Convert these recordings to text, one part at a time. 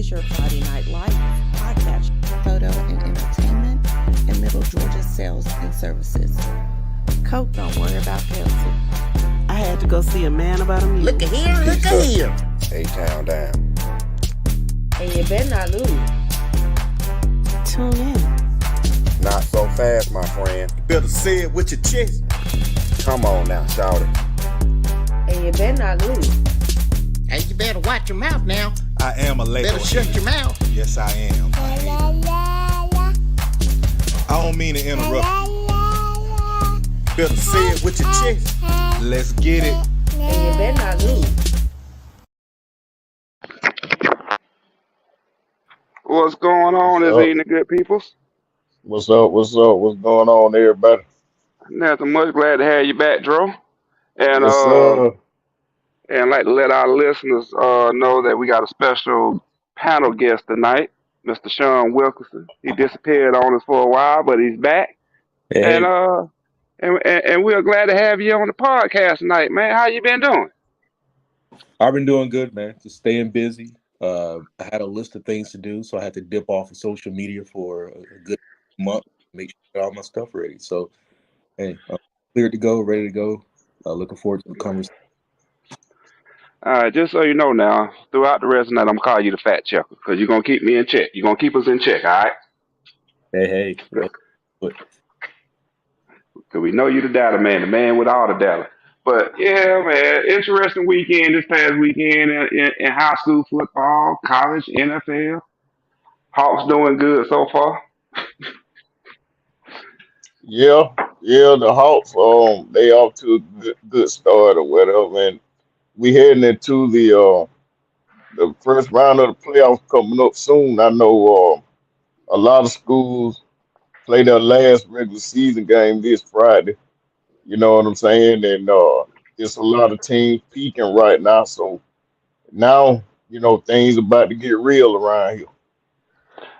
is your Friday Night Lights podcast, photo and entertainment, and Middle Georgia sales and services. Coke, don't worry about Pepsi. I had to go see a man about a mule. Look at here, look at here. A-Town down. And you better not lose. Tune in. Not so fast, my friend. Better say it with your chest. Come on now, shout it. And you better not lose. Hey, you better watch your mouth now. I am a label. Better shut your mouth. Yes, I am. I don't mean to interrupt. Better say it with your chest. Let's get it. And you better not lose. What's going on this evening, good peoples? What's up? What's going on, everybody? Nothing much. Glad to have you back, Dro. And Yes, sir. and like to let our listeners know that we got a special panel guest tonight, Mr. Sean Wilkinson. He disappeared on us for a while, but he's back. Hey. And we're glad to have you on the podcast tonight, man. How you been doing? I've been doing good, man. Just staying busy. I had a list of things to do, so I had to dip off of social media for a good month, make sure I got all my stuff ready. So, hey, I'm cleared to go, ready to go. Looking forward to the conversation. All right, just so you know now, throughout the rest of the night, I'm going to call you the fat checker because you're going to keep me in check. You're going to keep us in check, all right? Hey. Because we know you the data man, the man with all the data. But, yeah, man, interesting weekend this past weekend in high school football, college, NFL. Hawks doing good so far. Yeah, the Hawks, they off to a good start or whatever, and we heading into the first round of the playoffs coming up soon. I know a lot of schools play their last regular season game this Friday. You know what I'm saying? And it's a lot of teams peaking right now. So now, things about to get real around here.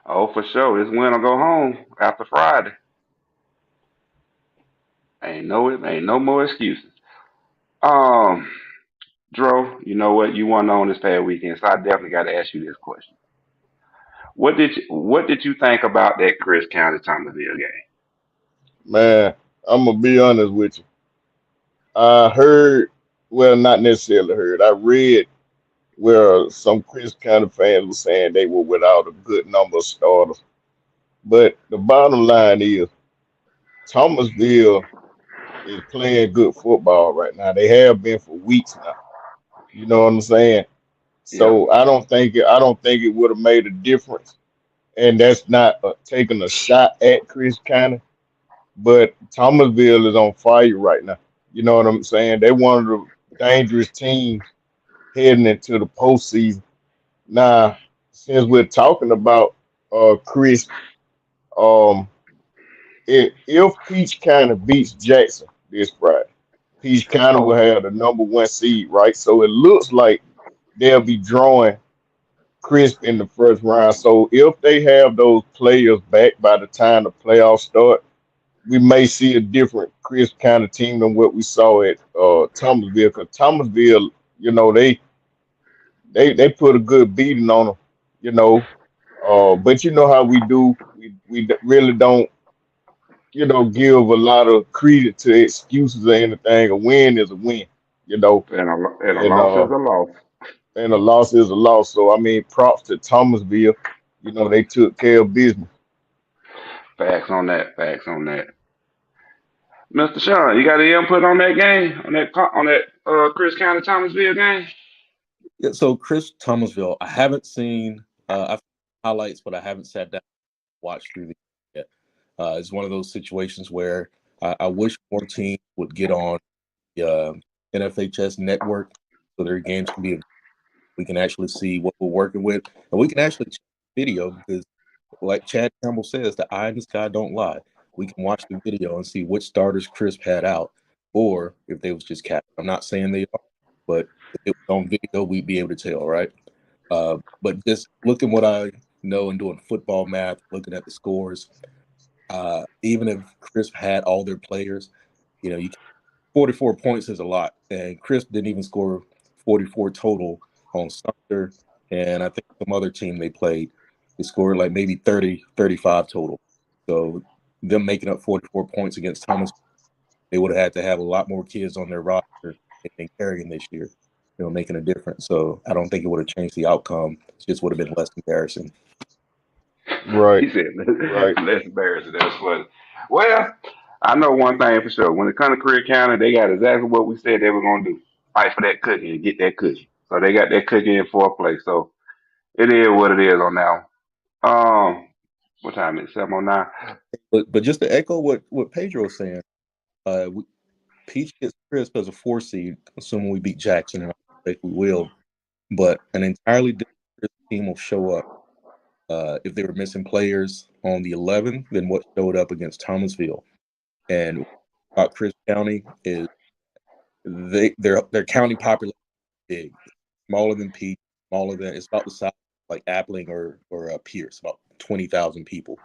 Oh, for sure. It's win or go home after Friday. Ain't no more excuses. Dro, you know what? You won on this past weekend, so I definitely got to ask you this question. What did you think about that Chris County Thomasville game? Man, I'm going to be honest with you. I heard, well, not necessarily heard, I read where some Chris County fans were saying they were without a good number of starters. But the bottom line is Thomasville is playing good football right now. They have been for weeks now. You know what I'm saying? So I don't think it would have made a difference. And that's not taking a shot at Chris County. But Thomasville is on fire right now. You know what I'm saying? They're one of the dangerous teams heading into the postseason. Now, since we're talking about Chris, if Peach County beats Jackson this Friday, Peach County will have the number 1 seed, right? So it looks like they'll be drawing Crisp in the first round. So if they have those players back by the time the playoffs start, we may see a different Crisp County team than what we saw at Thomasville. Because Thomasville, they put a good beating on them, but you know how we do. We really don't, give a lot of credit to excuses or anything. A win is a win, And a loss is a loss. And a loss is a loss. So, I mean, props to Thomasville. They took care of business. Facts on that. Mr. Sean, you got any input on that game? On that Chris County Thomasville game? Yeah, so Chris Thomasville, I haven't seen I've seen highlights, but I haven't sat down and watched through the yet. It's one of those situations where I wish more teams would get on the NFHS network so their games can be. We can actually see what we're working with, and we can actually check the video because, like Chad Campbell says, the eye in the sky don't lie. We can watch the video and see which starters Crisp had out, or if they was just capped. I'm not saying they are, but if it was on video, we'd be able to tell, right? But just looking what I know and doing football math, looking at the scores, even if Crisp had all their players, 44 points is a lot, and Crisp didn't even score 44 total on Sumter, and I think some other team they played, they scored like maybe 30, 35 total. So them making up 44 points against Thomas, they would have had to have a lot more kids on their roster and carrying this year, making a difference. So I don't think it would have changed the outcome. It just would have been less embarrassing. Right. He said, Right. less embarrassing. That's funny. Well, I know one thing for sure. When it comes to Career County, they got exactly what we said they were going to do. Fight for that cookie and get that cookie. So they got that cookie in fourth place. So it is what it is on now. What time is it? 7:09. But just to echo what Pedro was saying, Peach gets Crisp as a 4 seed, assuming we beat Jackson, and I think we will. But an entirely different team will show up if they were missing players on the 11th than what showed up against Thomasville. And about Crisp County is their county population is big, smaller than Peach, smaller than it's about the size of like Appling or Pierce, about 20,000 people.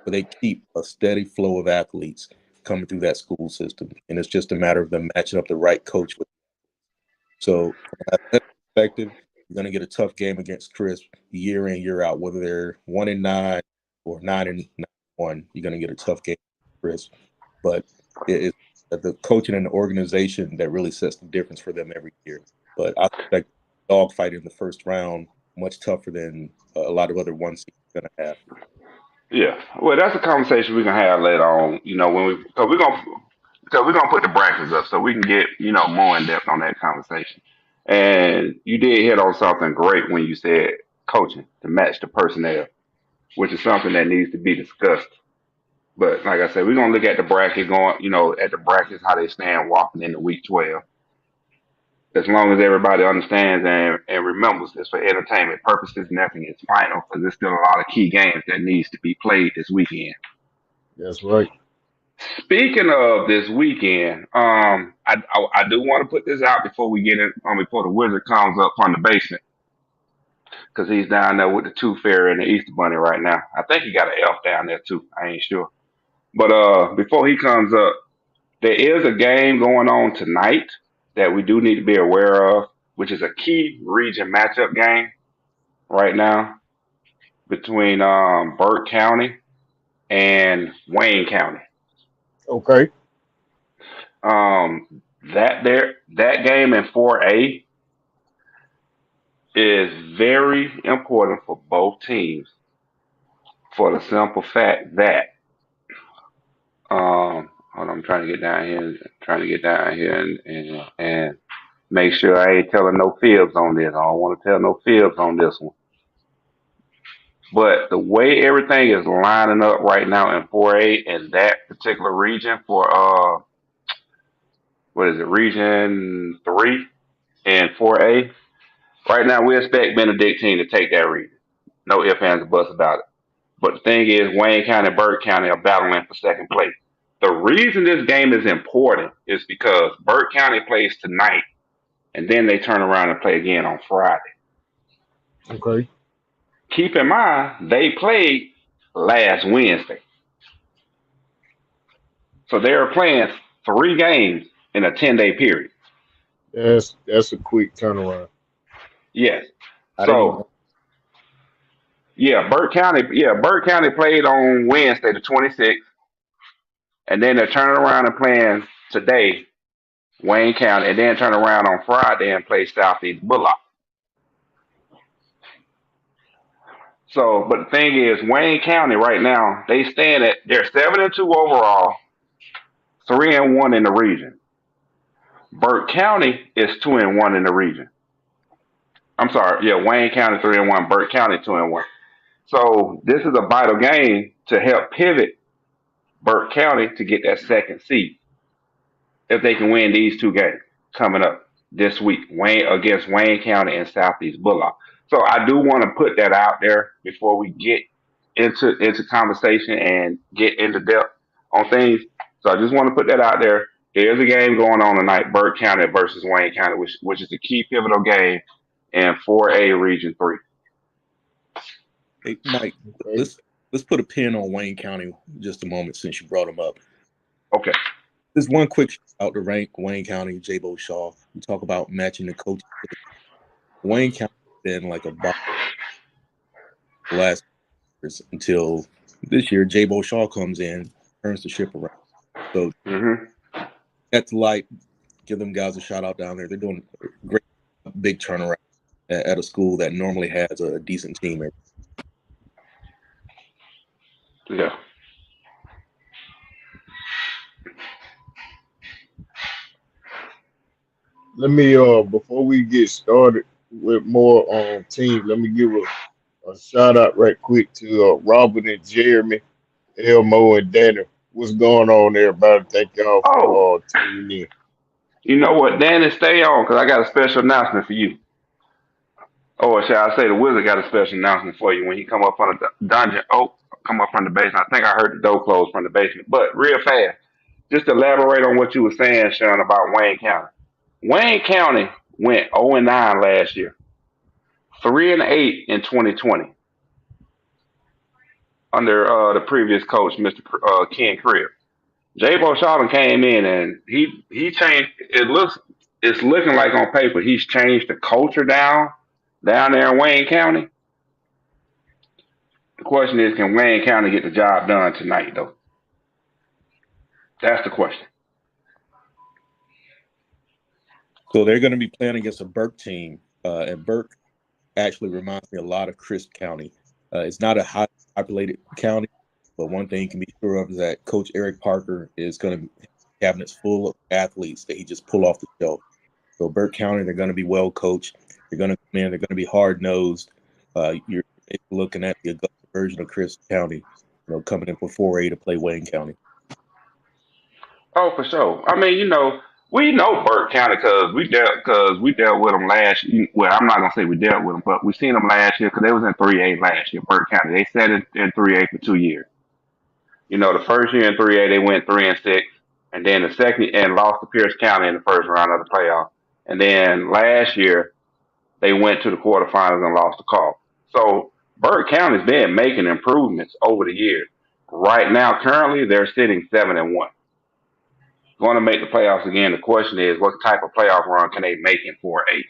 But they keep a steady flow of athletes coming through that school system, and it's just a matter of them matching up the right coach with. So from that perspective, you're going to get a tough game against Crisp year in, year out, whether they're 1-9 or 9-1. You're going to get a tough game with Crisp, but it's the coaching and the organization that really sets the difference for them every year. But I expect dogfight in the first round much tougher than a lot of other one seeds are going to have. Yeah, well, that's a conversation we can have later on. Because we're gonna put the brackets up so we can get more in depth on that conversation. And you did hit on something great when you said coaching to match the personnel, which is something that needs to be discussed. But like I said, we're gonna look at the bracket at the brackets how they stand walking into week 12. As long as everybody understands and remembers this for entertainment purposes, nothing is final because there's still a lot of key games that needs to be played this weekend. That's right. Speaking of this weekend, I do want to put this out before we get in, before the wizard comes up from the basement, because he's down there with the Tooth Fairy and the Easter Bunny right now. I think he got an elf down there too. I ain't sure, but before he comes up, there is a game going on tonight that we do need to be aware of, which is a key region matchup game right now between Burke County and Wayne County. Okay. That game in 4A is very important for both teams for the simple fact that hold on, I'm trying to get down here and make sure I ain't telling no fibs on this. I don't want to tell no fibs on this one. But the way everything is lining up right now in 4A in that particular region for what is it, Region 3 and 4A, right now we expect Benedictine to take that region. No ifs, ands, or buts about it. But the thing is, Wayne County and Burke County are battling for second place. The reason this game is important is because Burke County plays tonight, and then they turn around and play again on Friday. Okay. Keep in mind, they played last Wednesday. So they are playing 3 games in a 10-day period. That's a quick turnaround. Yes. So, Burke County played on Wednesday the 26th, and then they're turning around and playing today, Wayne County, and then turn around on Friday and play Southeast Bullock. So, but the thing is, Wayne County right now, they're 7-2 overall, 3-1 in the region. Burke County is 2-1 in the region. I'm sorry, Wayne County 3-1, Burke County 2-1. So this is a vital game to help pivot Burke County to get that second seed if they can win these 2 games coming up this week, against Wayne County and Southeast Bullock. So I do want to put that out there before we get into conversation and get into depth on things. So I just want to put that out there. There's a game going on tonight, Burke County versus Wayne County, which is a key pivotal game in 4A Region 3. Hey, Mike, let's put a pin on Wayne County just a moment since you brought them up. Okay. Just one quick shout out to Wayne County, J-Bo Shaw. We talk about matching the coaches. Wayne County been like a bomb last years until this year. J-Bo Shaw comes in, turns the ship around. So at the light, give them guys a shout out down there. They're doing a great, big turnaround at a school that normally has a decent team. Yeah. Let me before we get started with more on team, let me give a shout out right quick to Robert and Jeremy, Elmo and Danny. What's going on, everybody? Thank y'all Oh, for tuning in. you know what, Danny, stay on because I got a special announcement for you. Or shall I say, the wizard got a special announcement for you when he come up from the dungeon. Oh, come up from the basement. I think I heard the door close from the basement. But real fast, just to elaborate on what you were saying, Sean, about Wayne County. Wayne County went 0-9 last year, 3-8 in 2020 under the previous coach, Mr. Ken Cribb. J-Bo Sheldon came in and he changed. It's looking like on paper he's changed the culture down there in Wayne County. The question is, can Wayne County get the job done tonight, though? That's the question. So they're going to be playing against a Burke team, and Burke actually reminds me a lot of Crisp County. It's not a high populated county, but one thing you can be sure of is that Coach Eric Parker is going to have cabinets full of athletes that he just pull off the shelf. So Burke County, they're going to be well coached. They're going to come in. They're going to be hard nosed. You're looking at the Augusta version of Crisp County, coming in for 4A to play Wayne County. Oh, for sure. I mean, we know Burke County because we dealt with them last. Well, I'm not gonna say we dealt with them, but we seen them last year because they was in 3A last year. Burke County, they sat in 3A for 2 years. The first year in 3A they went 3-6, and then the second and lost to Pierce County in the first round of the playoff. And then last year they went to the quarterfinals and lost to Carl. So Burke County's been making improvements over the years. Right now, currently they're sitting 7-1. Going to make the playoffs again. The question is, what type of playoff run can they make in 4A?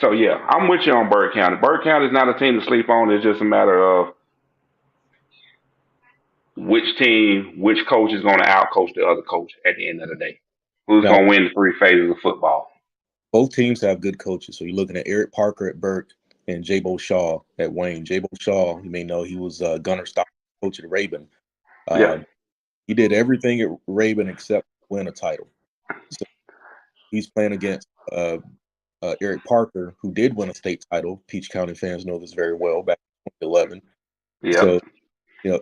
So yeah, I'm with you on Burke County. Burke County is not a team to sleep on. It's just a matter of which coach is going to outcoach the other coach at the end of the day. Who's Now, going to win the 3 phases of football? both teams have good coaches. So you're looking at Eric Parker at Burke and J-Bo Shaw at Wayne. J-Bo Shaw, you may know, he was Gunner Stock coach at Raven. Yeah. He did everything at Raven except win a title. So he's playing against Eric Parker, who did win a state title. Peach County fans know this very well back in 2011. Yeah. So,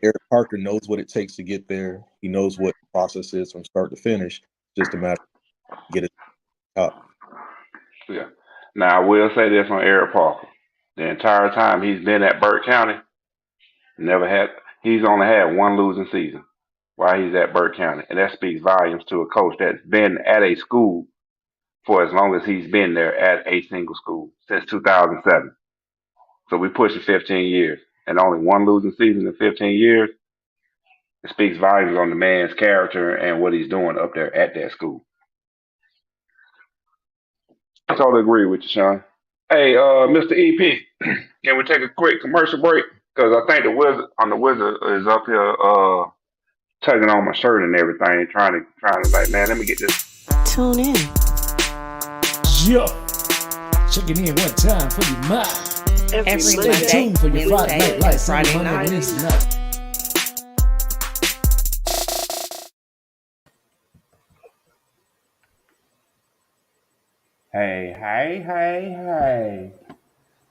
Eric Parker knows what it takes to get there. He knows what the process is from start to finish. Just a matter of get it up. Yeah. Now, I will say this on Eric Parker. The entire time he's been at Burke County, he's only had one losing season while he's at Burke County. And that speaks volumes to a coach that's been at a school for as long as he's been there at a single school since 2007. So we pushing 15 years and only one losing season in 15 years. It speaks volumes on the man's character and what he's doing up there at that school. I totally agree with you, Sean. Hey, Mr. EP, can we take a quick commercial break? Because I think the wizard is up here tugging on my shirt and everything, trying to like, man, let me get this. Tune in. Yo, checking in one time for your mind. Every Stay Monday, tuned for your Friday Wednesday, night lights. Friday Monday, night. Wednesday night. Hey.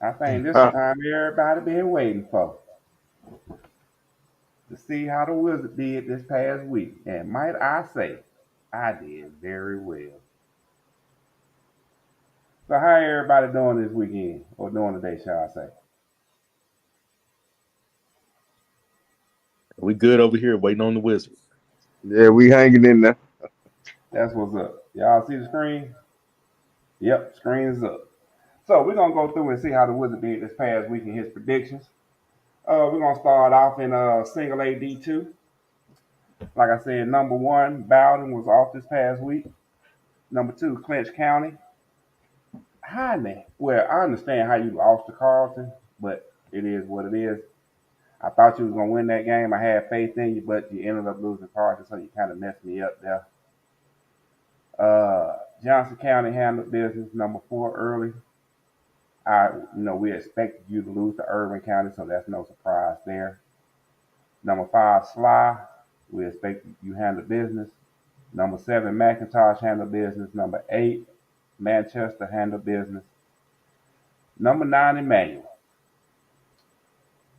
I think this is the time everybody been waiting for. To see how the Wizard did this past week. And might I say, I did very well. So how everybody doing this weekend? Or doing today, shall I say? We good over here waiting on the Wizard. Yeah, we hanging in there. That's what's up. Y'all see the screen? Yep, screen is up. So we're going to go through and see how the Wizard did this past week in his predictions. We're going to start off in single A D2. Like I said, number 1, Bowden was off this past week. Number 2, Clinch County. Well, I understand how you lost to Carlton, but it is what it is. I thought you was gonna win that game. I had faith in you, but you ended up losing Carlton, so you kind of messed me up there. Johnson County handled business number 4 early. We expected you to lose to Irvin County, so that's no surprise there. Number 5, Sly. We expected you handled business. Number 7, McIntosh handled business. Number 8, Manchester handled business. Number 9,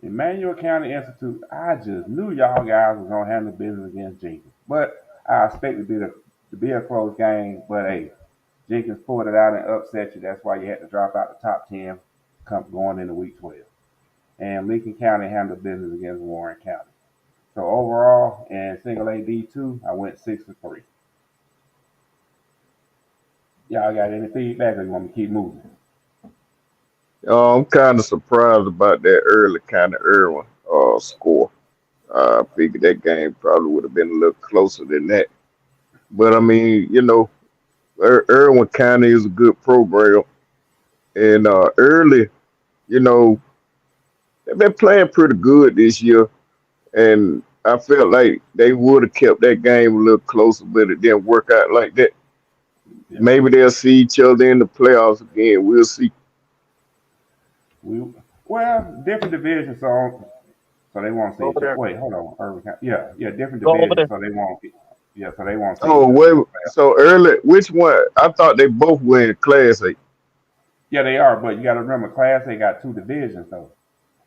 Emmanuel County Institute. I just knew y'all guys was gonna handle business against Jenkins, but I expected it to be a close game. But hey, Jenkins pulled it out and upset you. That's why you had to drop out the top 10 going into week 12. And Lincoln County handled business against Warren County. So overall, in single A D2, I went 6-3. Y'all got any feedback, or you want me to keep moving? I'm kind of surprised about that early kind of Irwin score. I figured that game probably would have been a little closer than that. But I mean, Irwin County is a good program, and early, you know, they've been playing pretty good this year, and I felt like they would have kept that game a little closer, but it didn't work out like that. Yeah. Maybe they'll see each other in the playoffs again. We'll see. Different divisions, so they won't see each other. Wait, hold on, Irvin County. Yeah, different Go over divisions, there. so they won't. Yeah, so they won't see each Oh, other. wait. So early, which one? I thought they both were in Class A. Yeah, they are, but you got to remember, Class A got 2 divisions though.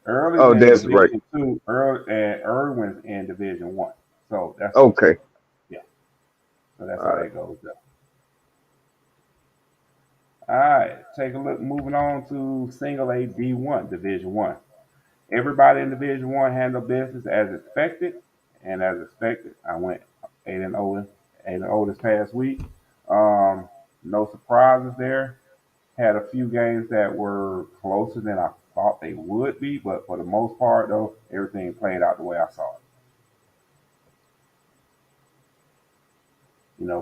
Early's Oh, in that's right. Division 2, and Irwin's in Division 1. So that's Okay. yeah. So that's All how right. that goes though. All right, take a look. Moving on to single A D1, Division 1. Everybody in Division 1 handled business as expected, and as expected, I went 8-0, 8-0 this past week. No surprises there. Had a few games that were closer than I thought they would be, but for the most part, though, everything played out the way I saw it.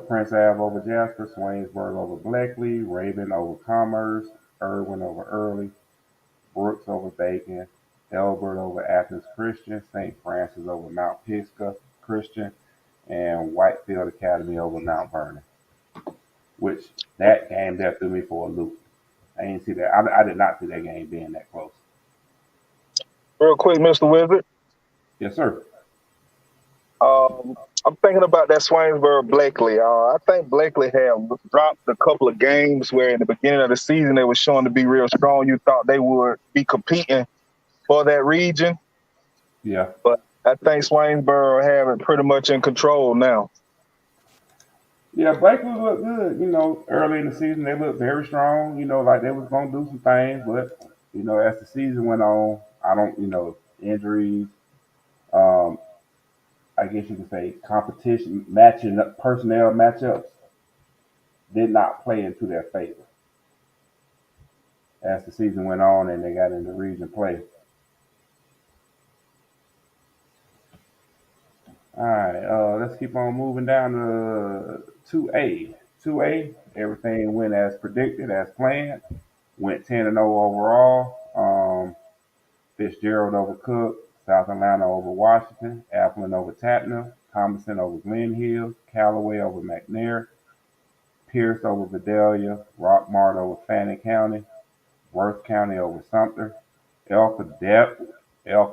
Prince Ave over Jasper, Swainsburg over Bleckley, Raven over Commerce, Irwin over Early, Brooks over Bacon, Elbert over Athens Christian, St. Francis over Mount Pisgah Christian, and Whitefield Academy over Mount Vernon. Which that game there threw me for a loop. I didn't see that. I did not see that game being that close. Real quick, Mr. Wizard. Yes, sir. I'm thinking about that Swainsboro Blakely. I think Blakely had dropped a couple of games where in the beginning of the season they were showing to be real strong. You thought they would be competing for that region. Yeah. But I think Swainsboro have it pretty much in control now. Yeah, Blakely looked good. Early in the season they looked very strong. Like they was gonna do some things, but as the season went on, I don't, injuries. I guess you could say competition, matching up personnel matchups did not play into their favor as the season went on and they got into region play. All right, let's keep on moving down to 2A. 2A, everything went as predicted, as planned. Went 10-0 overall. Fitzgerald over Cook, South Atlanta over Washington, Appleton over Tapner, Thomason over Glen Hills, Callaway over McNair, Pierce over Vidalia, Rockmart over Fannin County, Worth County over Sumter, Elka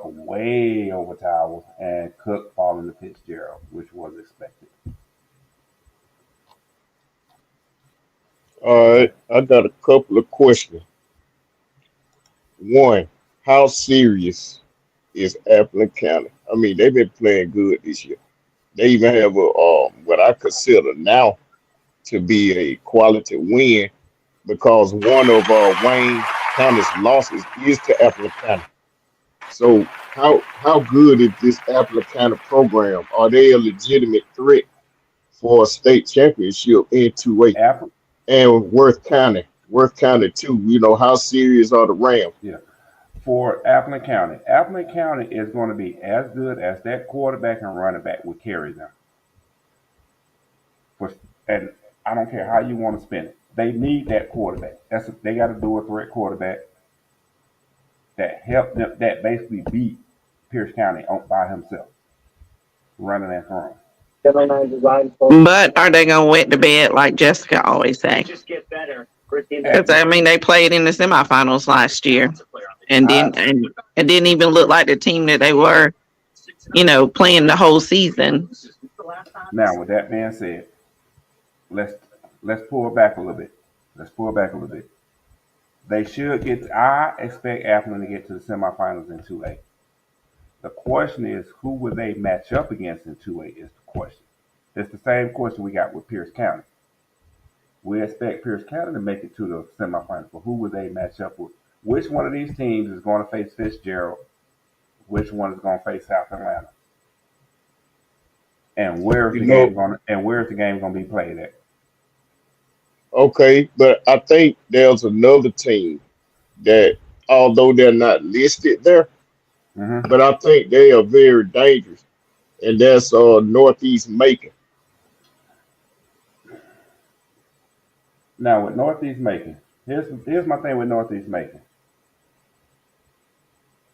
way over Towers, and Cook falling to Fitzgerald, which was expected. All right. I got a couple of questions. One, how serious is Appleton County? I mean, they've been playing good this year. They even have what I consider now to be a quality win because one of Wayne County's losses is to Appleton County. So how good is this Appleton County program? Are they a legitimate threat for a state championship in 2A? And Worth County too. How serious are the Rams? Yeah. For Appleton County is going to be as good as that quarterback and running back would carry them. And I don't care how you want to spin it. they need that quarterback. They got to do a threat quarterback that help them, that basically beat Pierce County by himself, running and throwing. But are they gonna wet the bed like Jessica always say? Because I mean, they played in the semifinals last year, and it didn't even look like the team that they were, playing the whole season. Now, with that being said, let's pull back a little bit. They should get. I expect Athens to get to the semifinals in 2A. The question is, who will they match up against in 2A is the question. It's the same question we got with Pierce County. We expect Pierce County to make it to the semifinals, but who will they match up with? Which one of these teams is going to face Fitzgerald? Which one is going to face South Atlanta? And where's the game going to be played at? Okay, but I think there's another team that, although they're not listed there, but I think they are very dangerous, and that's Northeast Macon. Now, with Northeast Macon, here's my thing with Northeast Macon.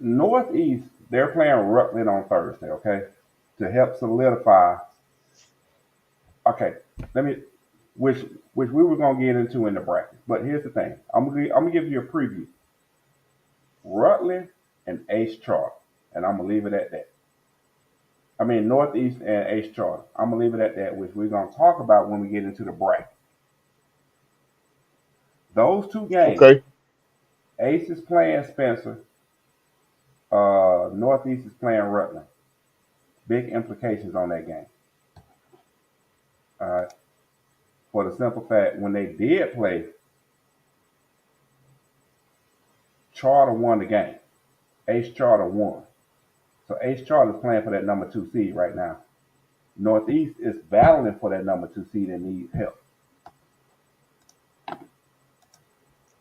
Northeast, they're playing Rutland on Thursday, okay, to help solidify. Okay, which we were gonna get into in the bracket, but here's the thing. I'm gonna give you a preview. Rutland and Ace Charter, and I'm gonna leave it at that. I mean Northeast and Ace Charter. I'm gonna leave it at that, which we're gonna talk about when we get into the bracket. Those two games. Okay. Ace is playing Spencer. Northeast is playing Rutland. Big implications on that game. All right. For the simple fact, when they did play, Charter won the game. Ace Charter won. So Ace Charter is playing for that number 2 seed right now. Northeast is battling for that number 2 seed and needs help.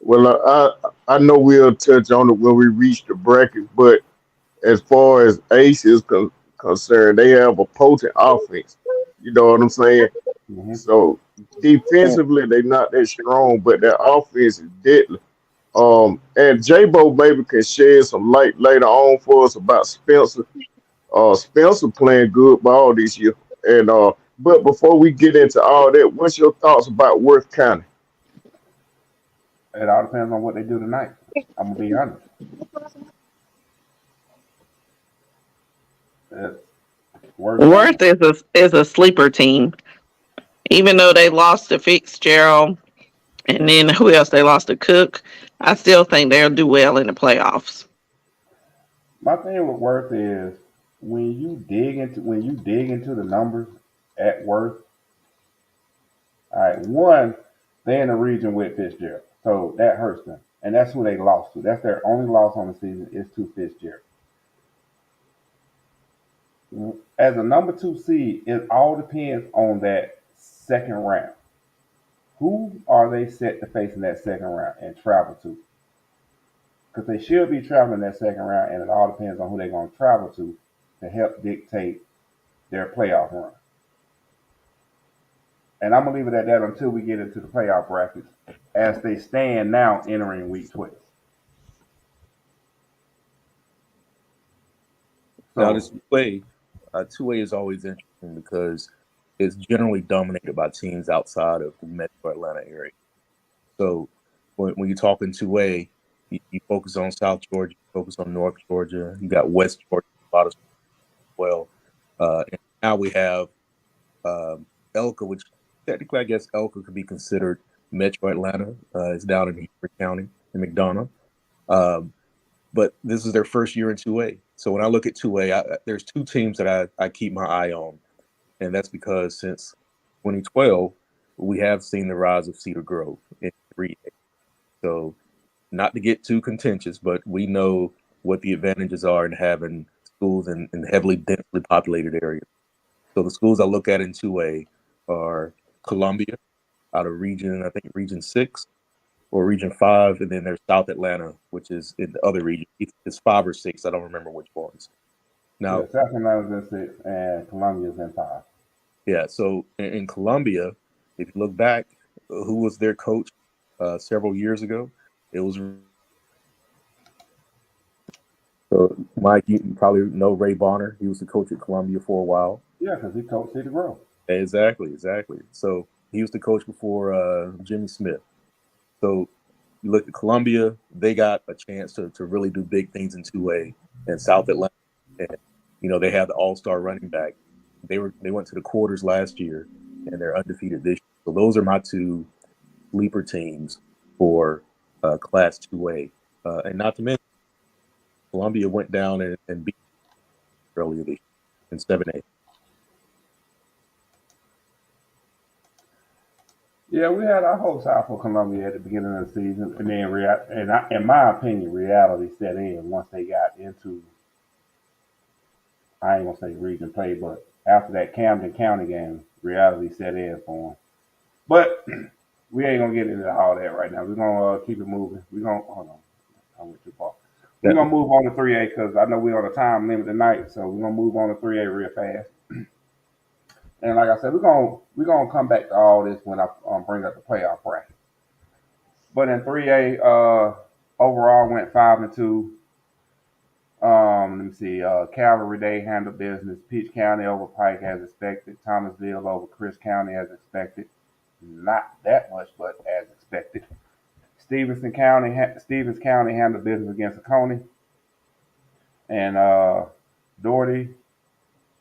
Well, I know we'll touch on it when we reach the bracket, but as far as Ace is concerned, they have a potent offense. You know what I'm saying? So defensively, they're not that strong, but their offense is deadly. And J-Bo maybe can shed some light later on for us about Spencer. Spencer playing good ball this year. And but before we get into all that, what's your thoughts about Worth County? It all depends on what they do tonight. I'm gonna be honest. Worth is a sleeper team. Even though they lost to Fitzgerald, and then who else they lost to Cook, I still think they'll do well in the playoffs. My thing with Worth is when you dig into the numbers at Worth. All right, one, they're in the region with Fitzgerald, so that hurts them, and that's who they lost to. That's their only loss on the season is to Fitzgerald. As a number 2 seed, it all depends on that second round. Who are they set to face in that second round and travel to? Because they should be traveling that second round, and it all depends on who they're going to travel to help dictate their playoff run. And I'm going to leave it at that until we get into the playoff brackets as they stand now entering week 12. Now, this 2A is always interesting because it's generally dominated by teams outside of the Metro Atlanta area. So when you're talking 2A, you focus on South Georgia, you focus on North Georgia, you got West Georgia, a lot of well. And now we have Elka, which technically I guess Elka could be considered Metro Atlanta. It's down in Hoover County in McDonough. But this is their first year in 2A. So when I look at 2A, there's two teams that I keep my eye on. And that's because since 2012, we have seen the rise of Cedar Grove in 3A. So not to get too contentious, but we know what the advantages are in having schools in heavily densely populated areas. So the schools I look at in 2A are Columbia out of region 6 or region 5, and then there's South Atlanta, which is in the other region. It's 5 or 6. I don't remember which ones. Now, South Atlanta's in 6 and Columbia's in 5. Yeah, so in Columbia, if you look back who was their coach several years ago. It was Mike. You probably know Ray Bonner. He was the coach at Columbia for a while. Yeah, because he coached City Grove. Exactly. So he was the coach before Jimmy Smith. So you look at Columbia, they got a chance to really do big things in 2A, and South Atlanta, and they have the all-star running back. They went to the quarters last year, and they're undefeated this year. So those are my two sleeper teams for Class 2A, and not to mention Columbia went down and beat earlier this year in 7A. Yeah, we had our hopes out for Columbia at the beginning of the season, and then in my opinion, reality set in once they got into, I ain't gonna say region play, but after that Camden County game, reality set in for them. But we ain't gonna get into all that right now. We're gonna keep it moving. We're gonna hold on. I went too far. We're gonna move on to 3A because I know we're on a time limit tonight, so we're gonna move on to 3A real fast. And like I said, we're gonna come back to all this when I bring up the playoff bracket. But in 3A, overall went 5-2. Let me see. Calvary Day handled business. Peach County over Pike as expected. Thomasville over Chris County as expected. Not that much, but as expected. Stevens County handled business against Oconee. And Doherty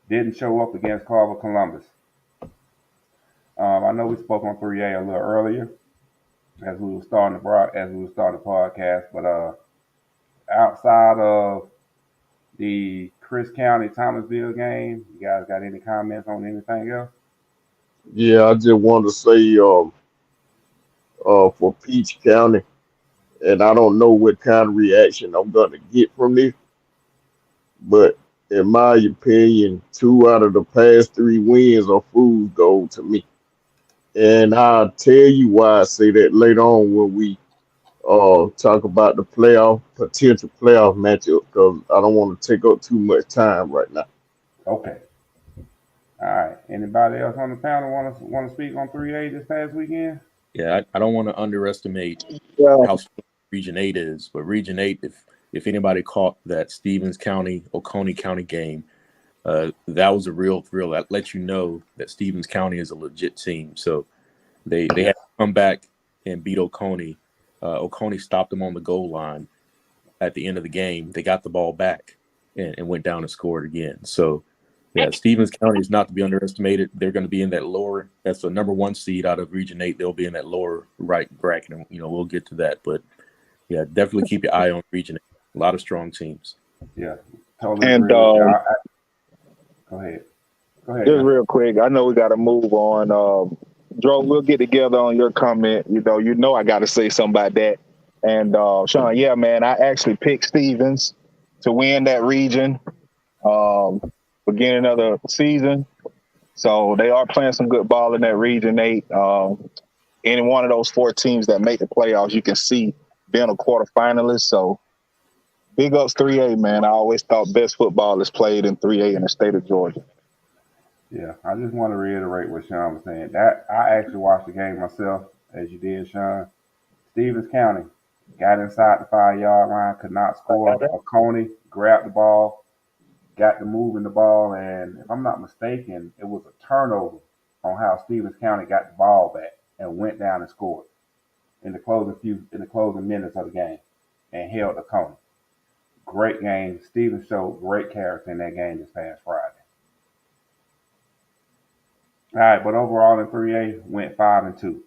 didn't show up against Carver Columbus. I know we spoke on 3A a little earlier as we were starting the podcast, but outside of the Chris County Thomasville game, you guys got any comments on anything else? Yeah, I just want to say for Peach County, and I don't know what kind of reaction I'm going to get from this, but in my opinion, 2 out of the past 3 wins are fool's gold to me. And I'll tell you why I say that later on when we talk about the potential playoff matchup, because I don't want to take up too much time right now. Okay. All right. Anybody else on the panel want to speak on 3A this past weekend? Yeah, I don't want to underestimate how strong Region 8 is, but Region 8, if anybody caught that Stevens County, Oconee County game, that was a real thrill. That lets you know that Stevens County is a legit team. So they had to come back and beat Oconee. Oconee stopped them on the goal line at the end of the game. They got the ball back and went down and scored again. So, yeah, Stevens County is not to be underestimated. They're going to be in that lower. That's the number 1 seed out of Region 8. They'll be in that lower right bracket, and we'll get to that. But yeah, definitely keep your eye on Region 8. A lot of strong teams. Yeah, totally. And go ahead. Just real quick, I know we got to move on. Dro, we'll get together on your comment. You know, I got to say something about that. And Sean, yeah, man, I actually picked Stevens to win that region beginning of the season. So they are playing some good ball in that Region 8. Any one of those 4 teams that make the playoffs, you can see being a quarterfinalist. So big ups 3A, man. I always thought best football is played in 3A in the state of Georgia. Yeah, I just want to reiterate what Sean was saying. That I actually watched the game myself, as you did, Sean. Stevens County got inside the 5-yard line, could not score. Oconee grabbed the ball, got to moving the ball, and if I'm not mistaken, it was a turnover on how Stevens County got the ball back and went down and scored in the closing minutes of the game and held Oconee. Great game. Stevens showed great character in that game this past Friday. All right, but overall in 3A went 5-2.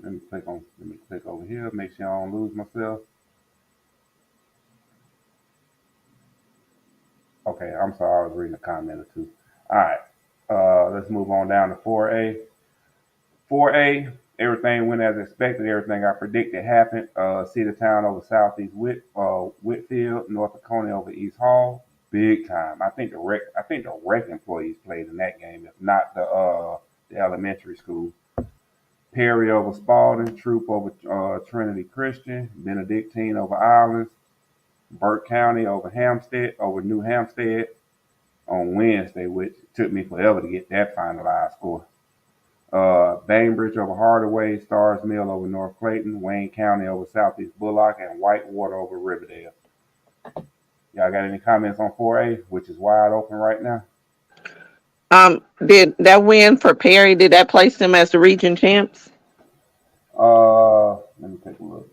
Let me click over here. Make sure I don't lose myself. Okay, I'm sorry. I was reading a comment or two. All right, let's move on down to 4A. 4A, everything went as expected. Everything I predicted happened. Cedartown over Southeast Whitfield. North Oconee over East Hall. Big time. I think the rec employees played in that game, if not the elementary school. Perry over Spalding, Troop over Trinity Christian, Benedictine over Islands, Burke County over New Hampstead on Wednesday, which took me forever to get that finalized score. Bainbridge over Hardaway, Stars Mill over North Clayton, Wayne County over Southeast Bullock, and Whitewater over Riverdale. Y'all got any comments on 4A, which is wide open right now? Did that win for Perry? Did that place them as the region champs? Let me take a look.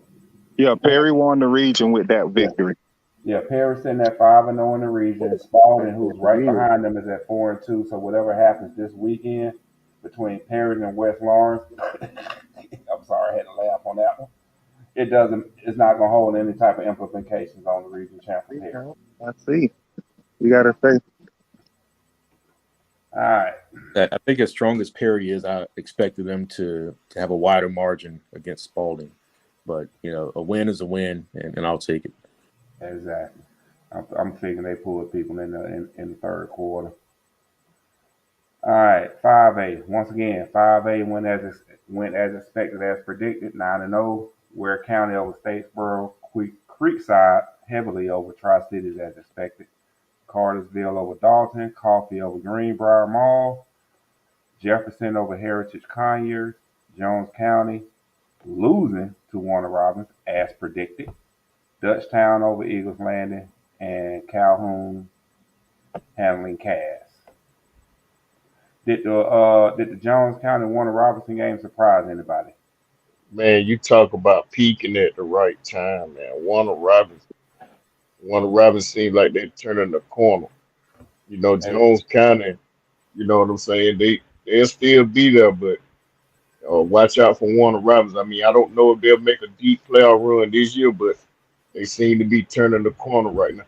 Yeah, Perry won the region with that victory. Yeah, Perry's sitting at 5-0 in the region. Spalding, who's right behind them, is at 4-2. So whatever happens this weekend between Perry and West Lawrence, I'm sorry, I had to laugh on that one. It's not gonna hold any type of implications on the region championship. I see. You gotta say. All right. I think as strong as Perry is, I expected them to have a wider margin against Spalding. But, a win is a win, and I'll take it. Exactly. I'm thinking they pulled people in the third quarter. All right, 5A. Once again, 5A went as expected, as predicted, 9-0. Ware County over Statesboro, Creekside heavily over Tri-Cities as expected. Cartersville over Dalton, Coffee over Greenbrier Mall, Jefferson over Heritage Conyers, Jones County losing to Warner Robins as predicted. Dutchtown over Eagles Landing, and Calhoun handling Cass. Did the Jones County Warner Robinson game surprise anybody? Man, you talk about peaking at the right time, man. Warner Robins seems like they're turning the corner. Jones County, you know what I'm saying? They'll still be there, but watch out for Warner Robins. I mean, I don't know if they'll make a deep playoff run this year, but they seem to be turning the corner right now.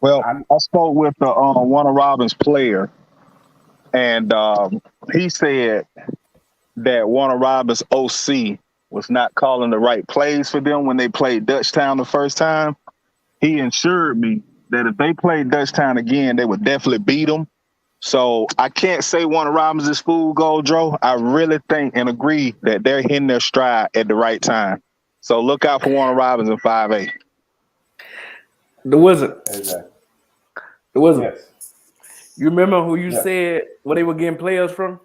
Well, I spoke with the Warner Robins player, and he said that Warner Robins OC was not calling the right plays for them when they played Dutchtown the first time. He assured me that if they played Dutchtown again, they would definitely beat them. So I can't say Warner Robins is fool gold, Joe. I really think and agree that they're hitting their stride at the right time. So look out for Warner Robins in 5A. The Wizard. Exactly. The Wizard. Yes. You remember who you said where they were getting players from?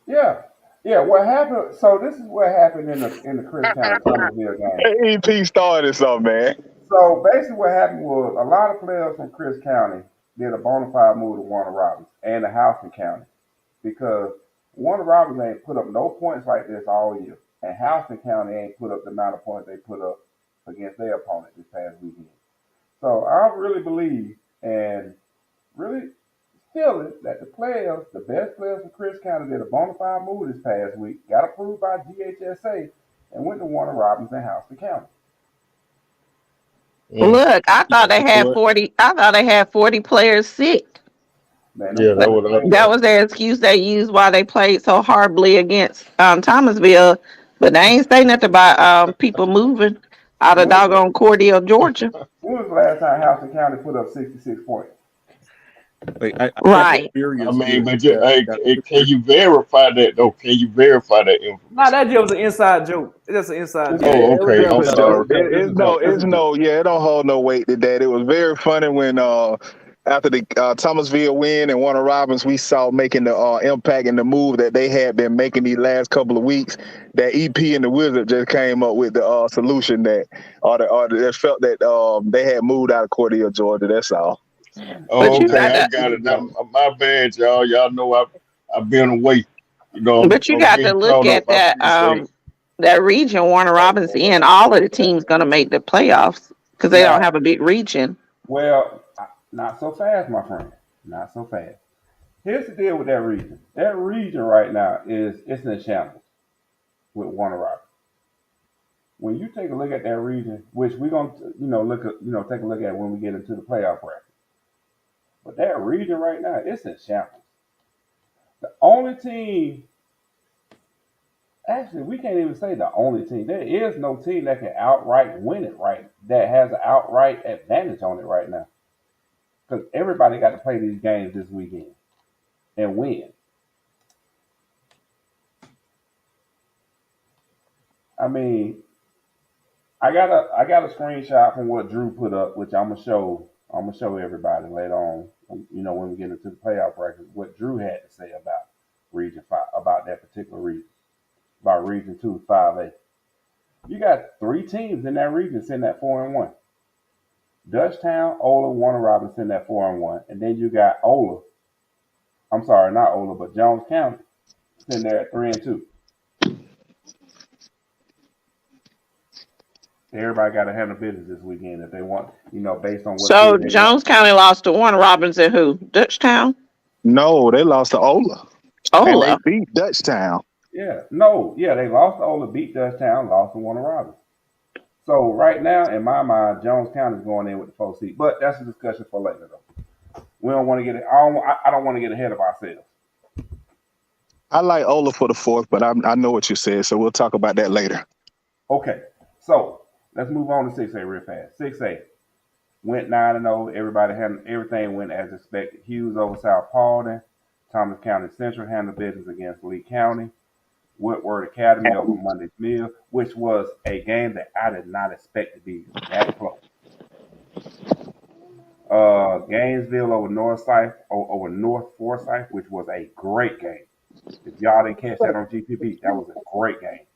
Yeah. What happened? So this is what happened in the Chris County Thomasville game. EP started something, man. So basically, what happened was a lot of players from Chris County did a bona fide move to Warner Robins and the Houston County because Warner Robins ain't put up no points like this all year, and Houston County ain't put up the amount of points they put up against their opponent this past weekend. So I really believe and really feel it that the best players from Chris County did a bona fide move this past week, got approved by GHSA, and went to Warner Robins and Houston County. Look, I thought they had 40. I thought they had 40 players sick. Man, that was their excuse they used why they played so horribly against Thomasville. But they ain't say nothing about people moving out of doggone Cordele, Georgia. When was the last time Houston County put up 66 points? Right. I mean, but can you verify that though? Can you verify that information? No, that joke was an inside joke. It's just an inside joke. Oh, okay. I'm sorry. It don't hold no weight to that. It was very funny when after the Thomasville win and Warner Robins, we saw making the impact and the move that they had been making these last couple of weeks. That EP and the Wizard just came up with the solution that they felt that they had moved out of Cordele, Georgia. That's all. Oh, okay, I got it. Now, my bad, y'all. Y'all know I've been away. But you got to look at that region. Warner Robins in all of the teams going to make the playoffs because they don't have a big region. Well, not so fast, my friend. Not so fast. Here's the deal with that region. That region right now it's in shambles with Warner Robins. When you take a look at that region, which we're gonna take a look at when we get into the playoff bracket. But that region right now, it's in shambles. The only team, actually, we can't even say the only team. There is no team that can outright win it, right? That has an outright advantage on it right now. Because everybody got to play these games this weekend and win. I mean, I got a screenshot from what Drew put up, which I'm gonna show everybody later on. When we get into the playoff bracket, what Drew had to say about Region 5, about that particular region, about Region 2, 5A. You got 3 teams in that region sitting at 4-1. Dutchtown, Ola, Warner Robins sitting at 4-1, and then you got Ola. I'm sorry, not Ola, but Jones County sitting there at 3-2. Everybody got to handle business this weekend if they want, based on what So seed they Jones County lost to Warner Robins and who? Dutchtown? No, they lost to Ola. And they Ola. beat Dutchtown. Yeah, they lost to Ola, beat Dutchtown, lost to Warner Robins. So right now, in my mind, Jones County is going in with the 4 seed, but that's a discussion for later, though. We don't want to get it. I don't want to get ahead of ourselves. I like Ola for the 4th, but I know what you said, so we'll talk about that later. Okay, so let's move on to 6A real fast. 6A went 9-0. Everything went as expected. Hughes over South Paulding. Thomas County Central handled business against Lee County. Woodward Academy over Monday's Mill, which was a game that I did not expect to be that close. Gainesville over North Forsyth, which was a great game. If y'all didn't catch that on GPB, that was a great game.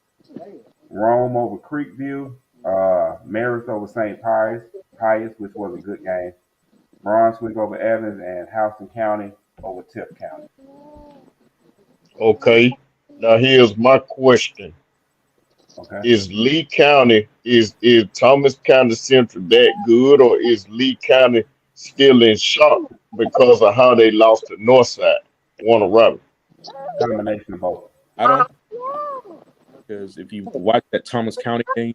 Rome over Creekview, Marist over St. Pius, which was a good game. Brunswick over Evans, and Houston County over Tift County. Okay. Now here's my question. Okay. Is Lee County, is Thomas County Central that good, or is Lee County still in shock because of how they lost to Northside, Warner Robins? Combination of both. I don't, because if you watch that Thomas County game,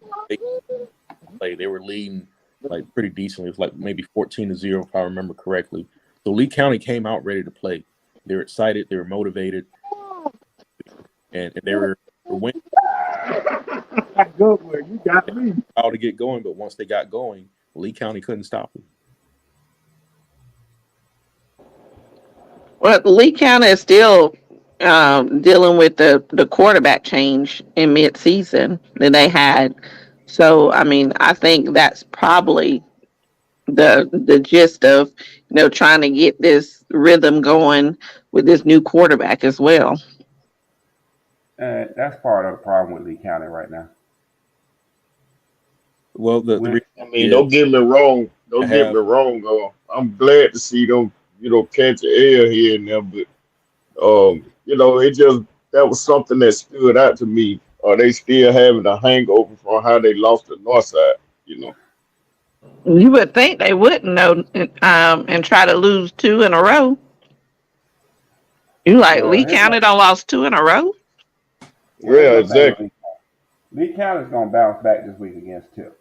they were leading like pretty decently. It was like maybe 14-0 if I remember correctly. So Lee County came out ready to play. They were excited. They were motivated. And they were winning. Good where you got me. How to get going, but once they got going, Lee County couldn't stop them. Well, Lee County is still dealing with the quarterback change in mid-season that they had. So, I mean, I think that's probably the gist of, trying to get this rhythm going with this new quarterback as well. That's part of the problem with Lee County right now. Well, don't get me wrong. Don't get me wrong. I'm glad to see them, catch the air here and there, but it just, that was something that stood out to me. Are they still having a hangover from how they lost to Northside? You would think they wouldn't know, and try to lose 2 in a row. You like Lee County done lost 2 in a row? Yeah, exactly. Lee County's going to bounce back this week against Tip.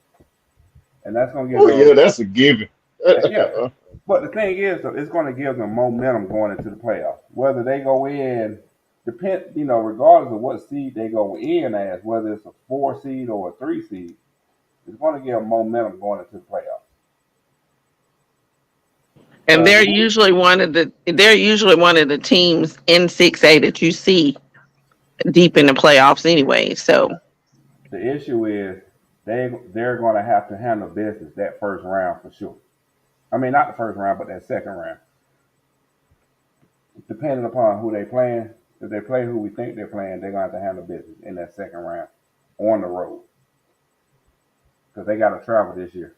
And that's going to give them... yeah, that's a given. Yeah. But the thing is, it's going to give them momentum going into the playoffs. Whether they go in, regardless of what seed they go in as, whether it's a 4 seed or a 3 seed, it's going to give them momentum going into the playoffs. And they're usually one of the teams in 6A that you see deep in the playoffs anyway. So the issue is they're going to have to handle business that first round for sure. I mean, not the first round, but that second round. Depending upon who they playing, if they play who we think they're playing, they're going to have to handle business in that second round on the road. Because they got to travel this year.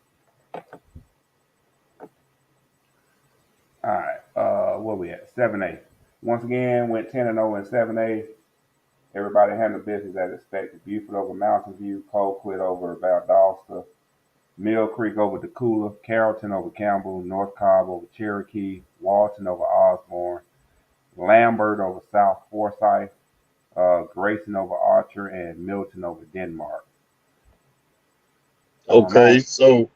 All right, where we at? 7A. Once again, went 10-0 in 7A. Everybody handled business as expected. Buford over Mountain View, Colquitt over Valdosta, Mill Creek over Decula, Carrollton over Campbell, North Cobb over Cherokee, Walton over Osborne, Lambert over South Forsyth, Grayson over Archer, and Milton over Denmark. Okay, so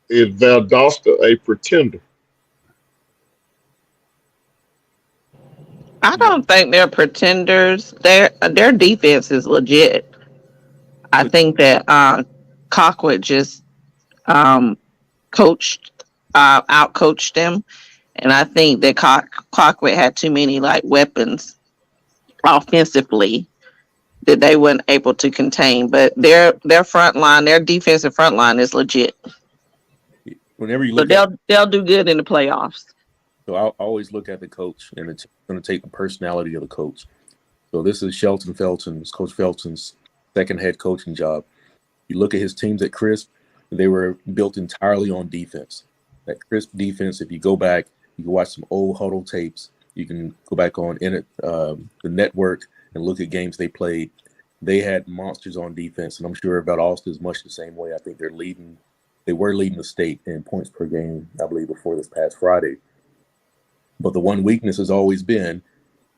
is Valdosta a pretender? I don't think they're pretenders. Their defense is legit. I think that Colquitt just outcoached them, and I think that Colquitt had too many weapons offensively that they weren't able to contain. But their front line, their defensive front line is legit. Whenever you look, they'll do good in the playoffs. So I always look at the coach, and it's going to take the personality of the coach. So this is Coach Felton's second head coaching job. You look at his teams at Crisp, they were built entirely on defense. That Crisp defense, if you go back, you can watch some old huddle tapes. You can go back on the network and look at games they played. They had monsters on defense, and I'm sure Valdosta is much the same way. I think they were leading the state in points per game, I believe, before this past Friday. But the one weakness has always been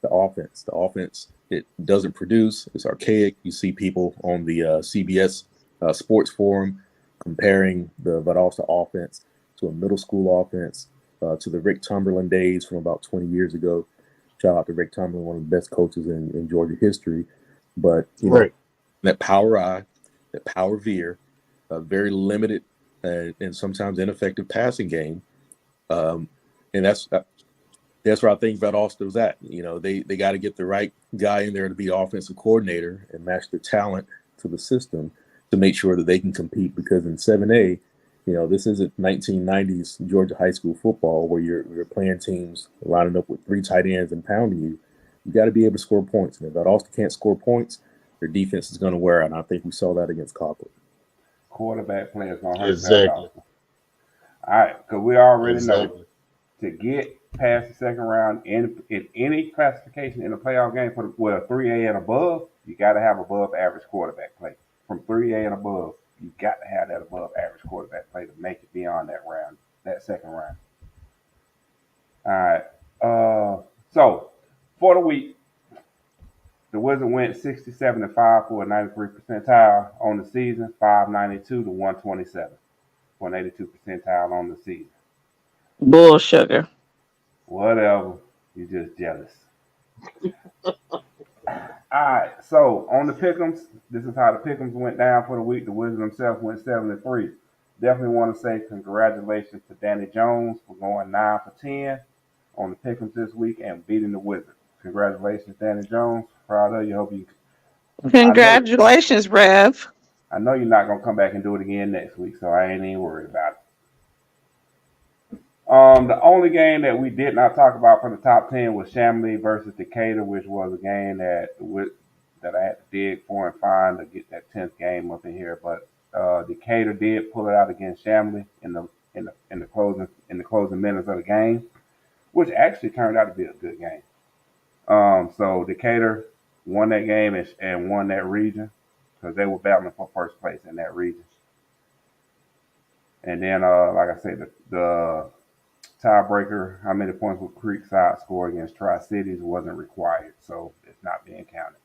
the offense. The offense, it doesn't produce. It's archaic. You see people on the CBS Sports Forum comparing the Valdosta offense to a middle school offense, to the Rick Tumberland days from about 20 years ago. Shout out to Rick Tumberland, one of the best coaches in Georgia history. But you know, that power I, that power veer, a very limited and sometimes ineffective passing game, and that's where I think Valdosta was at. You know, they got to get the right guy in there to be offensive coordinator and match their talent to the system to make sure that they can compete. Because in 7A, you know, this isn't 1990s Georgia high school football where you're playing teams lining up with 3 tight ends and pounding you. You got to be able to score points. And if Valdosta can't score points, their defense is going to wear out. And I think we saw that against Copley. Quarterback play is going to hurt. Exactly. All right, because we already know to get past the second round in any classification in a playoff game for 3A and above, you got to have above average quarterback play. From 3A and above, you got to have that above average quarterback play to make it beyond that second round. All right. So for the week, the Wizards went 67-5 for a 93 percentile on the season, 592 to 127 for an 82 percentile on the season. Bull sugar. Whatever. You're just jealous. All right. So on the pick'ems, this is how the pick'ems went down for the week. The Wizards themselves went 7-3. Definitely want to say congratulations to Danny Jones for going 9 for 10 on the pick'ems this week and beating the Wizards. Congratulations, Danny Jones. Proud of you. Hope you. Congratulations, Rev. I know you're not gonna come back and do it again next week, so I ain't even worried about it. The only game that we did not talk about from the top 10 was Chamblee versus Decatur, which was a game that I had to dig for and find to get that 10th game up in here. But Decatur did pull it out against Chamblee in the closing minutes of the game, which actually turned out to be a good game. So Decatur won that game and won that region because they were battling for first place in that region. And then, like I said, the tiebreaker, how many points would Creekside score against Tri-Cities, wasn't required, so it's not being counted.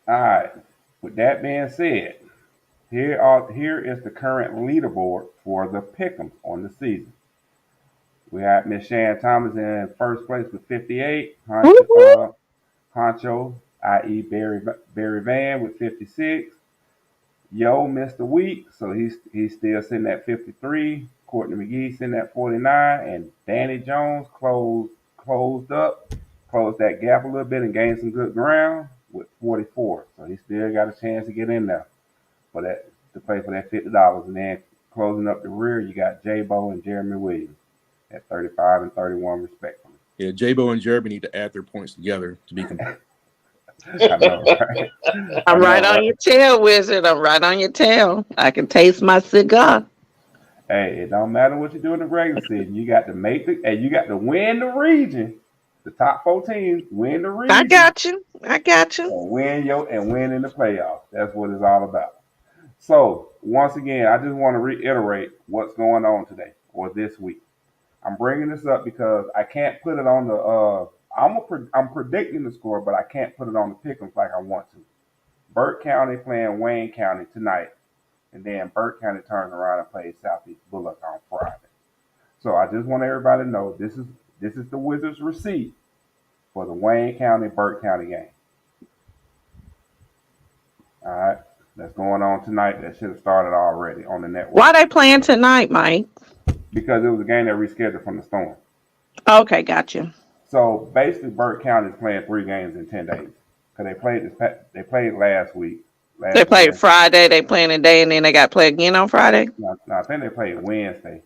All right. With that being said, here is the current leaderboard for the Pick'em on the season. We have Miss Shan Thomas in first place with 58. Honcho, i.e. Barry Van, with 56. Yo, Mr. Week, so he's still sitting at 53. Courtney McGee sitting at 49, and Danny Jones closed that gap a little bit and gained some good ground with 44. So he still got a chance to get in there to play for that $50. And then closing up the rear, you got J-Bo and Jeremy Williams at 35 and 31 respectively. Yeah, J-Bo and Jeremy need to add their points together to be competitive. I know, right? I'm right on your tail, Wizard. I'm right on your tail. I can taste my cigar. Hey, it don't matter what you do in the regular season. You got to you got to win the region. The top 4 teams win the region. I got you. And win in the playoffs. That's what it's all about. So once again, I just want to reiterate what's going on today or this week. I'm bringing this up because I can't put it on the. I'm predicting the score, but I can't put it on the pick'ems like I want to. Burke County playing Wayne County tonight, and then Burke County turns around and plays Southeast Bullock on Friday. So I just want everybody to know this is the Wizards' receipt for the Wayne County Burke County game. All right, that's going on tonight. That should have started already on the network. Why they playing tonight, Mike? Because it was a game that rescheduled from the storm. Okay, gotcha. So basically, Burke County is playing 3 games in 10 days because they played last week. They played Friday. They playing today, and then they got to play again on Friday. No, I think they played Wednesday.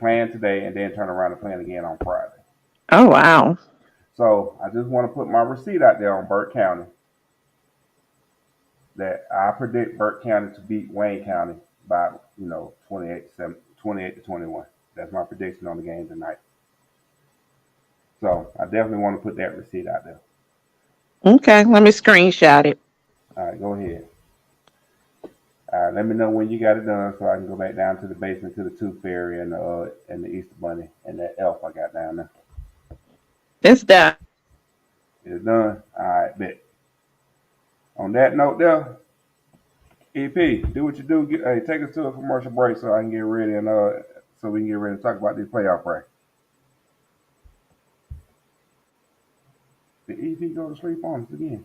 playing today, and then turn around and playing again on Friday. Oh, wow. So I just want to put my receipt out there on Burke County that I predict Burke County to beat Wayne County by 28 to 21. That's my prediction on the game tonight. So I definitely want to put that receipt out there. Okay, let me screenshot it. All right, go ahead. Let me know when you got it done so I can go back down to the basement to the Tooth Fairy and the Easter Bunny and that elf I got down there. It's done. It's done. All right, bet. On that note there, EP, do what you do. Hey, take us to a commercial break so I can get ready and so we can get ready to talk about these playoff brackets. Did EP go to sleep on us again?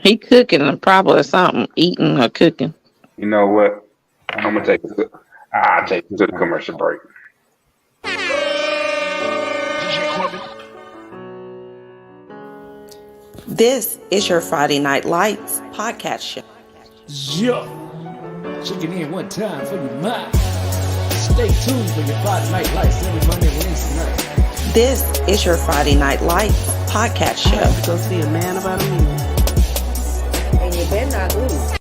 He cooking probably something, eating or cooking. You know what? I'm gonna take it. I'll take it to the commercial break. This is your Friday Night Lights podcast show. Yo, checking in one time for your mind. Stay tuned for your Friday Night Lights every Monday, Wednesday night. This is your Friday Night Lights podcast show. I have to go see a man about a million. And you better not lose.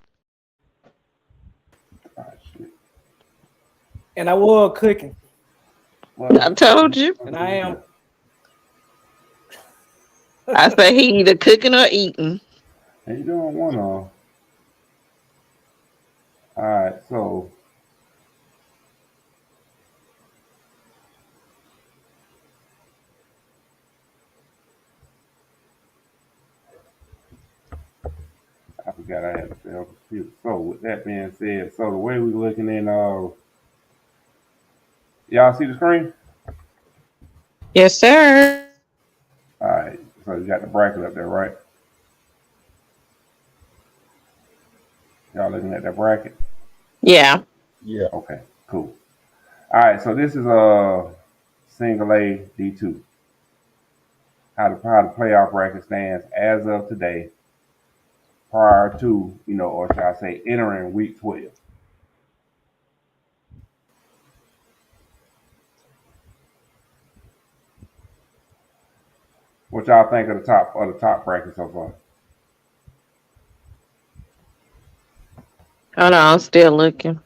And I was cooking. I told you. And I am. I say he either cooking or eating. And you doing one on. All right, so I forgot I had a failed computer. So with that being said, so the way we looking in, y'all see the screen? Yes, sir. All right, so you got the bracket up there, right? Y'all looking at that bracket? Yeah. Yeah. Okay, cool. All right, so this is single A D2. How the playoff bracket stands as of today, prior to, or should I say, entering week 12. What y'all think of the top bracket so far? Hold on, I'm still looking.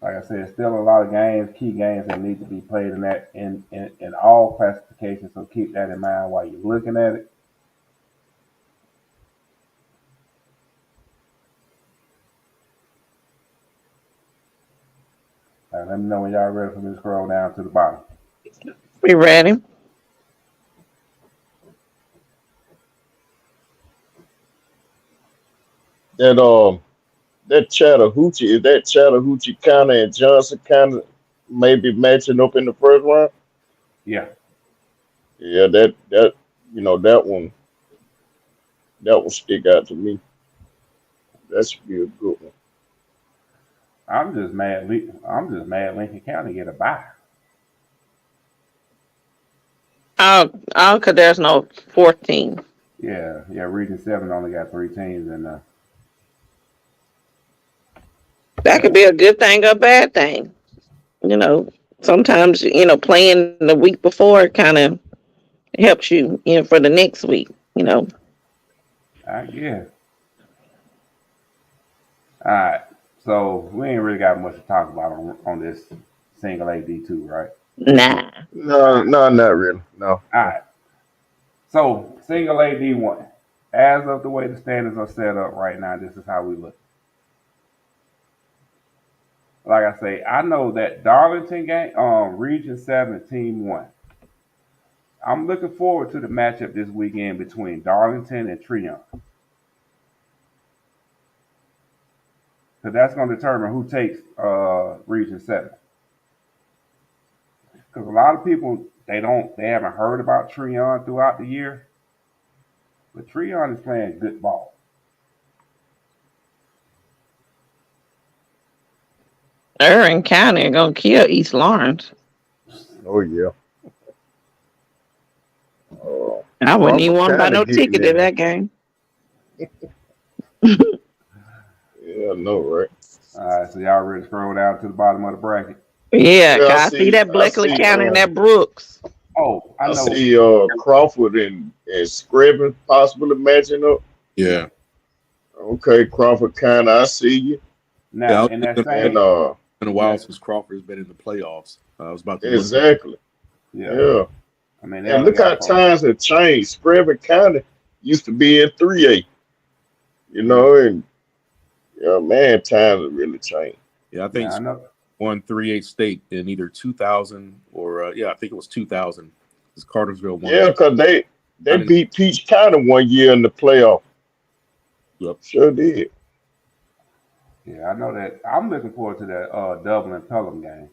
Like I said, still a lot of key games that need to be played in all classifications. So keep that in mind while you're looking at it. All right, let me know when y'all ready for me to scroll down to the bottom. We ready? That Chattahoochee, is that Chattahoochee County and Johnson County maybe matching up in the first round? Yeah. Yeah, that one stick out to me. That should be a good one. I'm just mad Lincoln County get a bye. Oh, because there's no 14. Yeah, Region 7 only got 3 teams, and That could be a good thing or a bad thing. Sometimes, playing the week before kind of helps you, for the next week, I guess. All right, so we ain't really got much to talk about on this single AD2, right? Nah. No, not really. No. All right. So single AD1. As of the way the standings are set up right now, this is how we look. Like I say, I know that Darlington game, Region 7, Team 1. I'm looking forward to the matchup this weekend between Darlington and Treon. Because that's going to determine who takes Region 7. Because a lot of people, they haven't heard about Treon throughout the year. But Treon is playing good ball. Irving County are going to kill East Lawrence. Oh, yeah. I wouldn't even want to buy no ticket to that game. Yeah, no, right? All right, so y'all ready to scroll down to the bottom of the bracket? Yeah, Yeah, 'cause I see that Blakely County and that Brooks. Oh, I I know. see Crawford and Scriven possibly matching up. Yeah. Okay, Crawford County, I see you. Now, Yeah, in that And same, been a while yeah, since Crawford's been in the playoffs. I was about to look. exactly. yeah. Yeah. I mean, they And only look how got four. times have changed. Scriven County used to be in 3A, you know, and yeah, man, times have really changed. Yeah, I think Yeah, I know. won 3-8 state in either 2000 or I think it was 2000. Because Cartersville won Yeah, it. because they Not in- beat Peach County one year in the playoff. Yep. Sure did. Yeah, I know that. I'm looking forward to that Dublin Pelham game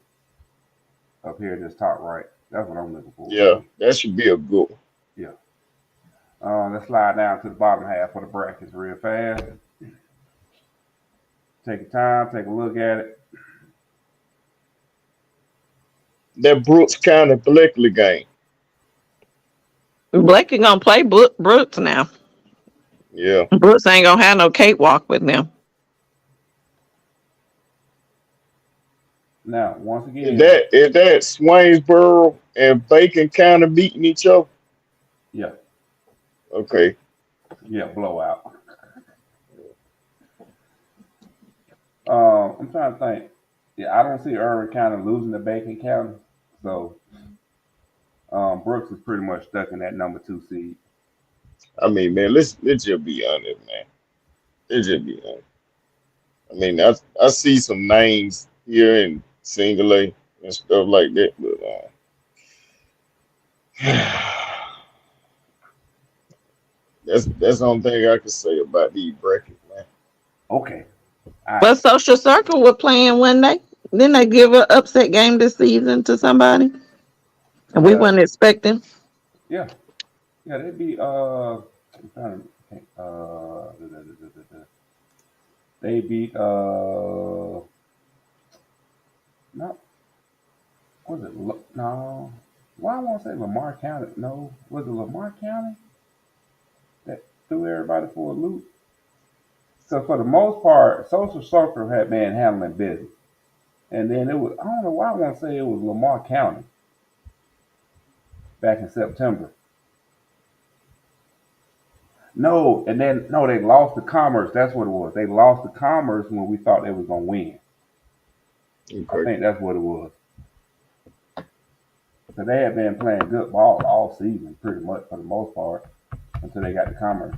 up here in this top right. That's what I'm looking forward Yeah, to. that should be a good one. Yeah. Let's slide down to the bottom half of the brackets real fast. Take your time, take a look at it. That Brooks County Blakely game. Blakely gonna play Brooks now. Yeah. Brooks ain't gonna have no cakewalk with them. Now, once again, Is that Swainsboro and Bacon County beating each other? yeah, Okay. blowout. I'm trying to think. Yeah, I don't see Irvin County losing to Bacon County, so Brooks is pretty much stuck in that number 2 seed. I mean, man, let's just be honest, man. Let's just be honest. I mean, I see some names here in single A and stuff like that, but that's the only thing I can say about these brackets, man. Okay. But Social Circle were playing one day. Didn't they give an upset game this season to somebody? And we weren't expecting. Yeah, they beat I'm trying to think, they beat no, was it no? Why I want to say Lamar County? No, was it Lamar County that threw everybody for a loop? So for the most part, Social Circle had been handling business, and then it was I don't know why I want to say it was Lamar County back in September. No, and then no, they lost to Commerce. That's what it was. They lost to Commerce when we thought they was gonna win. Okay. I think that's what it was. So they had been playing good ball all season, pretty much for the most part, until they got to Commerce.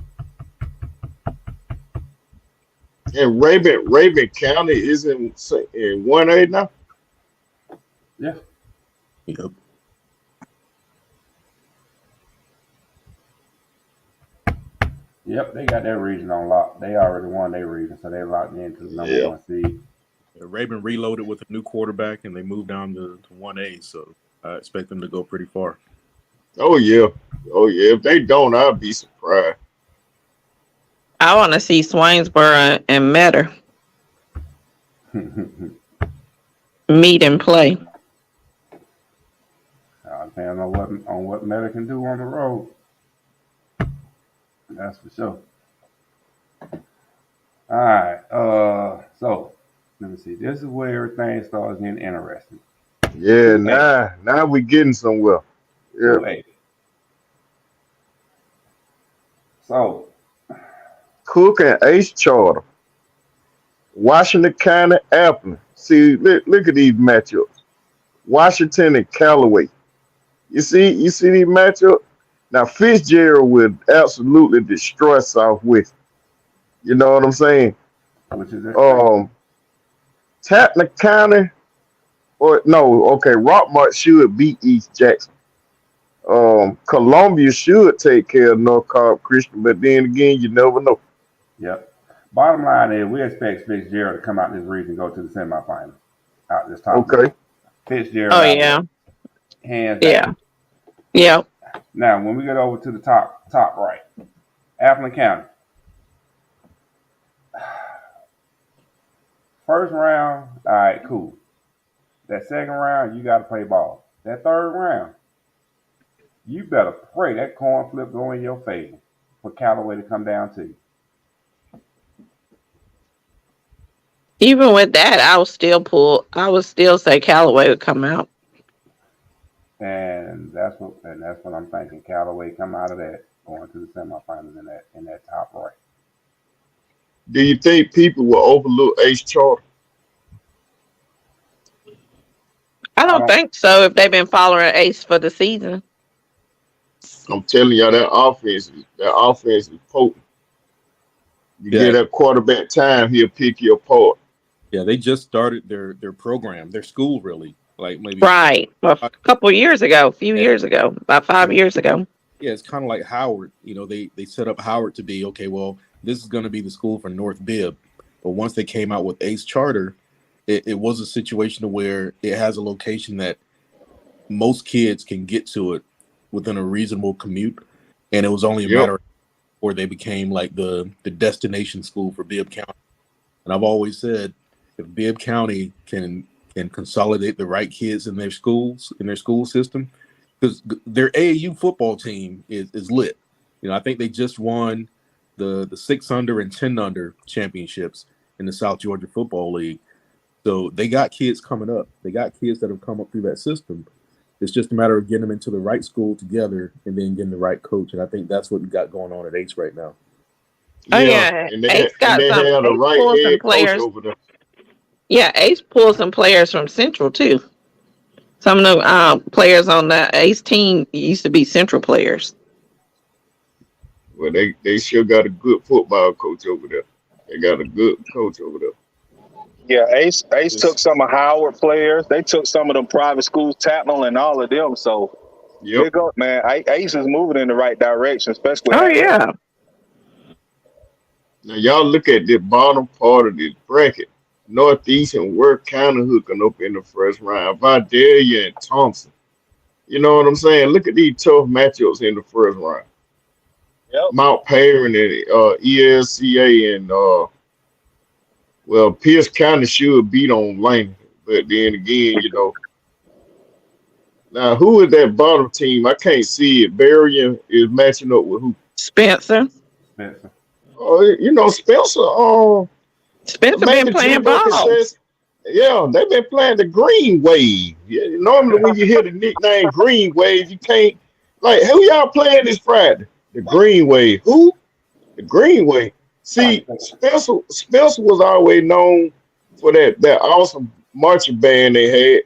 And Raven County is in 1A now. Yeah. Yep. Yep, they got their region on lock. They already won their region, so they locked into the number 1 seed. Raven reloaded with a new quarterback, and they moved down to 1A, so I expect them to go pretty far. Oh yeah. If they don't, I'll be surprised. I want to see Swainsboro and Metter meet and play. Depending on what Meta can do on the road. That's for sure. All right. So let me see. This is where everything starts getting interesting. Yeah, now we getting somewhere. Yeah. 2A. So Cook and Ace Charter. Washington County Appleton. See, look at these matchups. Washington and Callaway. You see these matchups? Now Fitzgerald would absolutely destroy Southwest. You know what I'm saying? which is Tappan County Rockmart should beat East Jackson. Columbia should take care of North Cobb Christian, but then again, you never know. Yep. Bottom line is we expect Fitzgerald to come out this region and go to the semifinals. Out this top. Okay. Fitzgerald. Oh yeah. Hands Yeah. down. Yeah. Now when we get over to the top right, Appleton County. First round, all right, cool. That second round, you got to play ball. That third round, you better pray that coin flip go in your favor for Callaway to come down to you. Even with that, I would still say Callaway would come out. And that's what I'm thinking. Callaway come out of that, going to the semifinals in that top right. Do you think people will overlook Ace Charter? I I don't don't. think so if they've been following Ace for the season. I'm telling y'all that offense is potent. You Yeah, give that quarterback time, he'll pick you apart. yeah. They just started their program, their school, really. Like maybe, Right. A few yeah, years ago, about yeah. 5 years ago. Yeah, it's kind of like Howard. They set up Howard to be okay. Well, this is going to be the school for North Bibb, but once they came out with Ace Charter, it was a situation where it has a location that most kids can get to it within a reasonable commute, and it was only a Yep. matter of before they became like the destination school for Bibb County. And I've always said, if Bibb County can consolidate the right kids in their schools, in their school system, because their AAU football team is lit. I think they just won the 6 under and 10 under championships in the South Georgia Football League. So they got kids coming up. They got kids that have come up through that system. It's just a matter of getting them into the right school together and then getting the right coach. And I think that's what we got going on at Ace right now. Oh Yeah, yeah, and they Ace got have some. the Ace right pulled some head coach players. over there. Yeah, Ace pulled some players from Central too. Some of the players on the Ace team used to be Central players. Well, they sure got a good football coach over there. They got a good coach over there. Yeah, Ace Just, took some of Howard players. They took some of them private schools, Tatnall and all of them. So yep. big up, man. Ace is moving in the right direction, especially. Oh yeah. Now y'all look at the bottom part of this bracket. Northeast and Worth County hooking up in the first round. Vidalia and Thompson. You know what I'm saying? Look at these tough matchups in the first round. Yep. Mount Perrin and ESCA and Pierce County should beat on Lane. But then again, now who is that bottom team? I can't see it. Berrien is matching up with who? Spencer. Spencer. Spencer. Spencer Made been the playing Drew Bucket ball. says, yeah, they've been playing the Green Wave. Yeah, normally when you hear the nickname Green Wave, you can't who y'all playing this Friday? The Green Wave. Who? The Green Wave. See, Spencer was always known for that awesome marching band they had,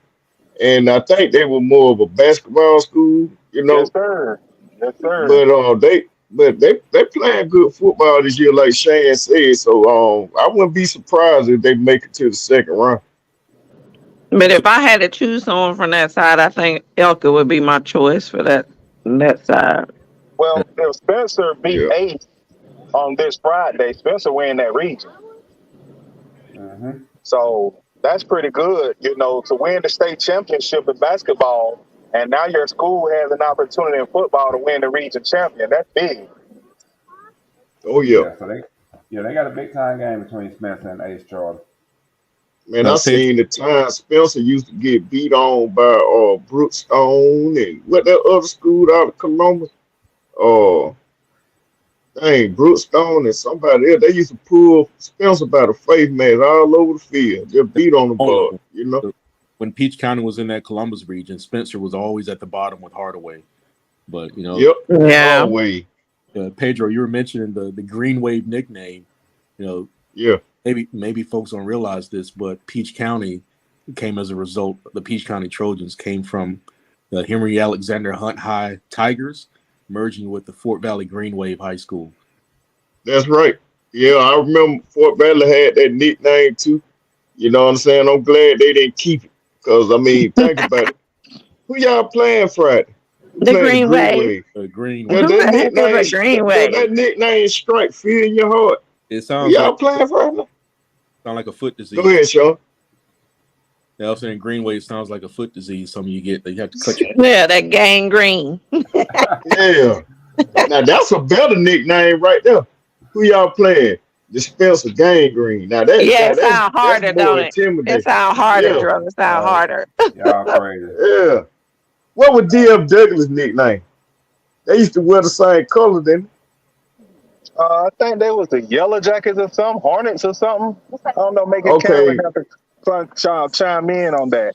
and I think they were more of a basketball school, Yes, sir. Yes, sir. But they playing good football this year, like Shane said. So I wouldn't be surprised if they make it to the second round. But if I had to choose someone from that side, I think Elka would be my choice for that side. Well, if Spencer beat Yeah. Ace on this Friday, Spencer win that region. Mm-hmm. So that's pretty good, to win the state championship in basketball, and now your school has an opportunity in football to win the region champion. That's big. Oh yeah. So they got a big time game between Spencer and Ace Charter. Man, I seen the time Spencer used to get beat on by Brookstone and what that other school out of Columbus. Brookstone and somebody else. They used to pull Spencer by the face mask all over the field. Just beat on the ball, When Peach County was in that Columbus region, Spencer was always at the bottom with Hardaway. But Yep. Yeah. Hardaway. Pedro, you were mentioning the Green Wave nickname. Yeah. Maybe folks don't realize this, but Peach County came as a result. The Peach County Trojans came from the Henry Alexander Hunt High Tigers, merging with the Fort Valley Green Wave High School. That's right. Yeah, I remember Fort Valley had that nickname too. You know what I'm saying? I'm glad they didn't keep it. Because, think about it. Who y'all playing Friday? The Green Wave. The Green Who Wave. the heck is a Green Wave? That nickname strike fear in your heart. It Who sounds y'all like, playing Friday? sound like a foot disease. Go ahead, Sean. Yeah, I was saying Green Wave sounds like a foot disease. Some of you get that you have to cut your Yeah, that gangrene. Yeah. Now, that's a better nickname right there. Who y'all playing? The Spencer Gangrene. Now, It sound harder, that's more don't it? intimidating. It sound harder, Yeah. Drew. It sound harder. Y'all crazy. Yeah. What was D.F. Douglas' nickname? They used to wear the same color, didn't I think they was the Yellow Jackets or something, Hornets or something. I don't know. Make it Okay, Cameron have to chime in on that.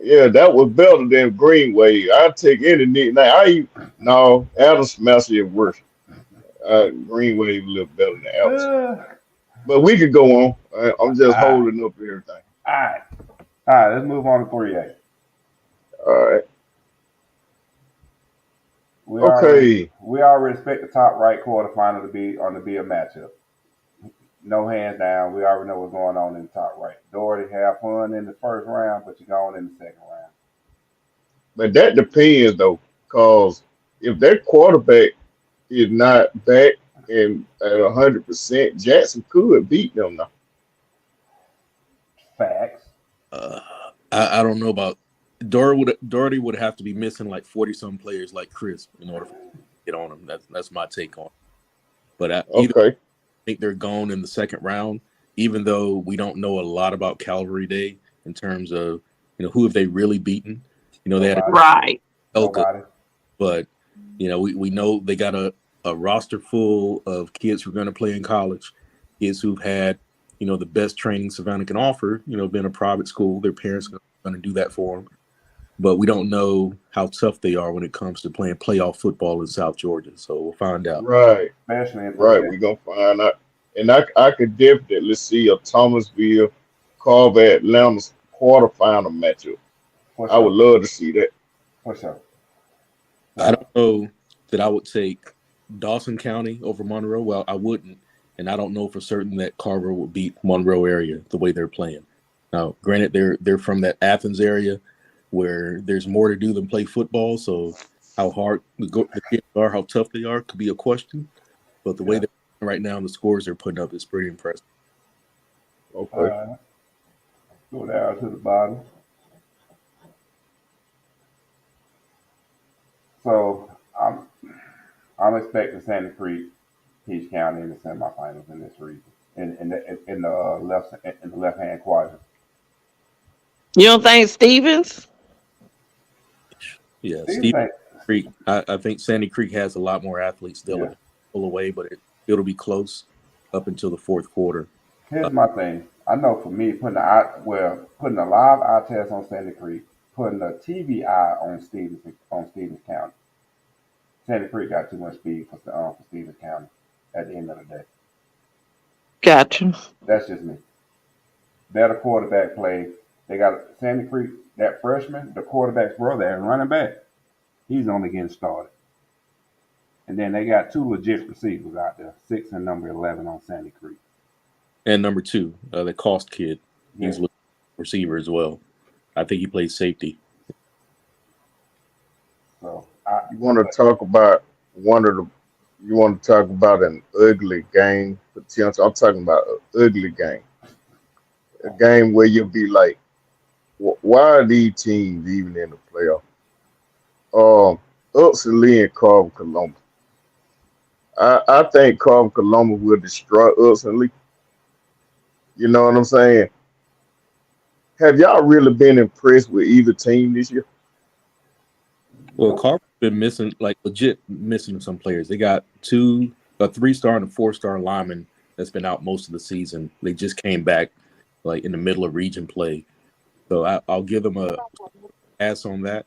yeah, that was better than Greenway. I take any nickname. No, Adam Smasher is worse. Greenway a little better than Alice. But we could go on. I'm just All right. holding up everything. All right. Let's move on to 3A. All right. We Okay. already expect the top right quarterfinal to be a matchup. No hands down. We already know what's going on in the top right. Doherty have fun in the first round, but you're going in the second round. But that depends though, because if their quarterback is not back and at 100%, Jackson could beat them now. Facts. I don't know about Doherty would have to be missing like 40-some players like Chris in order to get on him. That's my take on it. But either I think they're gone in the second round, even though we don't know a lot about Calvary Day in terms of, who have they really beaten. They had Elka, but we know they got a roster full of kids who are going to play in college, kids who've had the best training Savannah can offer. Being a private school, their parents are going to do that for them. But we don't know how tough they are when it comes to playing playoff football in South Georgia. So we'll find out. Right. Especially in We're gonna find out, and I could definitely see a Thomasville Carver Atlanta quarterfinal matchup. I would love to see that. For sure. I don't know that I would take Dawson County over Monroe. Well, I wouldn't, and I don't know for certain that Carver would beat Monroe area the way they're playing. Now, granted, they're from that Athens area where there's more to do than play football. So how hard the kids are, how tough they are, could be a question. But the way they're playing right now and the scores they're putting up is pretty impressive. Okay. Go down to the bottom. So I'm expecting Sandy Creek, Peach County in the semifinals in this region, in the left hand quadrant. You don't think Stevens? Yeah, Stevens Creek. I think Sandy Creek has a lot more athletes. They'll pull away, but it'll be close up until the fourth quarter. Here's my thing. I know for me, putting a live eye test on Sandy Creek, putting a TV eye on Stevens County. Sandy Creek got too much speed for Stevens County at the end of the day. Gotcha. That's just me. Better quarterback play. They got Sandy Creek, that freshman, the quarterback's brother and running back. He's only getting started. And then they got two legit receivers out there, 6 and number 11 on Sandy Creek. And number 2, the Cost kid. He's a receiver as well. I think he plays safety. So you want to talk about an ugly game potential. I'm talking about an ugly game. A game where you'll be like, why are these teams even in the playoff? Upson Lee and Carver Columbus. I think Carver Columbus will destroy Upson Lee. You know what I'm saying? Have y'all really been impressed with either team this year? Well, Carver's been legit missing some players. They got a 3-star and a 4-star lineman that's been out most of the season. They just came back in the middle of region play. So I'll give them a pass on that.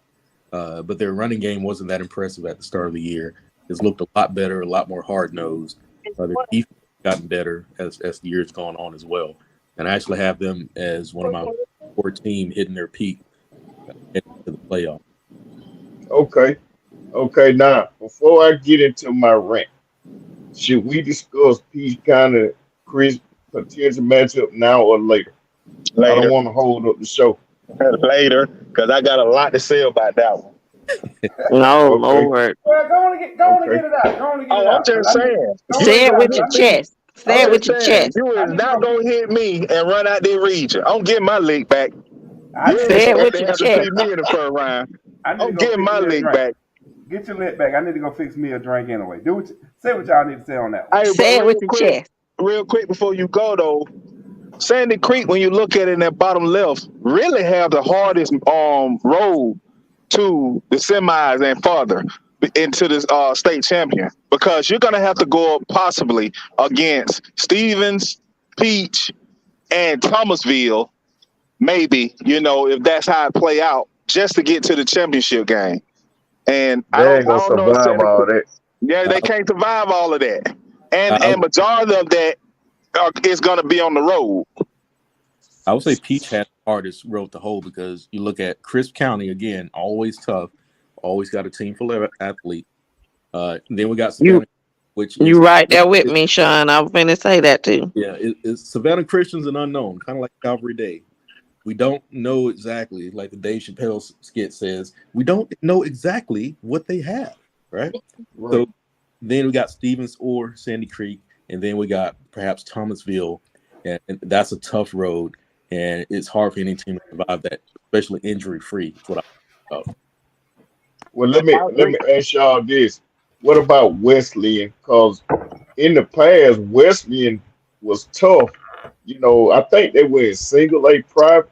But their running game wasn't that impressive at the start of the year. It's looked a lot better, a lot more hard-nosed. Their defense has gotten better as the year's gone on as well. And I actually have them as one of my 4 team hitting their peak into the playoff. Okay. Now, before I get into my rant, should we discuss Peach County Chris potential matchup now or later? I don't want to hold up the show. Later, because I got a lot to say about that one. No, Lord. Well, go on and get it out. I'm just saying. Say it with your chest. Say it with your chest. You is not going to hit me and run out the region. I'm getting my leg back. Say it with your chest. Me in the first round. I'm getting my leg back. Get your leg back. I need to go fix me a drink anyway. Say what y'all need to say on that one. Hey, say it with your chest. Real quick before you go, though. Sandy Creek, when you look at it in that bottom left, really have the hardest road to the semis and farther. into this state champion because you're gonna have to go up possibly against Stevens, Peach, and Thomasville, maybe, if that's how it play out, just to get to the championship game. And I They ain't gonna don't know if survive all that. yeah, they can't survive all of that. And I, majority of that is gonna be on the road. I would say Peach had the hardest road to hold because you look at Crisp County again, always tough, always got a team full of athletes. Then we got Savannah, which You right there with me, Sean. I was finna say that too. Yeah, Savannah Christian's an unknown, kind of like Calvary Day. We don't know exactly, like the Dave Chappelle skit says, we don't know exactly what they have, right? So then we got Stevens or Sandy Creek, and then we got perhaps Thomasville, and that's a tough road, and it's hard for any team to survive that, especially injury free. That's what I thought. Well, let me ask y'all this: what about Wesleyan? Because in the past, Wesleyan was tough. I think they were in single A private.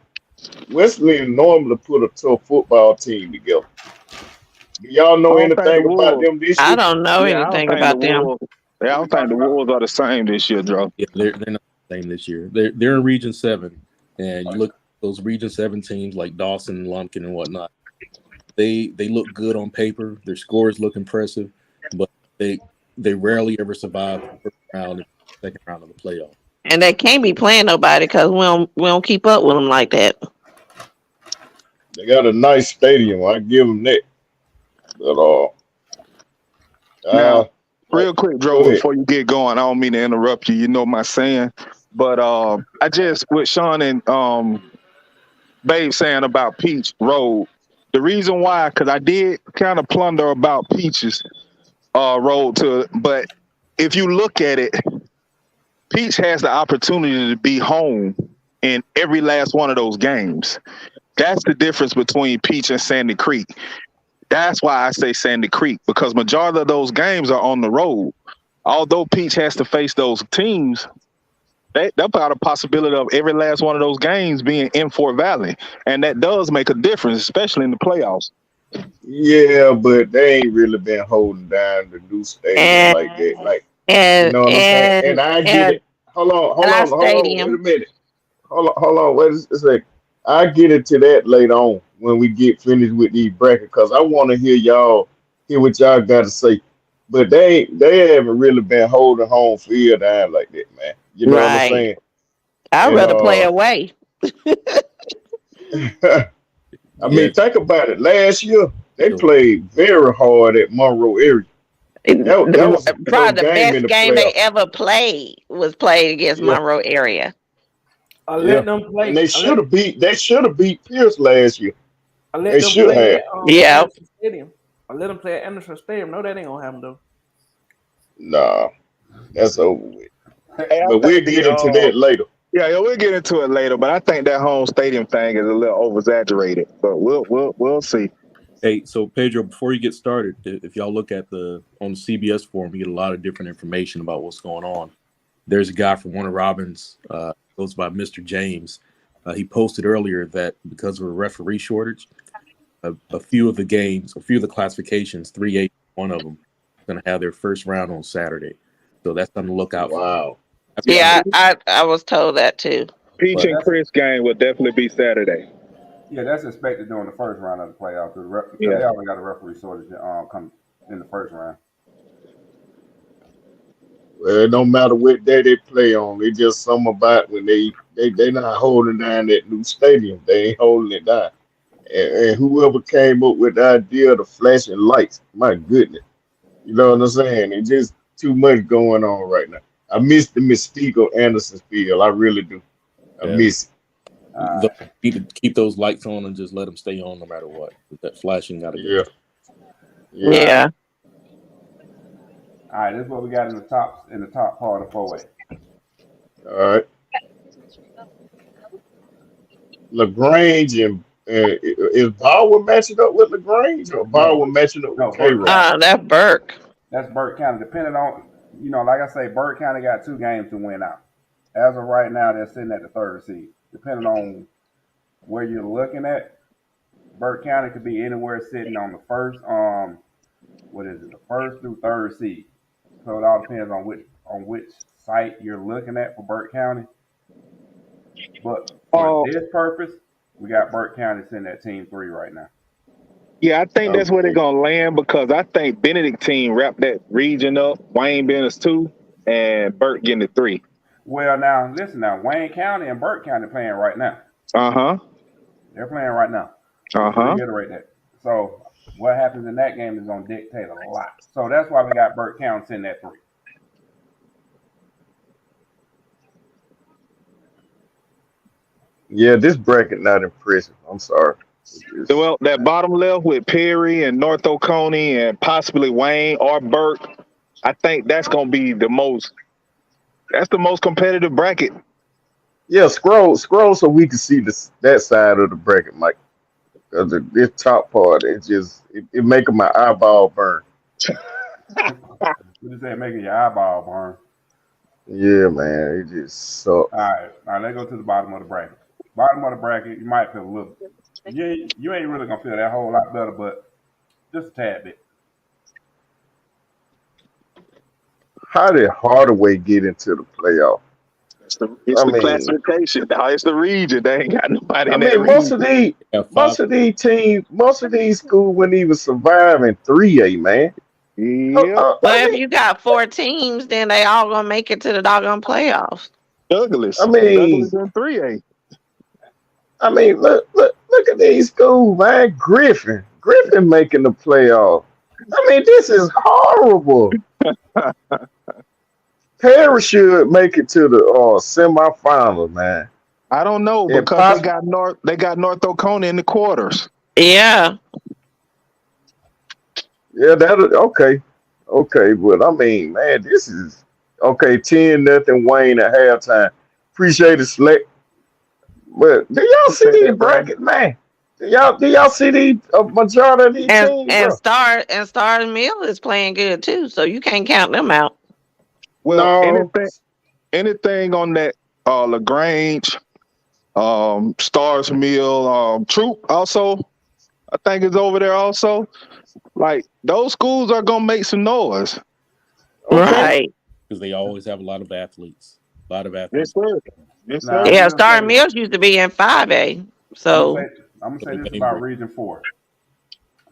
Wesleyan normally put a tough football team together. Do y'all know anything about them this year? I don't know anything about them. I don't think the Wolves are the same this year, Joe. Yeah, they're not the same this year. They're in Region 7, and you look at those Region 7 teams like Dawson, Lumpkin, and whatnot. They look good on paper. Their scores look impressive, but they rarely ever survive the first round and second round of the playoff. And they can't be playing nobody because we don't keep up with them like that. They got a nice stadium. I give them that. But now, real quick, Joe, before you get going, I don't mean to interrupt you. You know my saying, but I just with Sean and Babe saying about Peach Road. The reason why, because I did kind of plunder about Peach's road but if you look at it, Peach has the opportunity to be home in every last one of those games. That's the difference between Peach and Sandy Creek. That's why I say Sandy Creek, because majority of those games are on the road. Although Peach has to face those teams, they've got a possibility of every last one of those games being in Fort Valley. And that does make a difference, especially in the playoffs. Yeah, but they ain't really been holding down the new stadium like that. Like, you know what I'm saying? And I get it. Hold on. Wait a minute. Hold on. Wait a second. I get into that later on when we get finished with these brackets, because I want to hear what y'all got to say. But they haven't really been holding home field down like that, man. You know what I'm saying? I'd rather play away. I mean, think about it. Last year, they played very hard at Monroe area. That was probably the best game they ever played was played against Monroe area. I let them play. And they should have beat Pierce last year. I let They them should play have. at Anderson Stadium. I let them play at Anderson Stadium. No, that ain't gonna happen though. Nah, that's over with. But we'll get into that later. Yeah, we'll get into it later. But I think that home stadium thing is a little over-exaggerated. But we'll see. Hey, so Pedro, before you get started, if y'all look at on the CBS forum, you get a lot of different information about what's going on. There's a guy from Warner Robins, goes by Mr. James. He posted earlier that because of a referee shortage, a few of the classifications, 3A, one of them, going to have their first round on Saturday. So that's something to look out for. Wow. Yeah, I was told that too. Peach and Chris game will definitely be Saturday. Yeah, that's expected during the first round of the playoffs. They already got a referee shortage come in the first round. Well, it don't matter what day they play on. It's just something about when they not holding down that new stadium. They ain't holding it down. And whoever came up with the idea of the flashing lights, my goodness. You know what I'm saying? It's just too much going on right now. I miss the mystique of Anderson's Field. I really do. I miss it. Need to keep those lights on and just let them stay on no matter what. That flashing got to go. Yeah. All right, this is what we got in the top part of 4A. All right. LaGrange and is Baldwin matching up with LaGrange or Baldwin matching up with Cairo? That's Burke. That's Burke County. Depending on, like I say, Burke County got 2 games to win out. As of right now, they're sitting at the 3rd seed. Depending on where you're looking at, Burke County could be anywhere sitting on the 1st. what is it, the first through third seed. So it all depends on which site you're looking at for Burke County. But for this purpose, we got Burke County sitting at team 3 right now. Yeah, I think that's where they're gonna land because I think Benedictine wrapped that region up. Wayne Bennett's 2, and Burke getting the 3. Well, now listen. Now Wayne County and Burke County playing right now. They're playing right now. Reiterate that. So what happens in that game is gonna dictate a lot. So that's why we got Burke County sitting at 3. Yeah, this bracket not impressive. I'm sorry. Well, that bottom left with Perry and North Oconee and possibly Wayne or Burke, I think that's gonna be the most competitive bracket. Yeah, scroll so we can see that side of the bracket, Mike. Because this top part, it making my eyeball burn. What you say, making your eyeball burn? Yeah, man, it just sucks. All right, let's go to the bottom of the bracket. Bottom of the bracket, you might feel a little. You ain't really gonna feel that whole lot better, but just a tad bit. How did Hardaway get into the playoff? It's the classification. It's the region. They ain't got nobody in that region. Most of these teams, most of these schools wouldn't even survive in 3A, man. Yeah. But if you got 4 teams, then they all gonna make it to the doggone playoffs. Douglas. Douglas in 3A. I mean, look at these schools, man. Griffin making the playoff. I mean, this is horrible. Perry should make it to the semifinals, man. I don't know because they got North Oconee in the quarters. Yeah. Yeah, okay, but I mean, man, this is okay. 10-0 Wayne at halftime. Appreciate it, Slick. But do y'all see these brackets, man? Do y'all see the majority of these teams? And Star Mill is playing good too, so you can't count them out. Well, anything on that LaGrange, Stars Mill, Troop also, I think is over there also. Like those schools are gonna make some noise, right? Because they always have a lot of athletes. Yes, sir. Yes, sir. Yeah, Star Mills used to be in 5A. So I'm gonna say this about Region 4.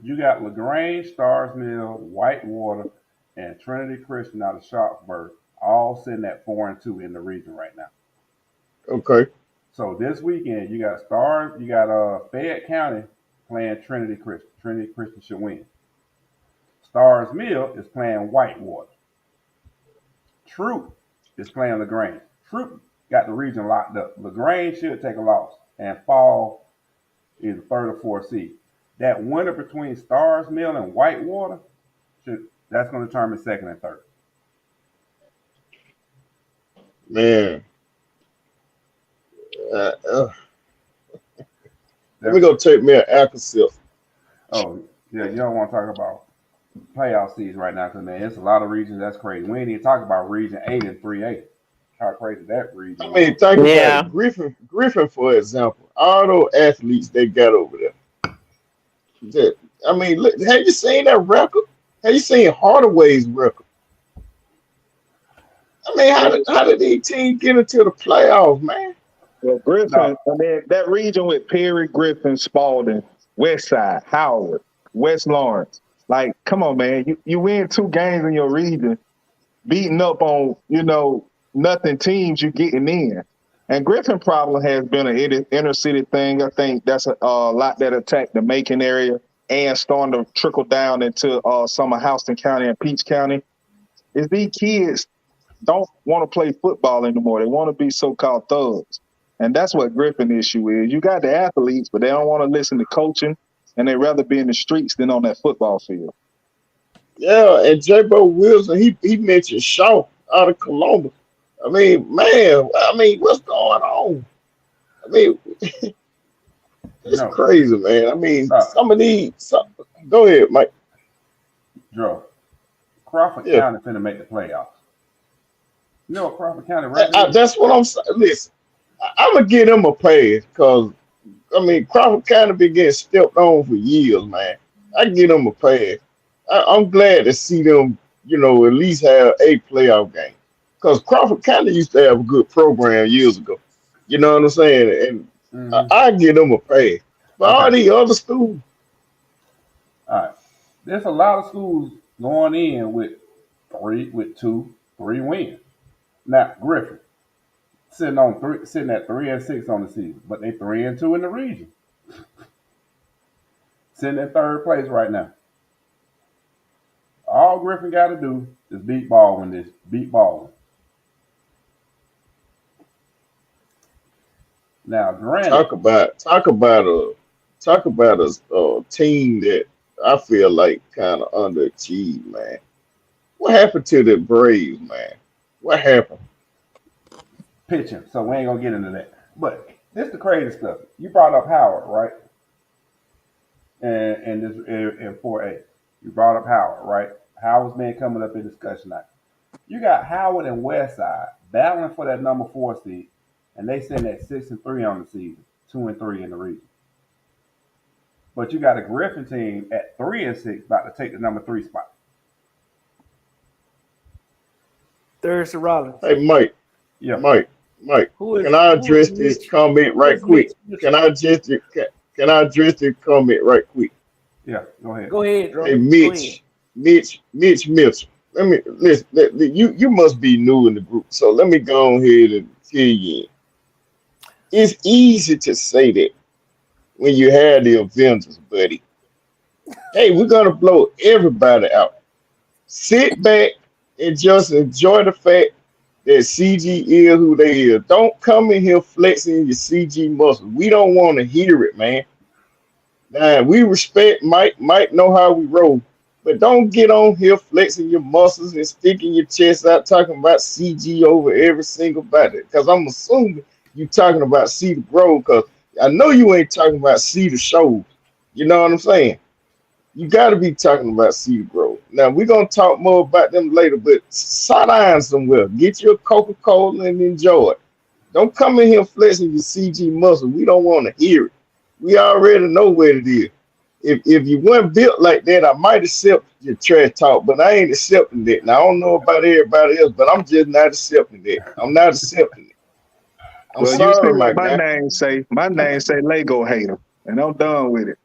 You got LaGrange, Stars Mill, Whitewater, and Trinity Christian out of Sharpsburg, all sitting at 4-2 in the region right now. Okay. So this weekend you got Fayette County playing Trinity Christian. Trinity Christian should win. Stars Mill is playing Whitewater. Troop is playing LaGrange. Troop got the region locked up. LaGrange should take a loss and fall in the 3rd or 4th seed. That winner between Stars Mill and Whitewater, that's going to determine 2nd and 3rd. Man. Let me go take me an Alka-Seltzer. Oh, yeah, you don't want to talk about playoff seeds right now because, man, it's a lot of regions. That's crazy. We ain't even talk about Region 8 and 3A. How crazy that region. I mean, think about it. Griffin, for example, all those athletes they got over there. I mean, look, have you seen that record? Have you seen Hardaway's record? I mean, how did these teams get into the playoffs, man? Well, Griffin, I mean, that region with Perry, Griffin, Spalding, West Side, Howard, West Lawrence. Like, come on, man. You win 2 games in your region, beating up on, nothing teams you getting in. And Griffin problem has been an inner city thing. I think that's a lot that attacked the Macon area and starting to trickle down into some of Houston County and Peach County. Is these kids don't want to play football anymore. They want to be so-called thugs. And that's what Griffin issue is. You got the athletes, but they don't want to listen to coaching, and they rather be in the streets than on that football field. Yeah, and J-Bo Wilson, he mentioned Shaw out of Columbus. I mean, man, what's going on? I mean, it's crazy, man. I mean, go ahead, Mike. Joe, Crawford County finna make the playoffs. You know what Crawford County right that's what I'm saying. Listen, I'm going to give them a pass because, I mean, Crawford County been getting stepped on for years, man. I can give them a pass. I'm glad to see them, at least have a playoff game. Because Crawford kind of used to have a good program years ago. You know what I'm saying? And Mm-hmm. I give them a pass. But all Okay. these other schools, All right. There's a lot of schools going in with 2, 3 wins. Now Griffin sitting at 3-6 on the season, but they 3-2 in the region. Sitting in third place right now. All Griffin got to do is beat Baldwin. Now, granted, talk about a team that I feel like kind of underachieved, man. What happened to the Braves, man? What happened? pitching, so we ain't gonna get into that. But this the crazy stuff. You brought up Howard, right? And this in 4A, you brought up Howard, right? Howard's been coming up in discussion now. You got Howard and Westside battling for that number 4 seed, and they sitting at 6-3 on the season, 2-3 in the region. But you got a Griffin team at 3-6 about to take the number 3 spot. Thursday Rollins. Hey, Mike. Yeah. Mike. Can I address this comment right quick? Can I address this comment right quick? Yeah, go ahead. Go ahead, Hey, Mitch Mitchell. Let me listen. You must be new in the group, so let me go on here and fill you in. It's easy to say that when you have the Avengers, buddy. Hey, we're gonna blow everybody out. Sit back and just enjoy the fact that CG is who they is. Don't come in here flexing your CG muscles. We don't want to hear it, man. Now, we respect Mike. Mike know how we roll. But don't get on here flexing your muscles and sticking your chest out talking about CG over every single body. Because I'm assuming you talking about Cedar Grove, because I know you ain't talking about Cedar Shows. You know what I'm saying? You got to be talking about Cedar Grove. Now, we're going to talk more about them later, but sit down somewhere. Get you a Coca-Cola and enjoy it. Don't come in here flexing your CG muscle. We don't want to hear it. We already know what it is. If you weren't built like that, I might accept your trash talk, but I ain't accepting that. Now, I don't know about everybody else, but I'm just not accepting that. I'm not accepting it. I'm Well, you sorry, see what my guy. my name say Lego hater, and I'm done with it.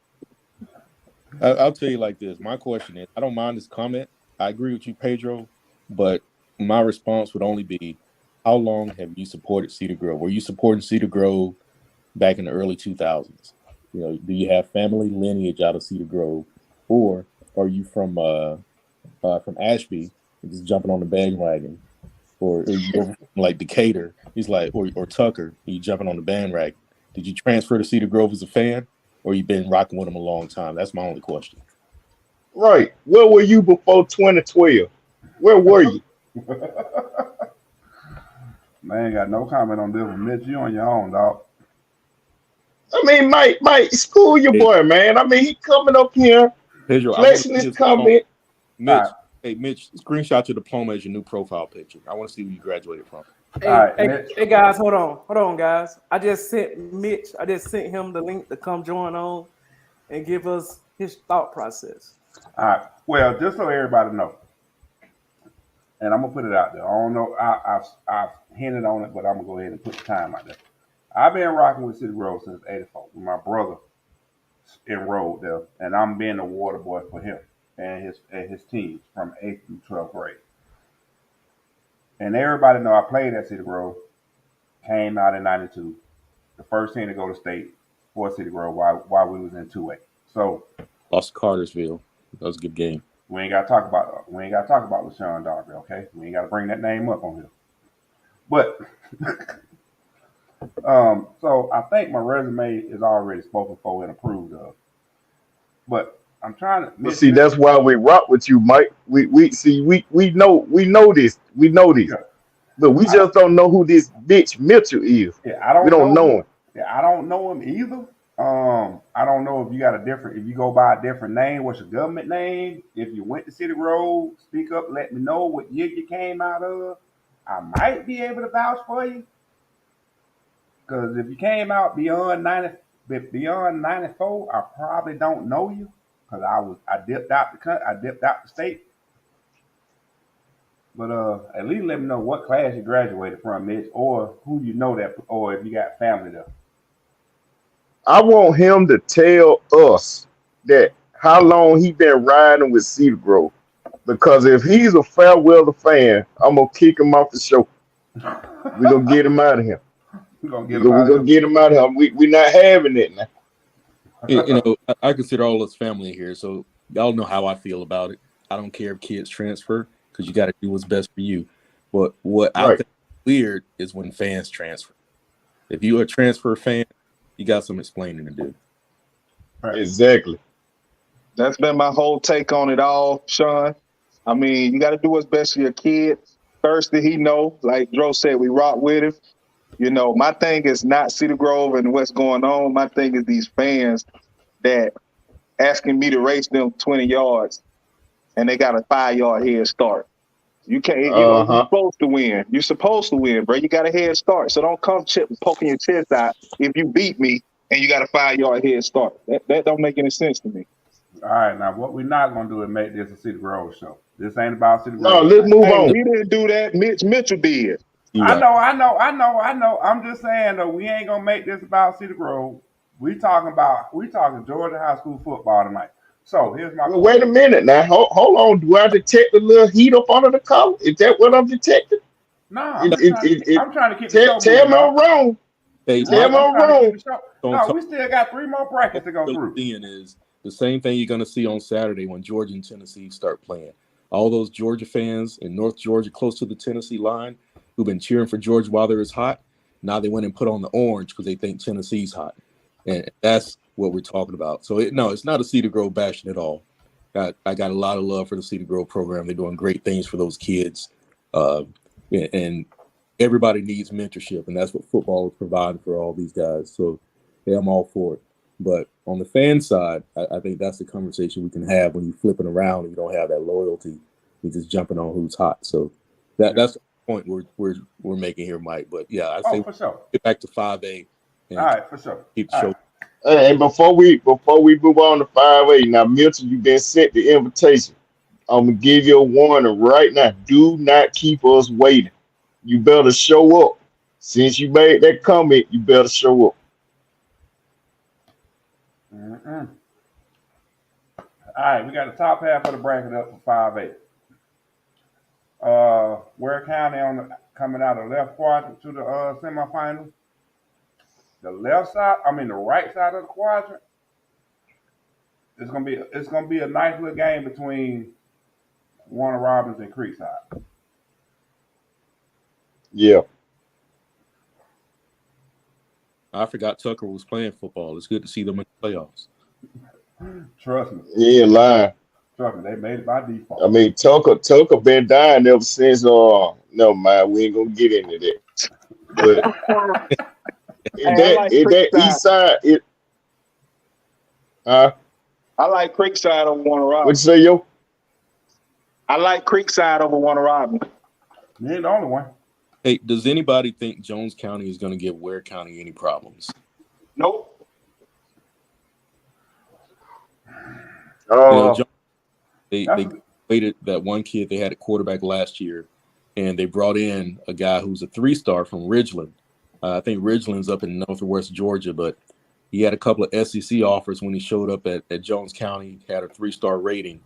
I'll tell you like this. My question is, I don't mind this comment. I agree with you, Pedro, but my response would only be, how long have you supported Cedar Grove? Were you supporting Cedar Grove back in the early 2000s? You know, do you have family lineage out of Cedar Grove, or are you from Ashby and just jumping on the bandwagon, or are you from, like Decatur? He's like, or Tucker, you jumping on the bandwagon. Did you transfer to Cedar Grove as a fan, or you been rocking with them a long time? That's my only question. Right. Where were you before 2012? Where were you? Man, ain't got no comment on this one. Mitch, you on your own, dog. I mean, Mike, school your boy, man. I mean, he coming up here, Pedro, flexing his comment. Mitch, hey, Mitch, screenshot your diploma as your new profile picture. I want to see where you graduated from. Hey, guys, hold on, guys. I just sent him the link to come join on and give us his thought process. All right. Well, just so everybody knows, and I'm gonna put it out there. I don't know. I've hinted on it, but I'm gonna go ahead and put the time out there. I've been rocking with Cedar Grove since '84. My brother enrolled there, and I'm being the water boy for him and his teams from 8th through 12th grade. And everybody know I played at Cedar Grove. Came out in '92, the first team to go to state for Cedar Grove while we was in 2A. So lost to Cartersville. That was a good game. We ain't gotta talk about LaShawn Darby, okay? We ain't gotta bring that name up on here. But so I think my resume is already spoken for and approved of. But I'm trying to See, that's why we rock with you, Mike. We know this. Yeah. But we just don't know who this bitch Mitchell is. Yeah, we don't know him. Yeah, I don't know him either. I don't know if you go by a different name, what's your government name? If you went to Cedar Grove, speak up, let me know what year you came out of. I might be able to vouch for you. Because if you came out beyond 94, I probably don't know you. because I dipped out the state. But at least let me know what class you graduated from, Mitch, or who you know that, or if you got family there. I want him to tell us that how long he been riding with Cedar Grove. Because if he's a fair weather fan, I'm gonna kick him off the show. We're gonna get him out of here. We're gonna get him out of here. We're not having it now. You know, I consider all us family here, so y'all know how I feel about it. I don't care if kids transfer because you got to do what's best for you. But what I think is weird is when fans transfer. If you're a transfer fan, you got some explaining to do. Exactly. That's been my whole take on it all, Sean. I mean, you got to do what's best for your kid. Thirsty, he know. Like Dro said, we rock with him. You know, my thing is not Cedar Grove and what's going on. My thing is these fans that asking me to race them 20 yards and they got a 5-yard head start. You can't, you know, you're supposed to win. You're supposed to win, bro. You got a head start. So don't come poking your chest out if you beat me and you got a 5-yard head start. That don't make any sense to me. All right, now what we're not going to do is make this a Cedar Grove show. This ain't about Cedar Grove. No, let's move on. We didn't do that. Mitchell did. I know. I'm just saying, though, we ain't going to make this about Cedar Grove. We talking Georgia high school football tonight. So here's my question. Wait a minute now. Hold on. Do I detect a little heat up under the collar? Is that what I'm detecting? No, I'm trying to keep the show tell me I'm wrong. Tell me I'm wrong. No, we still got 3 more brackets to go through. Is the same thing you're going to see on Saturday when Georgia and Tennessee start playing. All those Georgia fans in North Georgia close to the Tennessee line who've been cheering for Georgia while they was hot, now they went and put on the orange because they think Tennessee's hot. And that's what we're talking about. So, it's not a Cedar Grove bashing at all. I got a lot of love for the Cedar Grove program. They're doing great things for those kids. And everybody needs mentorship, and that's what football is providing for all these guys. So, yeah, I'm all for it. But on the fan side, I think that's the conversation we can have when you're flipping around and you don't have that loyalty. You're just jumping on who's hot. So that's the point we're making here, Mike. But yeah, I think for sure. Get back to 5A. All right, for sure. Keep the show. Hey, and before we move on to 5A, now Milton, you've been sent the invitation. I'm gonna give you a warning right now. Do not keep us waiting. You better show up. Since you made that comment, you better show up. All right, we got the top half of the bracket up for 5A. Ware County coming out of the left quadrant to the semifinals. The right side of the quadrant. It's gonna be a nice little game between Warner Robins and Creekside. Yeah. I forgot Tucker was playing football. It's good to see them in the playoffs. Trust me. He ain't lying. Trust me, they made it by default. I mean, Tucker been dying ever since. Never mind, we ain't gonna get into that. But that east side, I like Creekside over Warner Robins. What you say, yo? I like Creekside over Warner Robins. You ain't the only one. Hey, does anybody think Jones County is going to give Ware County any problems? Nope. They waited that one kid they had at quarterback last year, and they brought in a guy who's a 3-star from Ridgeland. I think Ridgeland's up in northwest Georgia, but he had a couple of SEC offers when he showed up at Jones County. He had a 3-star rating,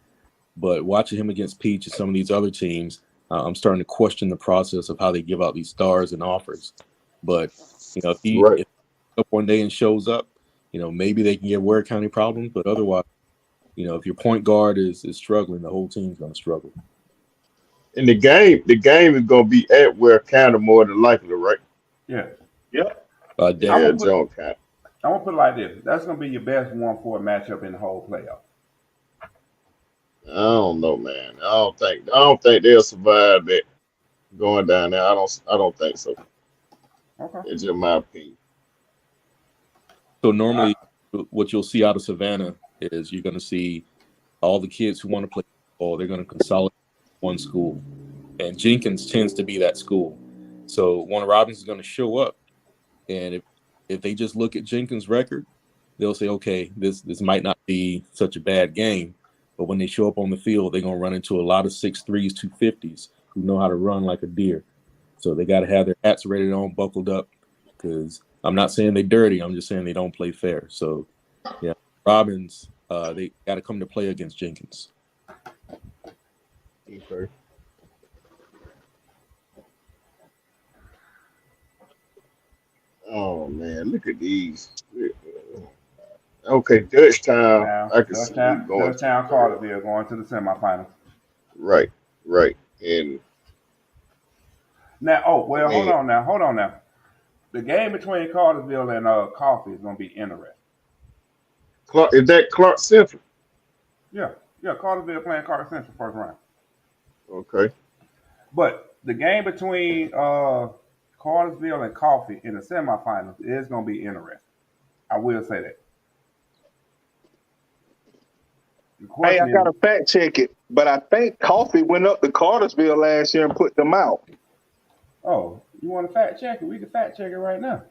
but watching him against Peach and some of these other teams, I'm starting to question the process of how they give out these stars and offers. But if he up one day and shows up, maybe they can give Ware County problems. But otherwise, if your point guard is struggling, the whole team's going to struggle. And the game is going to be at Ware County more than likely, right? Yeah. Yep. Jones County. I'm gonna put it like this: that's gonna be your best 1-4 matchup in the whole playoff. I don't know, man. I don't think they'll survive that going down there. I don't think so. Okay. It's just my opinion. So normally what you'll see out of Savannah is you're going to see all the kids who want to play football, they're going to consolidate one school. And Jenkins tends to be that school. So Warner Robins is going to show up. And if they just look at Jenkins' record, they'll say, okay, this might not be such a bad game, but when they show up on the field, they're gonna run into a lot of 6'3s, 250s who know how to run like a deer. So they got to have their hats ready on, buckled up, because I'm not saying they're dirty. I'm just saying they don't play fair. So, yeah, Robbins, they got to come to play against Jenkins. Okay. Oh man, look at these. Okay, Dutchtown. Now, I can see it going. Dutchtown Cartersville going to the semifinals. Right, and Now, man, hold on now. The game between Cartersville and Coffee is going to be interesting. Is that Clark Central? Yeah, Cartersville playing Carter Central first round. Okay. But the game between Cartersville and Coffee in the semifinals is going to be interesting. I will say that. Hey, I got to fact check it, but I think Coffee went up to Cartersville last year and put them out. Oh, you want to fact check it? We can fact check it right now.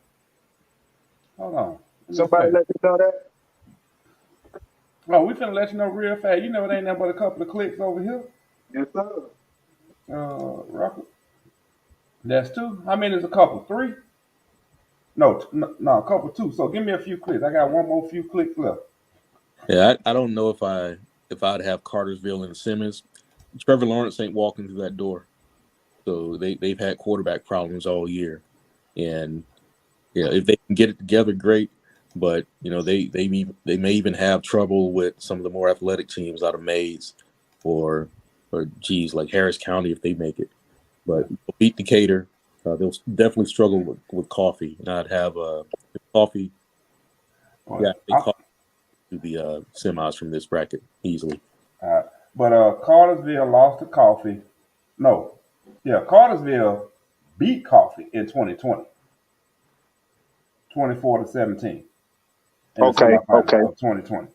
Hold on. Somebody let me know that. Oh, we finna let you know real fast. You know it ain't nothing but a couple of clicks over here. Yes, sir. Rocket. That's two. How many is a couple? Three? No, a couple two. So give me a few clicks. I got one more few clicks left. Yeah, I don't know if I'd have Cartersville and Simmons. Trevor Lawrence ain't walking through that door. So they've had quarterback problems all year. And if they can get it together, great. But they may even have trouble with some of the more athletic teams out of Mays or like Harris County if they make it. But they'll beat Decatur. They'll definitely struggle with Coffee. And I'd have Coffee. Yeah, they to the semis from this bracket easily. But Cartersville lost to Coffee. No. Yeah, Cartersville beat Coffee in 2020. 24-17. Okay. 2020.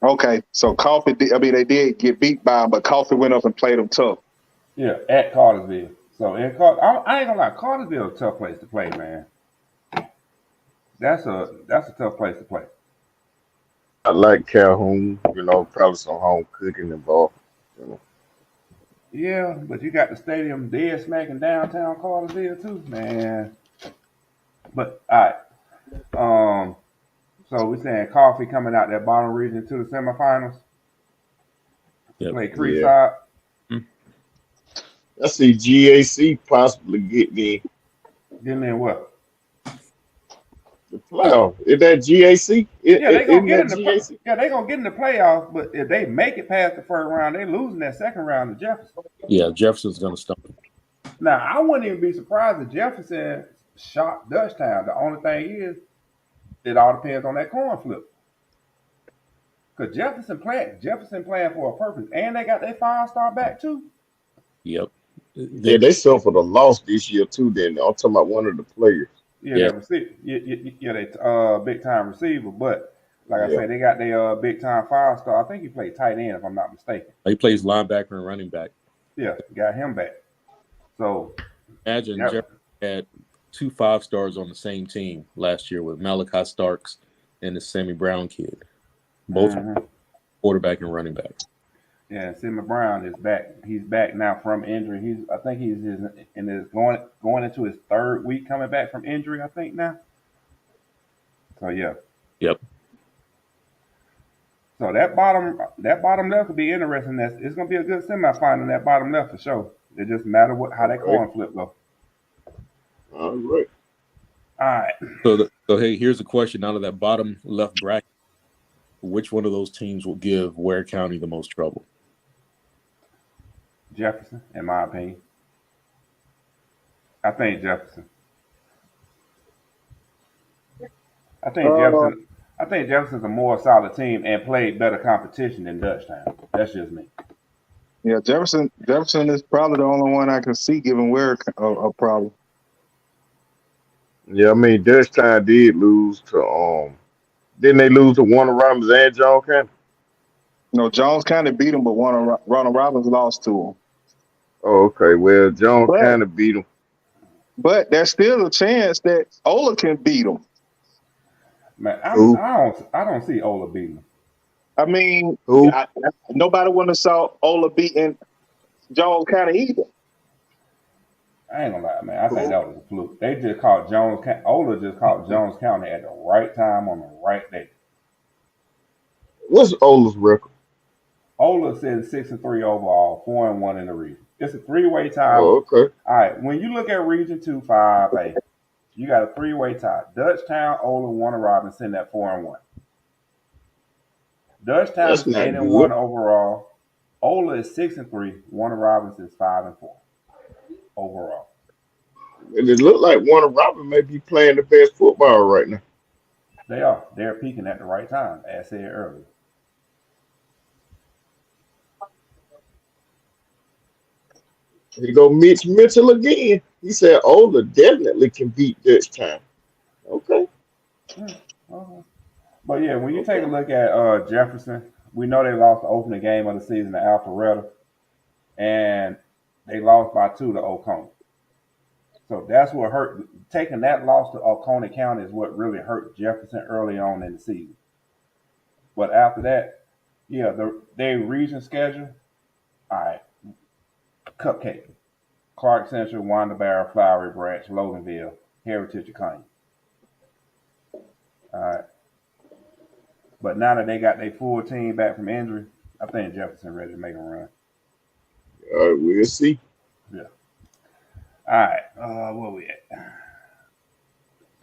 Okay, so Coffee, they did get beat by them, but Coffee went up and played them tough. Yeah, at Cartersville. So I ain't gonna lie, Cartersville is a tough place to play, man. That's a tough place to play. I like Calhoun. Probably some home cooking involved. Yeah, but you got the stadium dead smack in downtown Cartersville too, man. But all right. So we're saying Coffee coming out that bottom region to the semifinals. Yep. Play Creekside. Yeah. I see GAC possibly getting in. Getting in what? The playoff. Is that GAC? They're gonna get in the they're gonna get in the playoffs, but if they make it past the first round, they losing that second round to Jefferson. Yeah, Jefferson's gonna stump them. Now I wouldn't even be surprised if Jefferson shot Dutchtown. The only thing is, it all depends on that coin flip. Because Jefferson playing for a purpose, and they got their 5-star back too. Yep. They suffered a loss this year too. Then I'm talking about one of the players. They big time receiver, but like I say, they got their big time 5-star. I think he played tight end, if I'm not mistaken. He plays linebacker and running back. Yeah, got him back. So imagine Jefferson had 2 5-stars on the same team last year with Malachi Starks and the Sammy Brown kid, both quarterback and running back. Yeah, Sammy Brown is back. He's back now from injury. I think he's going into his 3rd week coming back from injury. I think now. So yeah. Yep. So that bottom left could be interesting. It's going to be a good semifinal in that bottom left for sure. It just matter how that coin flip go. All right. All right. So hey, here's a question out of that bottom left bracket. Which one of those teams will give Ware County the most trouble? Jefferson, in my opinion. I think Jefferson. I think Jefferson's a more solid team and played better competition than Dutchtown. That's just me. Yeah, Jefferson is probably the only one I can see giving Ware a problem. Yeah, I mean Dutchtown did lose to didn't they lose to Warner Robins and Jones County? No, Jones County beat him, but Ronald Robbins lost to him. Oh, okay. Well, Jones County beat him. But there's still a chance that Ola can beat him. Man, Who? I don't see Ola beating him. I mean, Who? nobody would have saw Ola beating Jones County either. I ain't gonna lie, man. I think that was a fluke. They just caught Ola just caught Jones County at the right time on the right day. What's Ola's record? Ola said 6-3 overall, 4-1 in the region. It's a three-way tie. Oh, okay. All right, when you look at Region 2 5A, you got a three-way tie. Dutchtown, Ola, Warner Robinson at 4-1. Dutchtown is 8-1 overall. Ola is 6-3. Warner Robinson is 5-4 overall. And it looked like Warner Robin may be playing the best football right now. They are. They're peaking at the right time, as said earlier. Here you go Mitch Mitchell again. He said Ola definitely can beat Dutchtown. Okay. But yeah, when you take a look at Jefferson, we know they lost the opening game of the season to Alpharetta, and they lost by 2 to Oconee. So that's what hurt. Taking that loss to Oconee County is what really hurt Jefferson early on in the season. But after that, yeah, their region schedule, all right, cupcake. Clark Central, Wanda Barrow, Flowery Branch, Loganville, Heritage County. All right. But now that they got their full team back from injury, I think Jefferson ready to make a run. All right, we'll see. Yeah. All right. Where we at?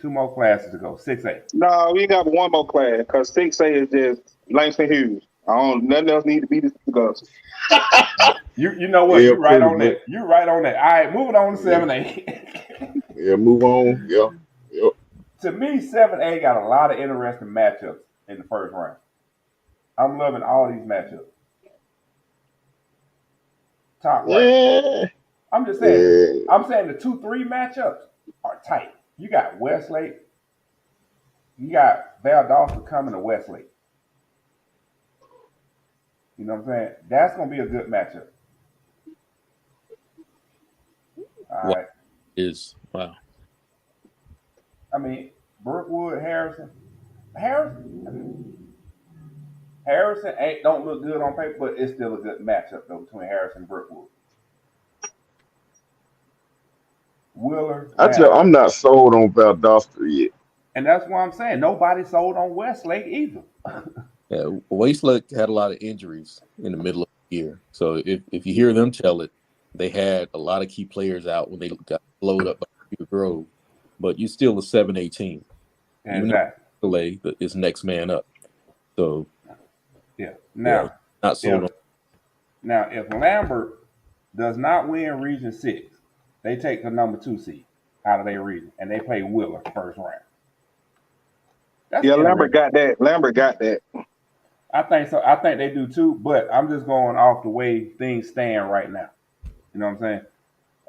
2 more classes to go. 6A. No, we got one more class because 6A is just Langston Hughes. Nothing else need to be discussed. You know what? Yeah, You're right on pretty that. You're right on that. All right, moving on to 7A. Yeah, move on. Yeah. Yep. To me, 7A got a lot of interesting matchups in the first round. I'm loving all these matchups. Top right. Yeah. I'm just saying. Yeah. I'm saying the 2-3 matchups are tight. You got Westlake. You got Valdosta coming to Westlake. You know what I'm saying? That's going to be a good matchup. All right. Wow. I mean, Brookwood, Harrison don't look good on paper, but it's still a good matchup though between Harrison and Brookwood. Wheeler. I'm not sold on Valdosta yet. And that's why I'm saying nobody sold on Westlake either. Yeah, Westlake had a lot of injuries in the middle of the year. So if you hear them tell it, they had a lot of key players out when they got blowed up by Peter Grove. But you're still a 7-8 team. Exactly. Is next man up. So yeah. Now, not sold on. Now, if Lambert does not win Region 6, they take the number 2 seed out of their region, and they play Wheeler first round. Lambert got that. I think so. I think they do too, but I'm just going off the way things stand right now. You know what I'm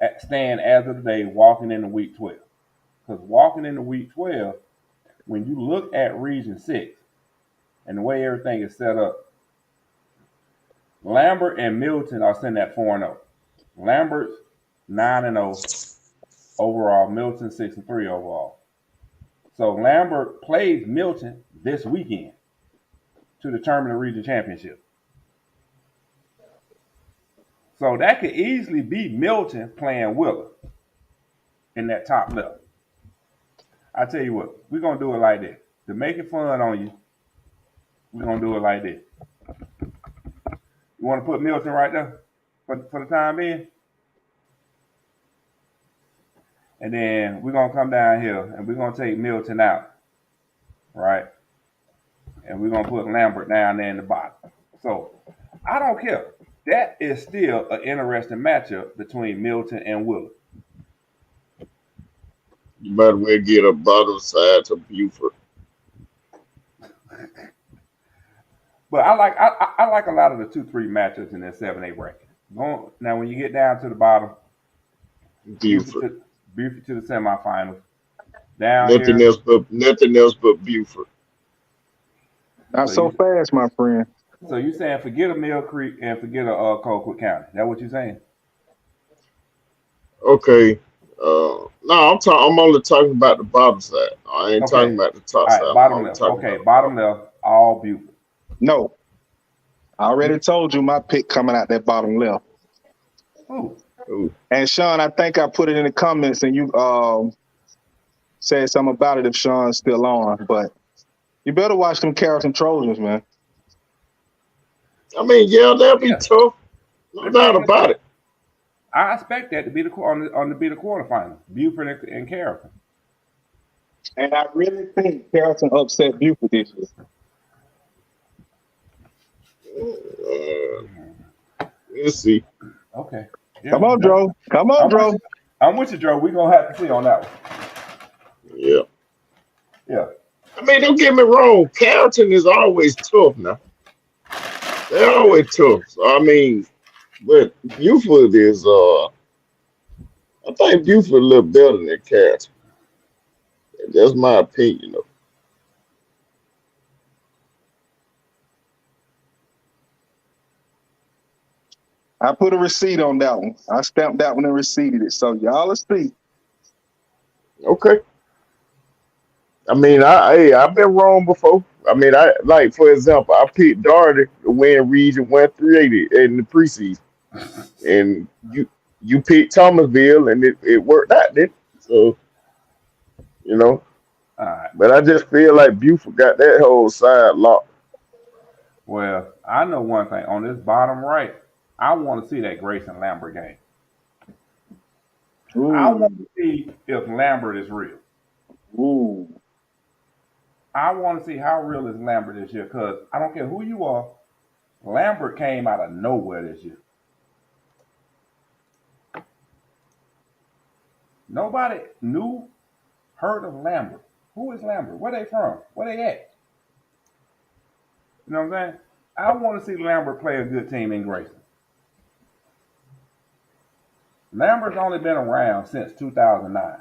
saying? Stand as of today, walking into week 12. Because walking into week 12, when you look at Region 6 and the way everything is set up, Lambert and Milton are sitting at 4-0. Lambert's 9-0 overall, Milton 6-3 overall. So Lambert plays Milton this weekend to determine the region championship. So that could easily be Milton playing Wheeler in that top level. I tell you what, we're going to do it like this. To make it fun on you, we're going to do it like this. You want to put Milton right there for the time being? And then we're going to come down here and we're going to take Milton out, right? And we're going to put Lambert down there in the bottom. So I don't care. That is still an interesting matchup between Milton and Wheeler. You might well get a bottom side to Buford. But I like a lot of the 2-3 matchups in that 7-8 bracket. Now, when you get down to the bottom, Buford to the semifinals. Nothing else but Buford. Not so fast, my friend. So you saying forget a Mill Creek and forget a Colquitt County? Is that what you're saying? Okay. No, I'm only talking about the bottom side. I ain't talking Okay. about the All top side. right, I'm bottom only left. talking Okay, about the bottom bottom. left, all Buford. No, I already told you my pick coming out that bottom left. Ooh. Ooh. And Sean, I think I put it in the comments, and you said something about it if Sean's still on. But you better watch them Carrollton Trojans, man. I mean, yeah, they'll be Yeah, tough. No they're doubt banging about up. it. I expect that to be on the be the quarterfinal. Buford and Carrollton. And I really think Carrollton upset Buford this year. Let's see. Okay. Come Yeah. on, Dro. Come on, I'm with Dro. you. I'm with you, Joe. We're gonna have to see on that one. Yeah. Yeah. I mean, don't get me wrong. Carrollton is always tough now. They're always tough. So, I mean, but Buford is I think Buford a little better than Carrollton. That's my opinion though. I put a receipt on that one. I stamped that one and receipted it. So y'all will see. Okay. I mean, I've been wrong before. I mean, I like for example, I picked Darty to win Region 138 in the preseason, and you picked Thomasville, and it worked out then. So you know, All right. but I just feel like Buford got that whole side locked. Well, I know one thing. On this bottom right, I want to see that Grayson Lambert game. I want to see if Lambert is real. Ooh. I want to see how real is Lambert this year, because I don't care who you are, Lambert came out of nowhere this year. Nobody heard of Lambert. Who is Lambert? Where they from? Where they at? You know what I'm saying? I want to see Lambert play a good team in Grayson. Lambert's only been around since 2009.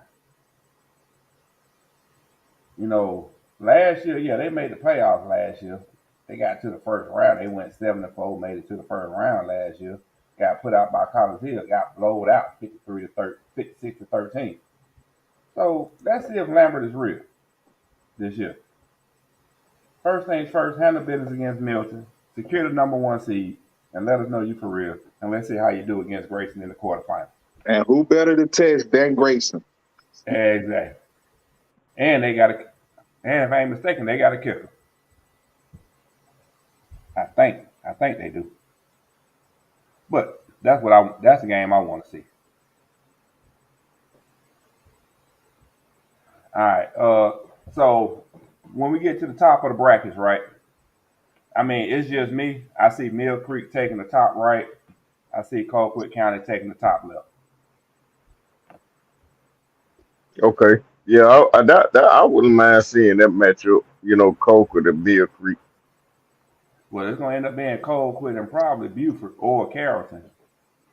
You know, last year, yeah, they made the playoffs last year. They got to the first round. They went 7-4, made it to the first round last year. Got put out by College Hill, got blowed out 56 to 13. So let's see if Lambert is real this year. First things first, handle business against Milton, secure the number 1 seed, and let us know you for real. And let's see how you do against Grayson in the quarterfinals. And who better to test than Grayson? Exactly. And they got and if I ain't mistaken, they got a kicker. I think they do. But that's the game I want to see. All right. So when we get to the top of the brackets, right? I mean, it's just me. I see Mill Creek taking the top right. I see Colquitt County taking the top left. Okay. Yeah, I wouldn't mind seeing that matchup. You know, Colquitt and Mill Creek. Well, it's going to end up being Colquitt and probably Buford or Carrollton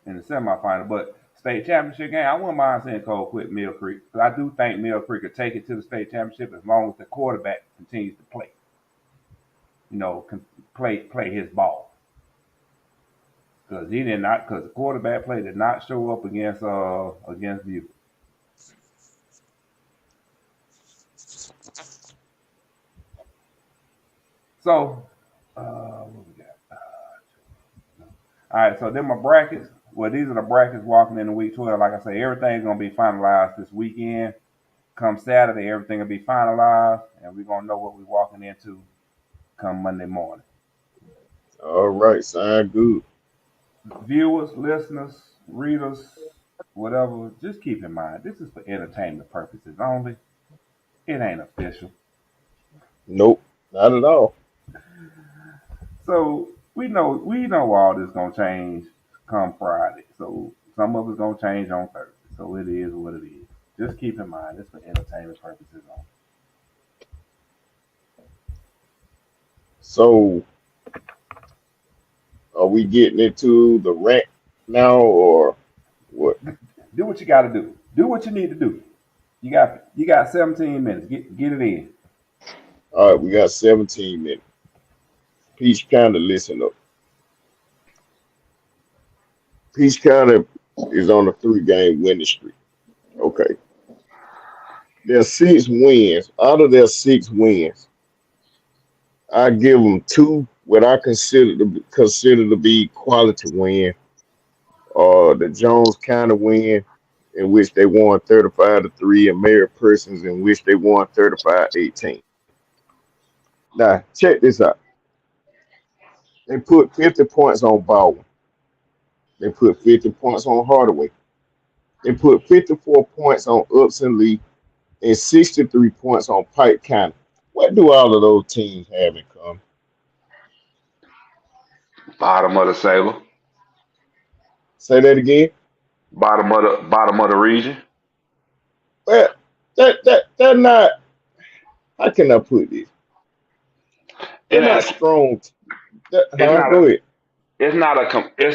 in the semifinal. But state championship game, I wouldn't mind seeing Colquitt Mill Creek. But I do think Mill Creek could take it to the state championship as long as the quarterback continues to play. You know, play his ball. Because the quarterback play did not show up against Buford. So, what we got? All right, so then my brackets. Well, these are the brackets walking into week 12. Like I say, everything's going to be finalized this weekend. Come Saturday, everything will be finalized, and we're going to know what we're walking into come Monday morning. All right, sound good. Viewers, listeners, readers, whatever, just keep in mind, this is for entertainment purposes only. It ain't official. Nope, not at all. So we know all this gonna change come Friday. So some of it's gonna change on Thursday. So it is what it is. Just keep in mind, it's for entertainment purposes only. So, are we getting into the rank now, or what? Do what you got to do. Do what you need to do. You got 17 minutes. Get it in. All right, we got 17 minutes. Peach County, listen up. Peach County is on a 3-game winning streak. Okay. their 6 wins. Out of their 6 wins, I give them 2 what I consider to be quality win. The Jones County win, in which they won 35-3, and Mary Persons, in which they won 35-18. Now, check this out. They put 50 points on Baldwin. They put 50 points on Hardaway. They put 54 points on Upson Lee and 63 points on Pike County. What do all of those teams have in common? Bottom of the Saber, Say that again. bottom of the region. Well, they're not. How can I put this? They're And not it's strong. it's not Go a ahead. it's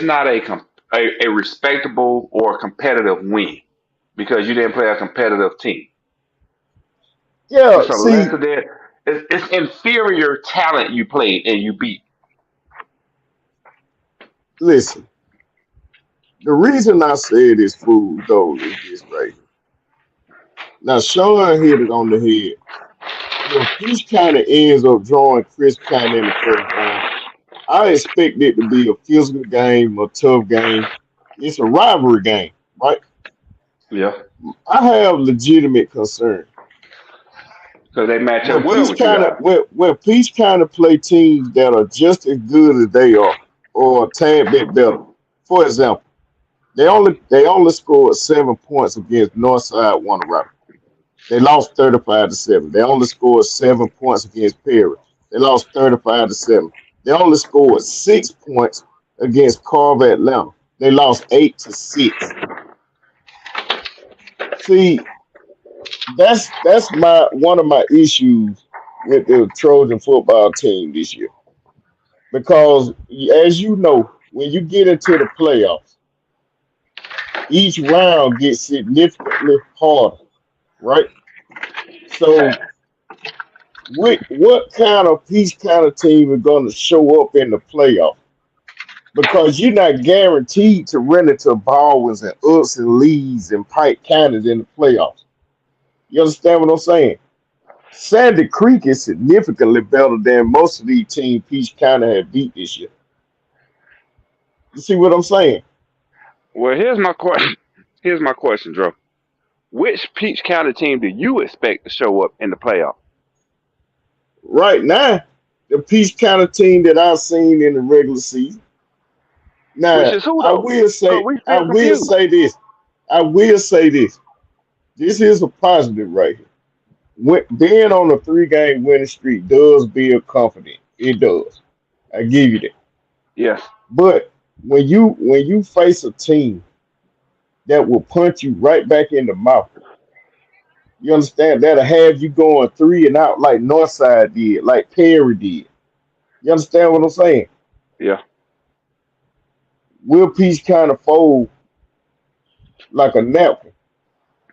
not a respectable or competitive win because you didn't play a competitive team. Yeah. It's a See, lesser than it's inferior talent you played and you beat. listen. The reason I say this fool though is this right here. Now, Sean hit it on the head. If Peach County ends up drawing Chris County in the first round, I expect it to be a physical game, a tough game. It's a rivalry game, right? Yeah, I have legitimate concern. because they match When up well Peach with you County, guys. when Peach County play teams that are just as good as they are, or a tad bit better. For example, they only scored 7 points against Northside Warner Robin. They lost 35-7. They only scored 7 points against Perry. They lost 35-7. They only scored 6 points against Carver Atlanta. They lost 8-6. See, that's my one of my issues with the Trojan football team this year. Because as you know, when you get into the playoffs, each round gets significantly harder, right? So what kind of Peach kind of team is going to show up in the playoff? Because you're not guaranteed to run into Baldwins and Ups and Lees and Pike counties in the playoffs. You understand what I'm saying? Sandy Creek is significantly better than most of these teams Peach County have beat this year. You see what I'm saying? Well, here's my question. Here's my question, Drew. Which Peach County team do you expect to show up in the playoff? Right now, the Peach County team that I've seen in the regular season. Which Now, is who I though? will Because say, we I still will confused. say this. I will say this. This is a positive right here. Being on a 3-game winning streak does build confidence. It does. I give you that. Yes. But when you face a team that will punch you right back in the mouth, you understand that'll have you going 3 and out like Northside did, like Perry did. You understand what I'm saying? Yeah. Will Peach kind of fold like a napkin,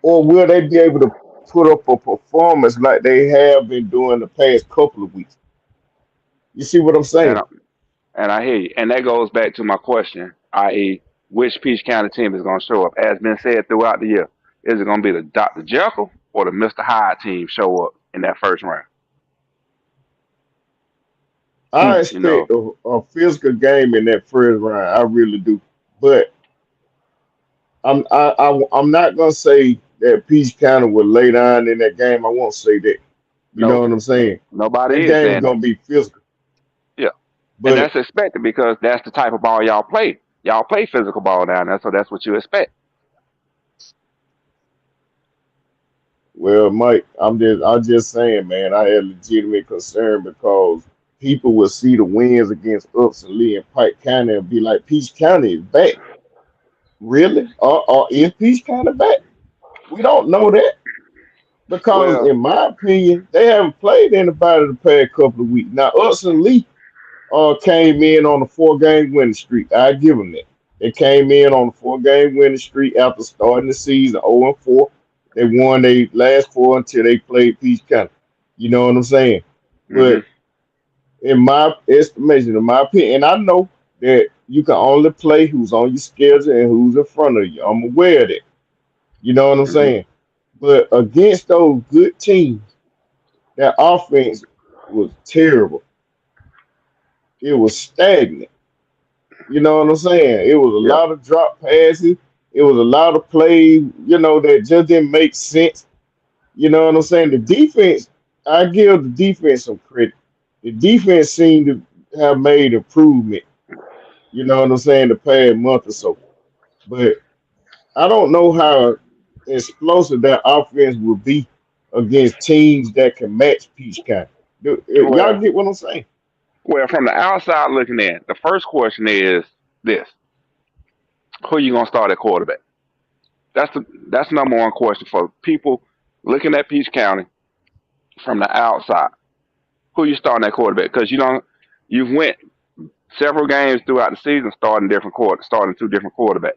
or will they be able to put up a performance like they have been doing the past couple of weeks? You see what I'm And saying? I hear you. And that goes back to my question, i.e., which Peach County team is going to show up? As been said throughout the year, is it going to be the Dr. Jekyll or the Mr. Hyde team show up in that first round? I You know, expect a physical game in that first round. I really do. But I'm not gonna say that Peach County will lay down in that game. I won't say that. You know no, what I'm saying? nobody That is game is saying that. gonna be physical. Yeah. And But that's expected because that's the type of ball y'all play. Y'all play physical ball down there, so that's what you expect. well, Mike, I'm just saying, man, I had legitimate concern because people will see the wins against Upson Lee and Pike County and be like, Peach County is back. Really? Or is Peach County back? We don't know that. Because Well, in my opinion, they haven't played anybody the past couple of weeks. Now, Upson Lee came in on a 4-game winning streak. I give them that. They came in on a 4-game winning streak after starting the season 0-4. They won their last 4 until they played Peach County. You know what I'm saying? hmm But in my estimation, in my opinion, and I know that you can only play who's on your schedule and who's in front of you. I'm aware of that. You know what I'm hmm saying? But against those good teams, that offense was terrible. It was stagnant. You know what I'm saying? It was a Yeah. lot of drop passes. It was a lot of plays, that just didn't make sense. You know what I'm saying? The defense, I give the defense some credit. The defense seemed to have made improvement, you know what I'm saying, the past month or so. But I don't know how explosive that offense will be against teams that can match Peach County. Y'all Well, get what I'm saying? well, from the outside looking in, the first question is this: who you gonna start at quarterback? That's the number one question for people looking at Peach County from the outside. Who you starting at quarterback? Because you've went several games throughout the season starting two different quarterbacks.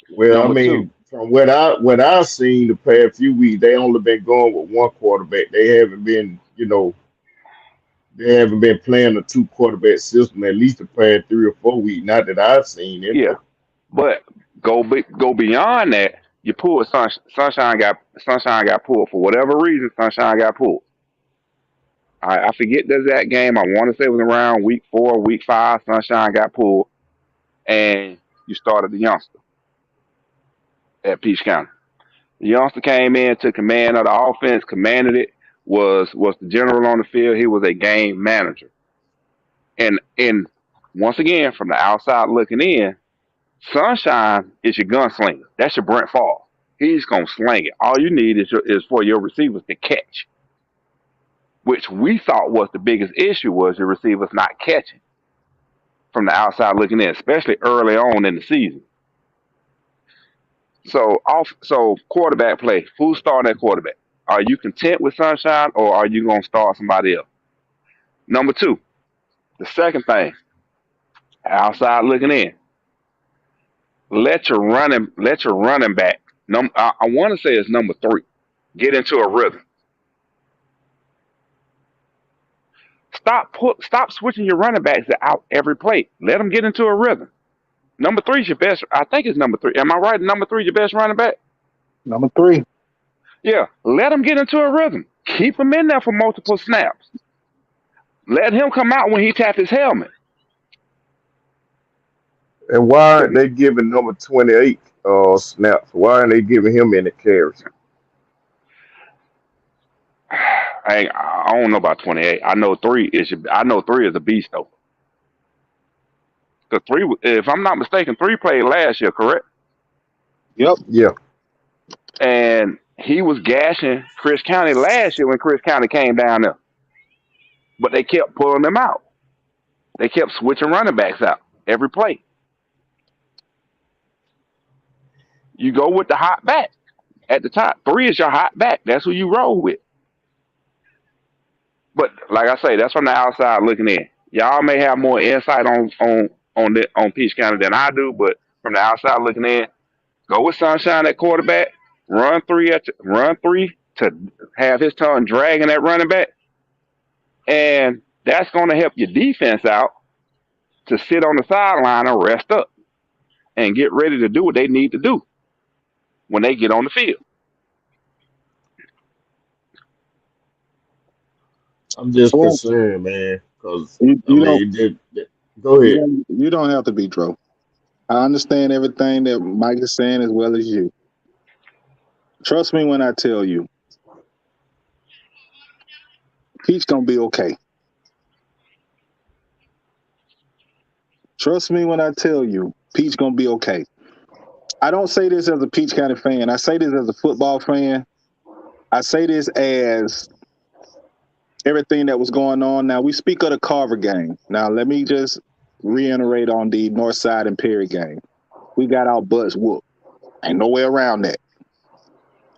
Well, I Number two, mean, from what I've seen the past few weeks, they only been going with one quarterback. They haven't been playing a two quarterback system at least the past 3 or 4 weeks. Not that I've seen yeah, anyway. but go beyond that. You pull Sunshine got pulled for whatever reason. Sunshine got pulled. I forget the exact game. I want to say it was around week 4, week 5. Sunshine got pulled, and you started the youngster at Peach County. The youngster came in, took command of the offense, commanded it. Was the general on the field. He was a game manager, and once again from the outside looking in, Sunshine is your gunslinger. That's your Brent Fall. He's gonna sling it. All you need is for your receivers to catch, which we thought was the biggest issue was your receivers not catching from the outside looking in, especially early on in the season. So quarterback play. Who's starting at quarterback? Are you content with Sunshine or are you gonna start somebody else? Number two, the second thing, outside looking in. Let your running back. I want to say it's number 3. Get into a rhythm. Stop switching your running backs out every play. Let them get into a rhythm. Number 3 is your best. I think it's number 3. Am I right? Number 3 your best running back. Number 3. Yeah. Let him get into a rhythm. Keep him in there for multiple snaps. Let him come out when he tap his helmet. And why aren't they giving number 28 snaps? Why aren't they giving him any carries? I don't know about 28. I know 3 is a beast though. Because 3, if I'm not mistaken, 3 played last year, correct? Yep. Yeah. And he was gashing Chris County last year when Chris County came down there. But they kept pulling them out. They kept switching running backs out every play. You go with the hot back at the top. 3 is your hot back. That's who you roll with. But like I say, that's from the outside looking in. Y'all may have more insight on Peach County than I do, but from the outside looking in, go with Sunshine at quarterback. Run 3 to have his tongue dragging that running back, and that's going to help your defense out to sit on the sideline and rest up and get ready to do what they need to do when they get on the field. I'm just Well, concerned, man, because you, I you don't mean, go ahead. you don't have to be Dro. I understand everything that Mike is saying as well as you. Trust me when I tell you, Peach gonna be okay. Trust me when I tell you, Peach gonna be okay. I don't say this as a Peach County fan. I say this as a football fan. I say this as everything that was going on. Now, we speak of the Carver game. Now, let me just reiterate on the Northside and Perry game. We got our butts whooped. Ain't no way around that.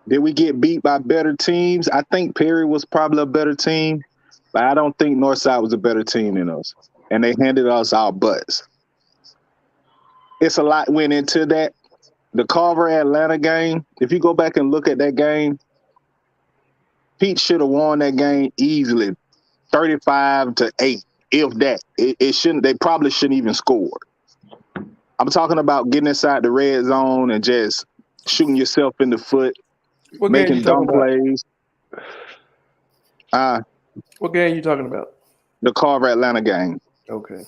Did we get beat by better teams? I think Perry was probably a better team, but I don't think Northside was a better team than us. And they handed us our butts. It's a lot went into that. The Carver-Atlanta game, if you go back and look at that game, Pete should have won that game easily, 35-8, if that. It shouldn't. They probably shouldn't even score. I'm talking about getting inside the red zone and just shooting yourself in the foot, What game you making dumb talking about? plays. What game you talking about? The Carver Atlanta game. Okay.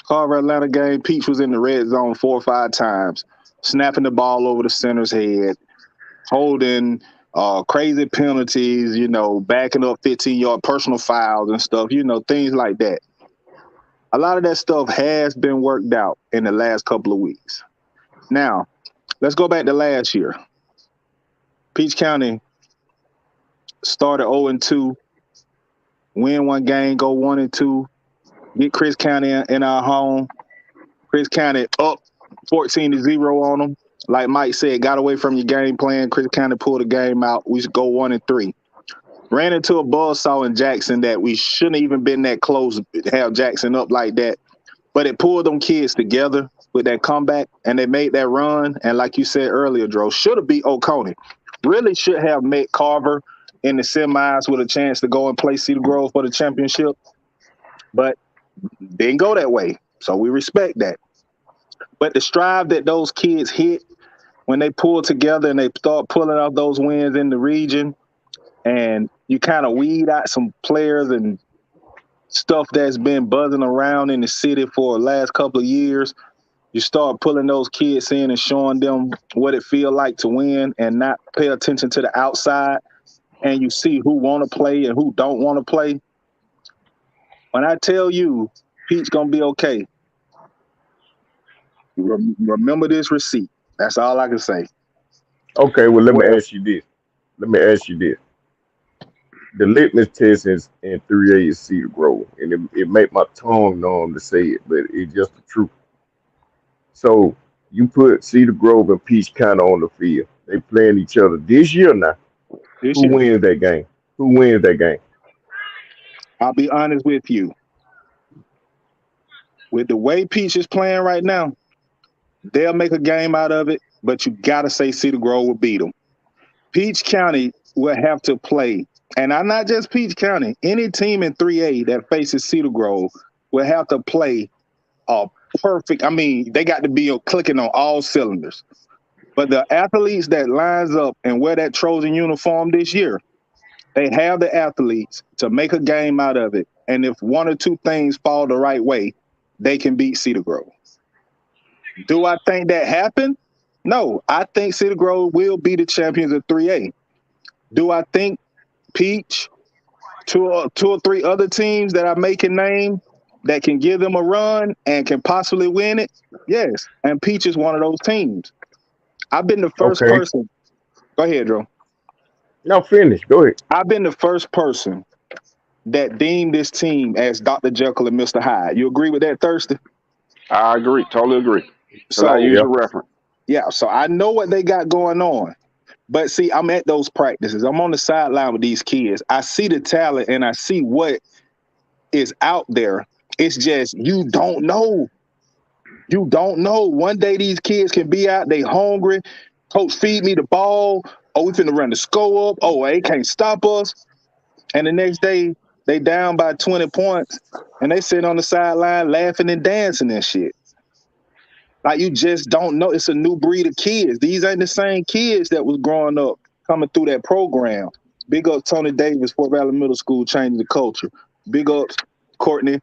Carver Atlanta game, Peach was in the red zone 4 or 5 times, snapping the ball over the center's head, holding crazy penalties, backing up 15-yard personal fouls and stuff, things like that. A lot of that stuff has been worked out in the last couple of weeks. Now, let's go back to last year. Peach County started 0-2, win one game, go 1-2, get Chris County in our home. Chris County up 14-0 on them. Like Mike said, got away from your game plan. Chris County pulled the game out. We should go 1-3. Ran into a buzzsaw in Jackson that we shouldn't even been that close to have Jackson up like that. But it pulled them kids together with that comeback, and they made that run. And like you said earlier, Dro, should have beat Oconee. Really should have met Carver in the semis with a chance to go and play Cedar Grove for the championship. But didn't go that way. So we respect that. But the strive that those kids hit when they pull together and they start pulling out those wins in the region, and you kind of weed out some players and stuff that's been buzzing around in the city for the last couple of years, you start pulling those kids in and showing them what it feels like to win and not pay attention to the outside, and you see who want to play and who don't want to play. When I tell you Pete's going to be okay, remember this receipt. That's all I can say. Okay, well, let me ask you this. The litmus test is in 3A is Cedar Grove, and it make my tongue numb to say it, but it's just the truth. So you put Cedar Grove and Peach County on the field. They playing each other this year now. Who wins that game? Who wins that game? I'll be honest with you. With the way Peach is playing right now, they'll make a game out of it, but you got to say Cedar Grove will beat them. Peach County will have to play, and I'm not just Peach County, any team in 3A that faces Cedar Grove will have to play a perfect, they got to be clicking on all cylinders. But the athletes that lines up and wear that Trojan uniform this year, they have the athletes to make a game out of it. And if one or two things fall the right way, they can beat Cedar Grove. Do I think that happened? No, I think Cedar Grove will be the champions of 3A. Do I think Peach, two or three other teams that I may can name that can give them a run and can possibly win it? Yes, and Peach is one of those teams. I've been the first person. Go ahead, Drew. No, finish. Go ahead. I've been the first person that deemed this team as Dr. Jekyll and Mr. Hyde. You agree with that, Thurston? I agree. Totally agree. So I use a reference. Yeah, so I know what they got going on. But see, I'm at those practices. I'm on the sideline with these kids. I see the talent and I see what is out there. It's just you don't know. You don't know. One day these kids can be out, they hungry. Coach, feed me the ball. Oh, we finna run the score up. Oh, they can't stop us. And the next day, they down by 20 points, and they sit on the sideline laughing and dancing and shit. Like, you just don't know. It's a new breed of kids. These ain't the same kids that was growing up coming through that program. Big up Tony Davis, Fort Valley Middle School, changing the culture. Big ups Courtney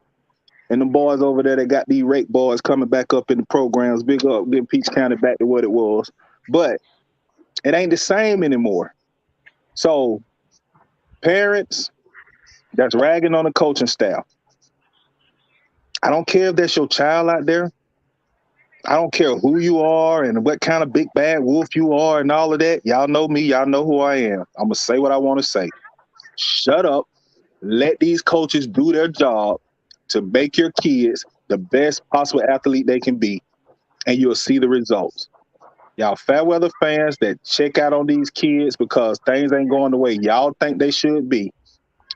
and the boys over there that got these rake boys coming back up in the programs. Big up, getting Peach County back to what it was. But it ain't the same anymore. So parents that's ragging on the coaching staff, I don't care if that's your child out there. I don't care who you are and what kind of big bad wolf you are and all of that. Y'all know me. Y'all know who I am. I'm going to say what I want to say. Shut up. Let these coaches do their job to make your kids the best possible athlete they can be, and you'll see the results. Y'all fair weather fans that check out on these kids because things ain't going the way y'all think they should be,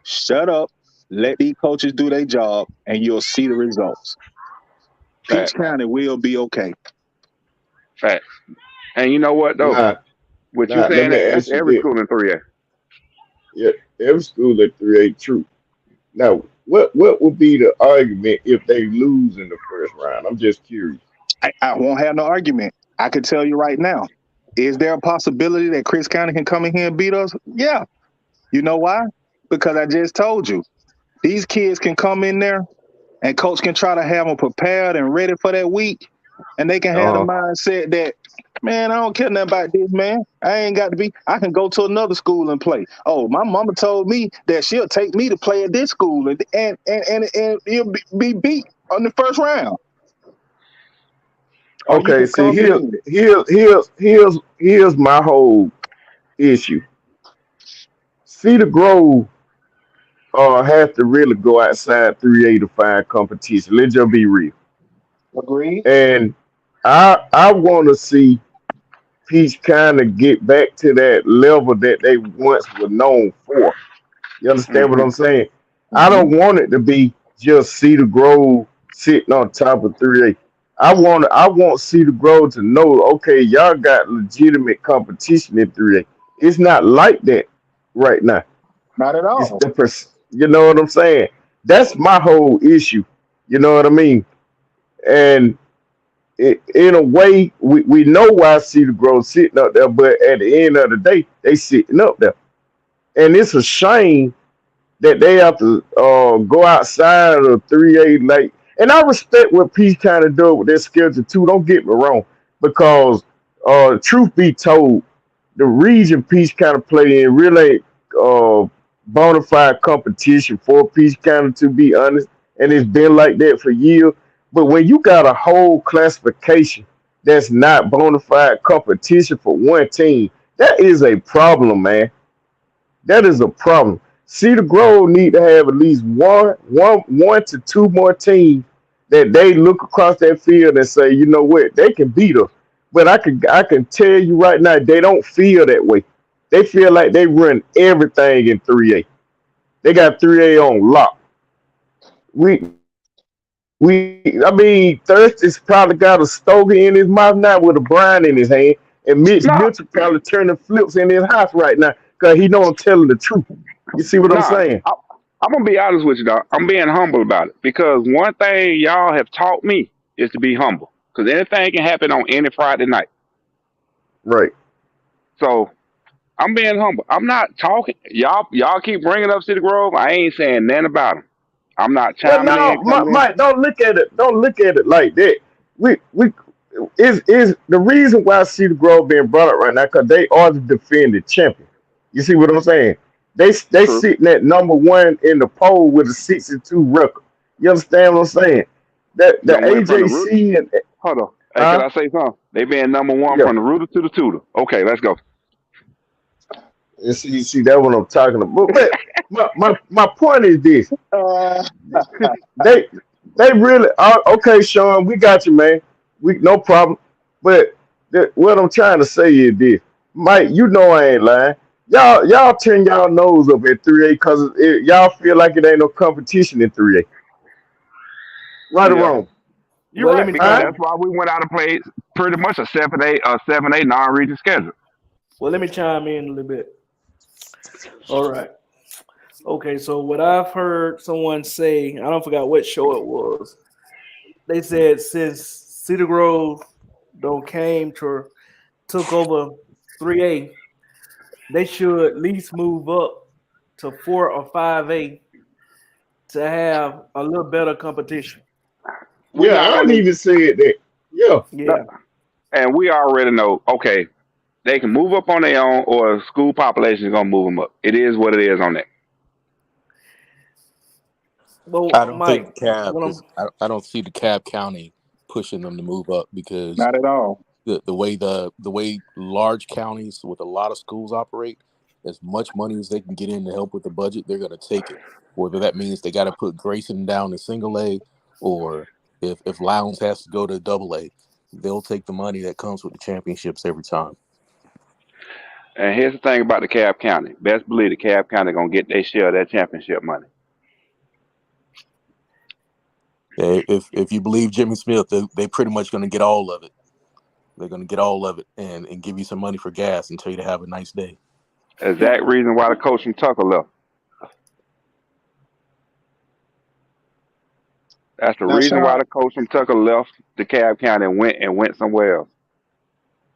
shut up, let these coaches do their job, and you'll see the results. Peach County will be okay. Fact. And you know what, though? What you saying, that's every school in 3A. Yeah, every school at 3A, true. Now, what would be the argument if they lose in the first round? I'm just curious. I won't have no argument. I can tell you right now. Is there a possibility that Chris County can come in here and beat us? Yeah. You know why? Because I just told you. These kids can come in there and coach can try to have them prepared and ready for that week. And they can have the mindset that, man, I don't care nothing about this, man. I ain't got to be. I can go to another school and play. Oh, my mama told me that she'll take me to play at this school and you'll be beat on the first round. Or you Okay, can see, come in. here's my whole issue. Cedar Grove have to really go outside 3A to find competition. Let's just be real. Agreed. And I want to see Peach kind of get back to that level that they once were known for. You understand what I'm saying? I don't want it to be just Cedar Grove sitting on top of 3A. I want Cedar Grove to know, okay, y'all got legitimate competition in 3A. It's not like that right now. Not at It's all. you know what I'm saying? That's my whole issue. You know what I mean? And in a way, we know why Cedar Grove sitting up there, but at the end of the day, they sitting up there. And it's a shame that they have to go outside of 3A. Like, and I respect what Peace kind of does with their schedule too. Don't get me wrong, because truth be told, the region Peace kind of play in really bona fide competition for Peace County, to be honest, and it's been like that for years. But when you got a whole classification that's not bona fide competition for one team, that is a problem, man. That is a problem. Cedar Grove need to have at least one to two more teams that they look across that field and say, you know what, they can beat us. But I can tell you right now, they don't feel that way. They feel like they run everything in 3A. They got 3A on lock. I mean, Thurston's probably got a stogie in his mouth now with a brine in his hand, and Mitch Mitchell probably turning flips in his house right now because he know I'm telling the truth. You see what I'm saying? I'm gonna be honest with you, dog. I'm being humble about it because one thing y'all have taught me is to be humble. Because anything can happen on any Friday night. Right. So I'm being humble. I'm not talking. Y'all keep bringing up City Grove. I ain't saying nothing about them. I'm not Well, chiming no, in, coming in. Mike, don't look at it. Don't look at it like that. We is the reason why Cedar Grove being brought up right now because they are the defending champion. You see what I'm saying? They True. sitting at number one in the poll with a 62 record. You understand what I'm saying? That the Done went from the root. AJC and Hold on. Hey, can I say something? They being number one yeah. from the rooter to the tutor. Okay, let's go. You see that what I'm talking about. But my point is this: they really are okay, Sean. We got you, man. We no problem. But what I'm trying to say is this, Mike. You know I ain't lying. Y'all turn y'all nose up at 3A because y'all feel like it ain't no competition in 3A. Right or wrong? You're right, because that's why we went out and played pretty much a 7A non-region schedule. Well, let me chime in a little bit. All right. Okay, so what I've heard someone say, I don't forget what show it was. They said since Cedar Grove took over 3A, they should at least move up to 4 or 5A to have a little better competition. Yeah, I didn't even say it that. Yeah. And we already know, okay, they can move up on their own or school population is going to move them up. It is what it is on that. Well, I don't Mike, think Cab is, I don't see the Cab County pushing them to move up because not at all. The way large counties with a lot of schools operate, as much money as they can get in to help with the budget, they're going to take it. Whether that means they got to put Grayson down to single A, or if Lowndes has to go to double A, they'll take the money that comes with the championships every time. And here's the thing about the Cab County. Best believe the Cab County going to get their share of that championship money. Yeah, if you believe Jimmy Smith, they pretty much going to get all of it. They're going to get all of it and give you some money for gas and tell you to have a nice day. Exact reason why the coach from Tucker left. That's the reason why the coach from Tucker left the Cab County and went somewhere else.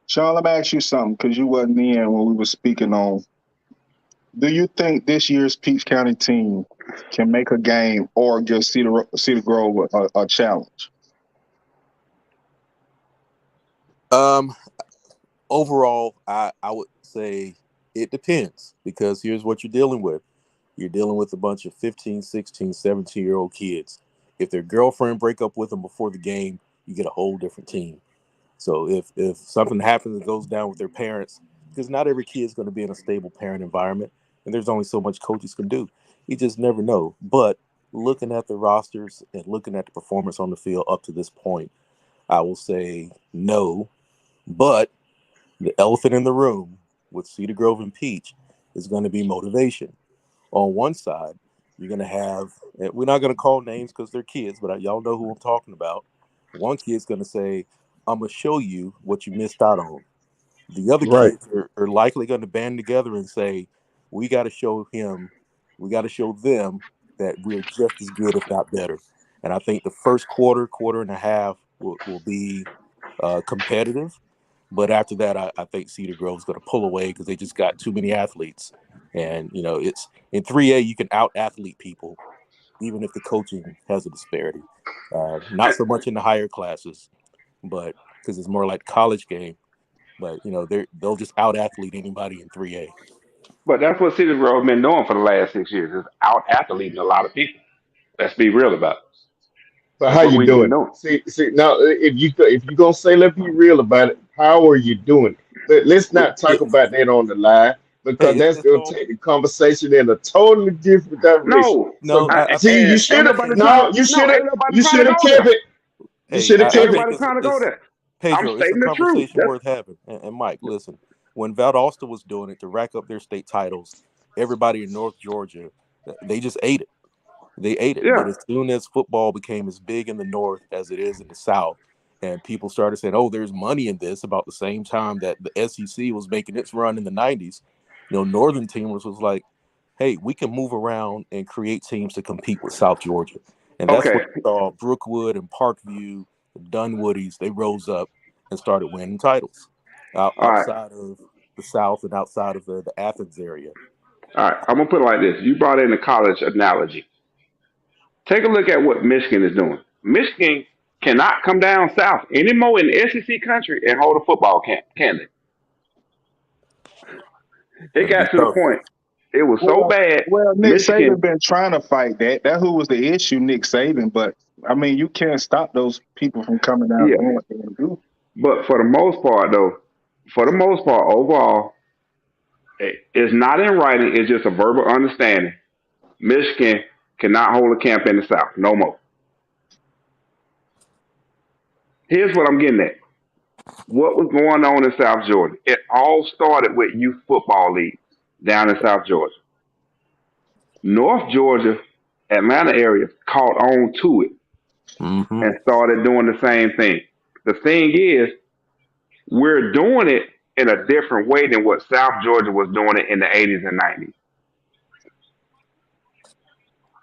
Sean, let me ask you something because you wasn't in when we were speaking on. Do you think this year's Peach County team can make a game or give Cedar Grove a challenge? Overall, I would say it depends because here's what you're dealing with. You're dealing with a bunch of 15, 16, 17-year-old kids. If their girlfriend break up with them before the game, you get a whole different team. So if something happens that goes down with their parents, because not every kid is going to be in a stable parent environment, and there's only so much coaches can do. You just never know. But looking at the rosters and looking at the performance on the field up to this point, I will say no. But the elephant in the room with Cedar Grove and Peach is going to be motivation. On one side, you're going to have, and we're not going to call names because they're kids, but y'all know who I'm talking about. One kid's going to say, I'm going to show you what you missed out on. The other Right. kids are likely going to band together and say, we got to show them that we're just as good, if not better. And I think the first quarter and a half will be competitive. But after that, I think Cedar Grove's going to pull away because they just got too many athletes. And, it's in 3A, you can out-athlete people, even if the coaching has a disparity. Not so much in the higher classes, but because it's more like college game. But, they'll just out-athlete anybody in 3A. But that's what Cedar Grove been doing for the last 6 years, is out athleting a lot of people. Let's be real about it. But That's how what you we've been doing? doing. See now, if you gonna say let's be real about it, how are you doing? Let's not talk about that on the live because Hey, that's gonna take the conversation in a totally different direction. No, no, So I see, think you and should ain't have nobody trying no, to. No, ain't nobody you trying should to have go kept there. it. You should have Ain't kept it. nobody trying to go there. I'm Pedro, it's a stating the truth. conversation worth having. And Mike, listen, when Valdosta was doing it to rack up their state titles, everybody in North Georgia, they just ate it. They ate it. But Yeah. as soon as football became as big in the North as it is in the South, and people started saying, oh, there's money in this, about the same time that the SEC was making its run in the 90s, Northern teamers was like, hey, we can move around and create teams to compete with South Georgia. And that's Okay. when we saw Brookwood and Parkview, the Dunwoodies, they rose up and started winning titles All right. outside of the South and outside of the Athens area. All right. I'm gonna put it like this. You brought in the college analogy. Take a look at what Michigan is doing. Michigan cannot come down south anymore in the SEC country and hold a football camp, can they? It That'd be got to the tough. point. It was so Well, bad. Nick Saban Michigan. been trying to fight that. That who was the issue, Nick Saban. But I mean, you can't stop those people from coming down Yeah. doing what they want to do. But for the most part, though, overall, it's not in writing. It's just a verbal understanding. Michigan cannot hold a camp in the South no more. Here's what I'm getting at. What was going on in South Georgia? It all started with youth football leagues down in South Georgia. North Georgia, Atlanta area caught on to it Mm-hmm. and started doing the same thing. The thing is, we're doing it in a different way than what South Georgia was doing it in the 80s and 90s.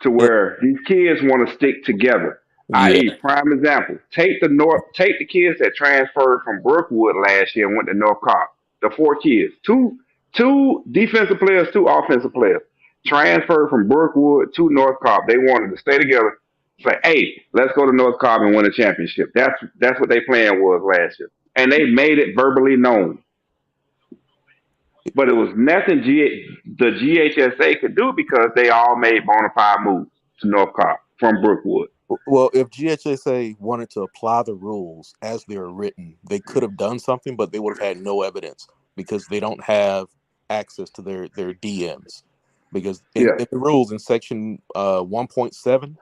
To where these kids want to stick together. Yeah. I.e., prime example, take the kids that transferred from Brookwood last year and went to North Cobb. The 4 kids, two defensive players, 2 offensive players, transferred from Brookwood to North Cobb. They wanted to stay together. Say, hey, let's go to North Cobb and win a championship. That's what their plan was last year, and they made it verbally known. But it was nothing the GHSA could do because they all made bona fide moves to North Cobb from Brookwood. Well, if GHSA wanted to apply the rules as they were written, they could have done something, but they would have had no evidence because they don't have access to their DMs. Because in the rules in section 1.7,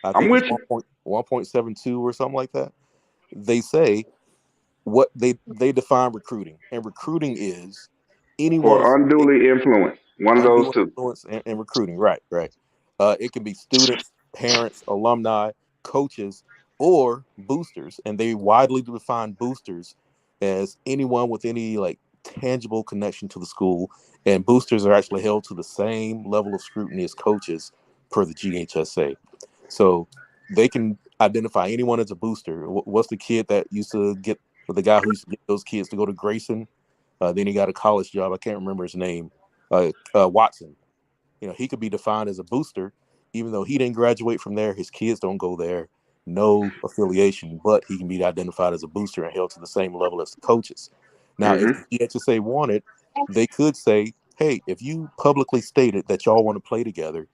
I I'm think with it's you. 1.72 or something like that, they say what they define recruiting. And recruiting is anyone For unduly influenced. One of those undue two. influence and recruiting. Right. It can be students, parents, alumni, coaches, or boosters, and they widely define boosters as anyone with any tangible connection to the school. And boosters are actually held to the same level of scrutiny as coaches per the GHSA. So they can identify anyone as a booster. What's the kid that used to get But the guy who used to get those kids to go to Grayson, then he got a college job. I can't remember his name. Watson. He could be defined as a booster, even though he didn't graduate from there. His kids don't go there. No affiliation, but he can be identified as a booster and held to the same level as the coaches. Now, if the GHSA wanted, they could say, hey, if you publicly stated that y'all want to play together,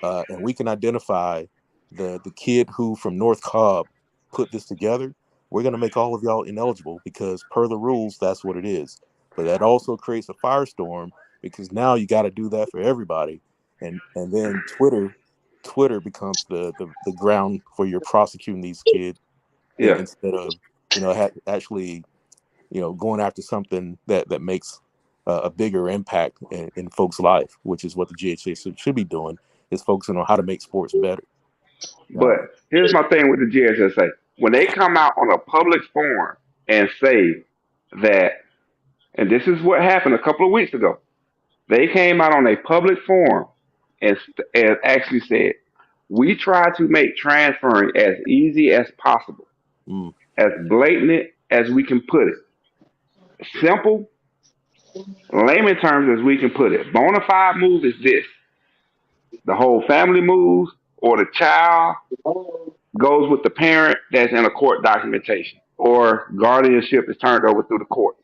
and we can identify the kid who from North Cobb put this together, we're going to make all of y'all ineligible because per the rules, that's what it is. But that also creates a firestorm because now you got to do that for everybody. And then Twitter becomes the ground for your prosecuting these kids instead of, actually, going after something that makes a bigger impact in folks' life, which is what the GHSA should be doing, is focusing on how to make sports better. But here's my thing with the GHSA. When they come out on a public forum and say that, and this is what happened a couple of weeks ago, they came out on a public forum and actually said, we try to make transferring as easy as possible, as blatant as we can put it, simple, layman terms as we can put it. Bona fide move is this: the whole family moves, or the child goes with the parent that's in a court documentation, or guardianship is turned over through the court.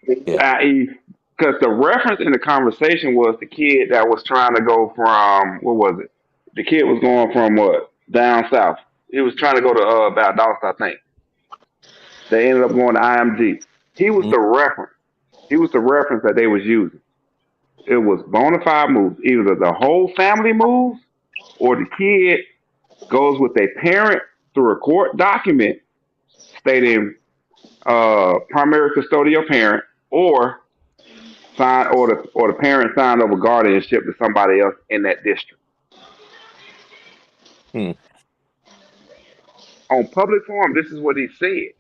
I.e., because the reference in the conversation was the kid that was trying to go from, what was it? The kid was going from what? Down south. He was trying to go to Valdosta, I think. They ended up going to IMG. He was the reference. He was the reference that they was using. It was bona fide moves. Either the whole family moves or the kid goes with a parent through a court document stating primary custodial parent, or the parent signed over guardianship to somebody else in that district. On public forum, this is what he said.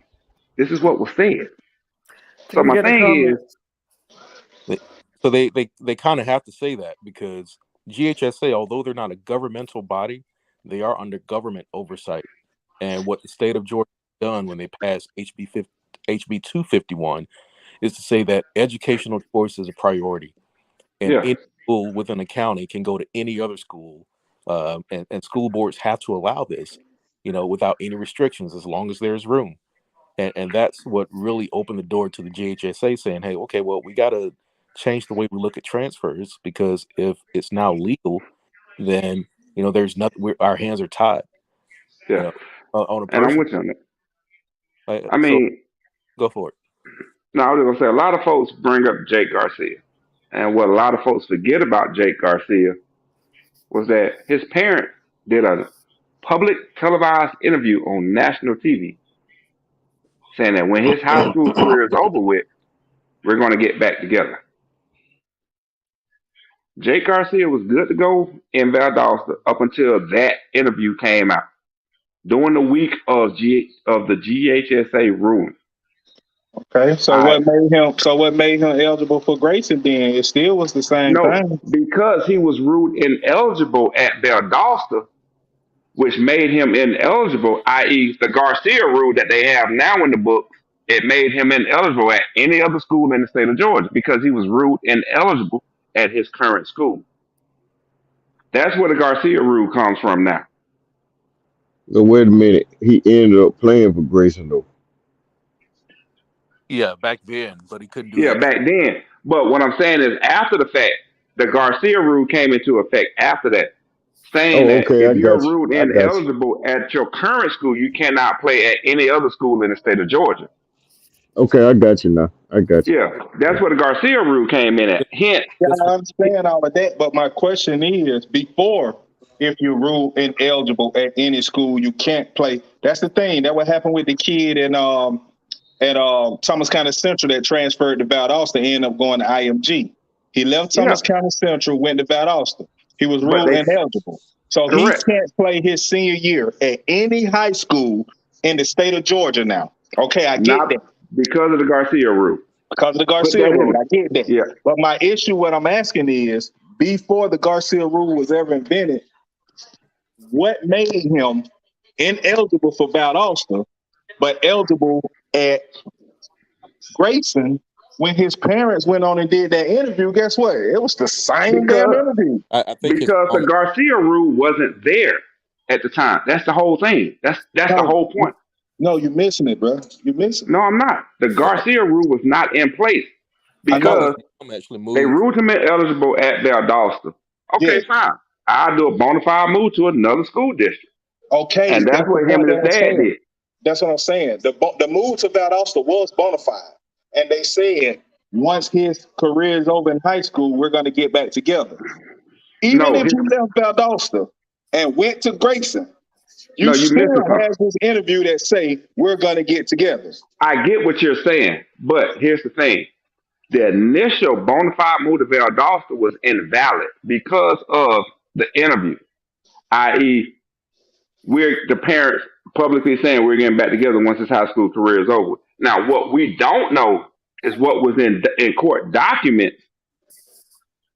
This is what was said. So my thing is, so they kind of have to say that because GHSA, although they're not a governmental body, they are under government oversight. And what the state of Georgia has done when they passed HB 251 is to say that educational choice is a priority. And any school within a county can go to any other school, and school boards have to allow this, without any restrictions as long as there's room. And that's what really opened the door to the GHSA saying, hey, okay, well, we got to change the way we look at transfers, because if it's now legal, then, there's nothing, our hands are tied. Yeah. On a and I'm with you on that. I mean, go for it. No, I was going to say, a lot of folks bring up Jake Garcia. And what a lot of folks forget about Jake Garcia was that his parent did a public televised interview on national TV saying that when his high school career is over with, we're going to get back together. Jake Garcia was good to go in Valdosta up until that interview came out during the week of the GHSA ruling. Okay, so what made him eligible for Grayson then? It still was the same thing. Because he was ruled ineligible at Valdosta, which made him ineligible, i.e. the Garcia rule that they have now in the book, it made him ineligible at any other school in the state of Georgia because he was ruled ineligible at his current school. That's where the Garcia rule comes from now. So wait a minute. He ended up playing for Grayson though. Yeah, back then, but he couldn't do back then. But what I'm saying is after the fact, the Garcia rule came into effect after that, saying that if you're ruled ineligible at your current school, you cannot play at any other school in the state of Georgia. Okay, I got you now. I got you. Yeah, that's where the Garcia rule came in at. Hence, I understand all of that, but my question is, before, if you're ruled ineligible at any school, you can't play. That's the thing. That what happened with the kid at Thomas County Central that transferred to Valdosta and ended up going to IMG. He left Thomas County Central, went to Valdosta. He was ruled ineligible. So he can't play his senior year at any high school in the state of Georgia now. Okay, I get that. Because of the Garcia rule. Because of the Garcia rule, I get that. Yeah. But my issue, what I'm asking is, before the Garcia rule was ever invented, what made him ineligible for Valdosta but eligible at Grayson. When his parents went on and did that interview, guess what? It was the same damn Because interview. I think his because the mom. Garcia rule wasn't there at the time. That's the whole thing. That's the No, whole point. no, you're missing it, bro. You're missing it. No, I'm not. The Yeah, Garcia rule was not in place I no, know. because his mom actually they moved. ruled him ineligible at Valdosta. Okay, Yeah. fine. I'll do a bona fide move to another school district. Okay. And that's That's the what him point and that his I'm dad saying. did. That's what I'm saying. The move to Valdosta was bona fide, and they said once his career is over in high school, we're going to get back together. Even No, if you left Valdosta and went to Grayson, you you still missing something. have this interview that say we're going to get together. I get what you're saying, but here's the thing. The initial bona fide move to Valdosta was invalid because of the interview, i.e., we're the parents publicly saying we're getting back together once his high school career is over. Now, what we don't know is what was in court documents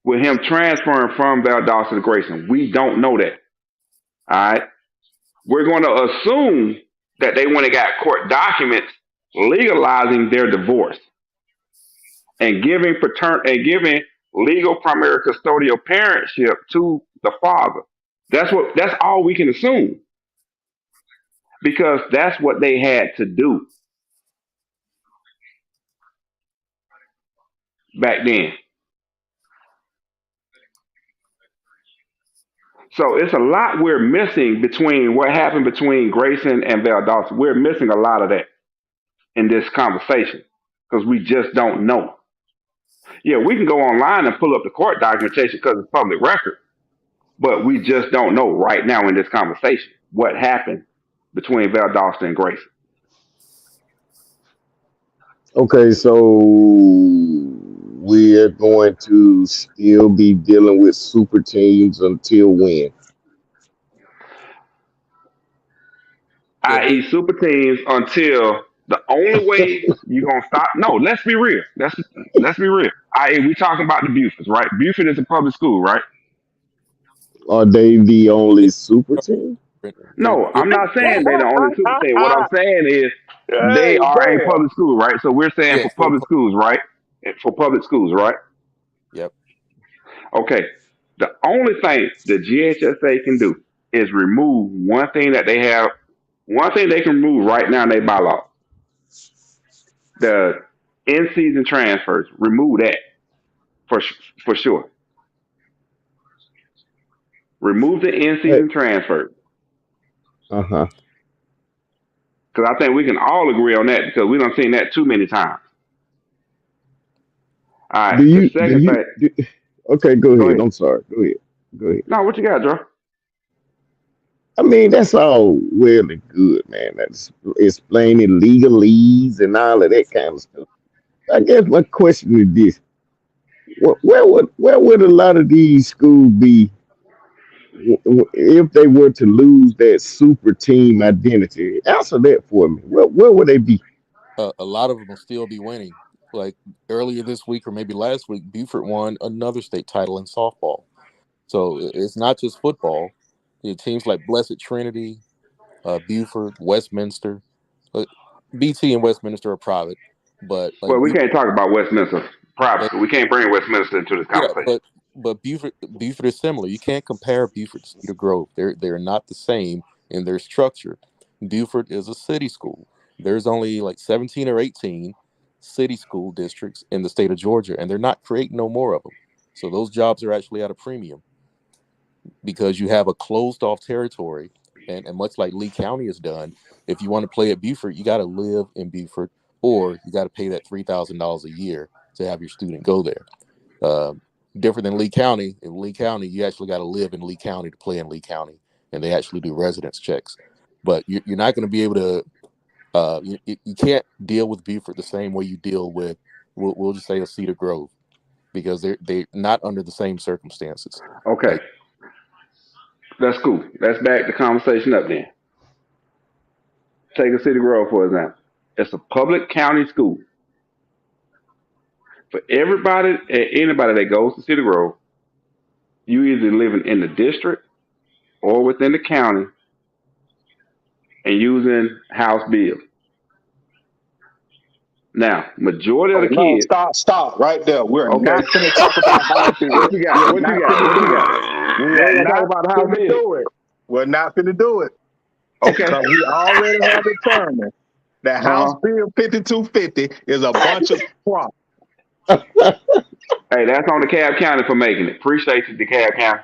with him transferring from Valdosta to Grayson. We don't know that. All right. We're going to assume that they went and got court documents legalizing their divorce and giving legal primary custodial parentship to the father. That's all we can assume because that's what they had to do back then. So it's a lot we're missing between what happened between Grayson and Valdosta. We're missing a lot of that in this conversation because we just don't know. Yeah, we can go online and pull up the court documentation because it's public record, but we just don't know right now in this conversation what happened between Valdosta and Grayson. Okay, so we're going to still be dealing with super teams until when? Yeah, I.e., super teams until the only way you're gonna stop. No, let's be real. Let's be real. I.e., we talking about the Bufords, right? Buford is a public school, right? Are they the only super team? they're No, I'm not saying they're the only super team. What I'm saying is they Hey, are a damn. public school, right? So we're saying for yes, they're public schools, right? For public schools, right? yep. Okay. The only thing the GHSA can do is remove one thing they can remove right now in their bylaw. The in-season transfers. Remove that for sure. Remove the Hey, in-season transfers. uh-huh. Because I think we can all agree on that because we don't seen that too many times. All Do right. The you do second you thing, do, okay, go go ahead. ahead. I'm sorry. Go ahead. Go ahead. No, what you got, Joe? I mean, that's all well and good, man. That's explaining legalese and all of that kind of stuff. I guess my question is this: where would a lot of these schools be if they were to lose that super team identity? Answer that for me. Where would they be? A lot of them will still be winning. Like earlier this week or maybe last week, Buford won another state title in softball. So it's not just football. Teams like Blessed Trinity, Buford, Westminster. Uh, BT and Westminster are private, but like Well, we can't talk about Westminster private like school. We can't bring Westminster into this yeah, conversation. but Buford is similar. You can't compare Buford to Cedar Grove. They're not the same in their structure. Buford is a city school. There's only like 17 or 18 city school districts in the state of Georgia, and they're not creating no more of them. So those jobs are actually at a premium because you have a closed off territory. And much like Lee County has done, if you want to play at Buford, you got to live in Buford or you got to pay that $3,000 a year to have your student go there. Uh, Different than Lee County. In Lee County, you actually got to live in Lee County to play in Lee County, and they actually do residence checks. But you're not going to be able to. You can't deal with Buford the same way you deal with. We'll just say a Cedar Grove because they're not under the same circumstances. Okay, Like that's cool. Let's back the conversation up then. Take a City Grove, for example. It's a public county school. For everybody and anybody that goes to City Grove, you either living in the district or within the county and using house bills. Now, majority of Oh, the no, kids. stop right there. We're Okay. not going to talk about houses. What you got? What you got? What you got? We We are ain't gonna talk not about the going house to yet. do it. We're not going to do it. Okay. Because we already have determined that House Bill 5250 is a bunch of crap. Hey, that's on DeKalb County for making it. Appreciate you, DeKalb County.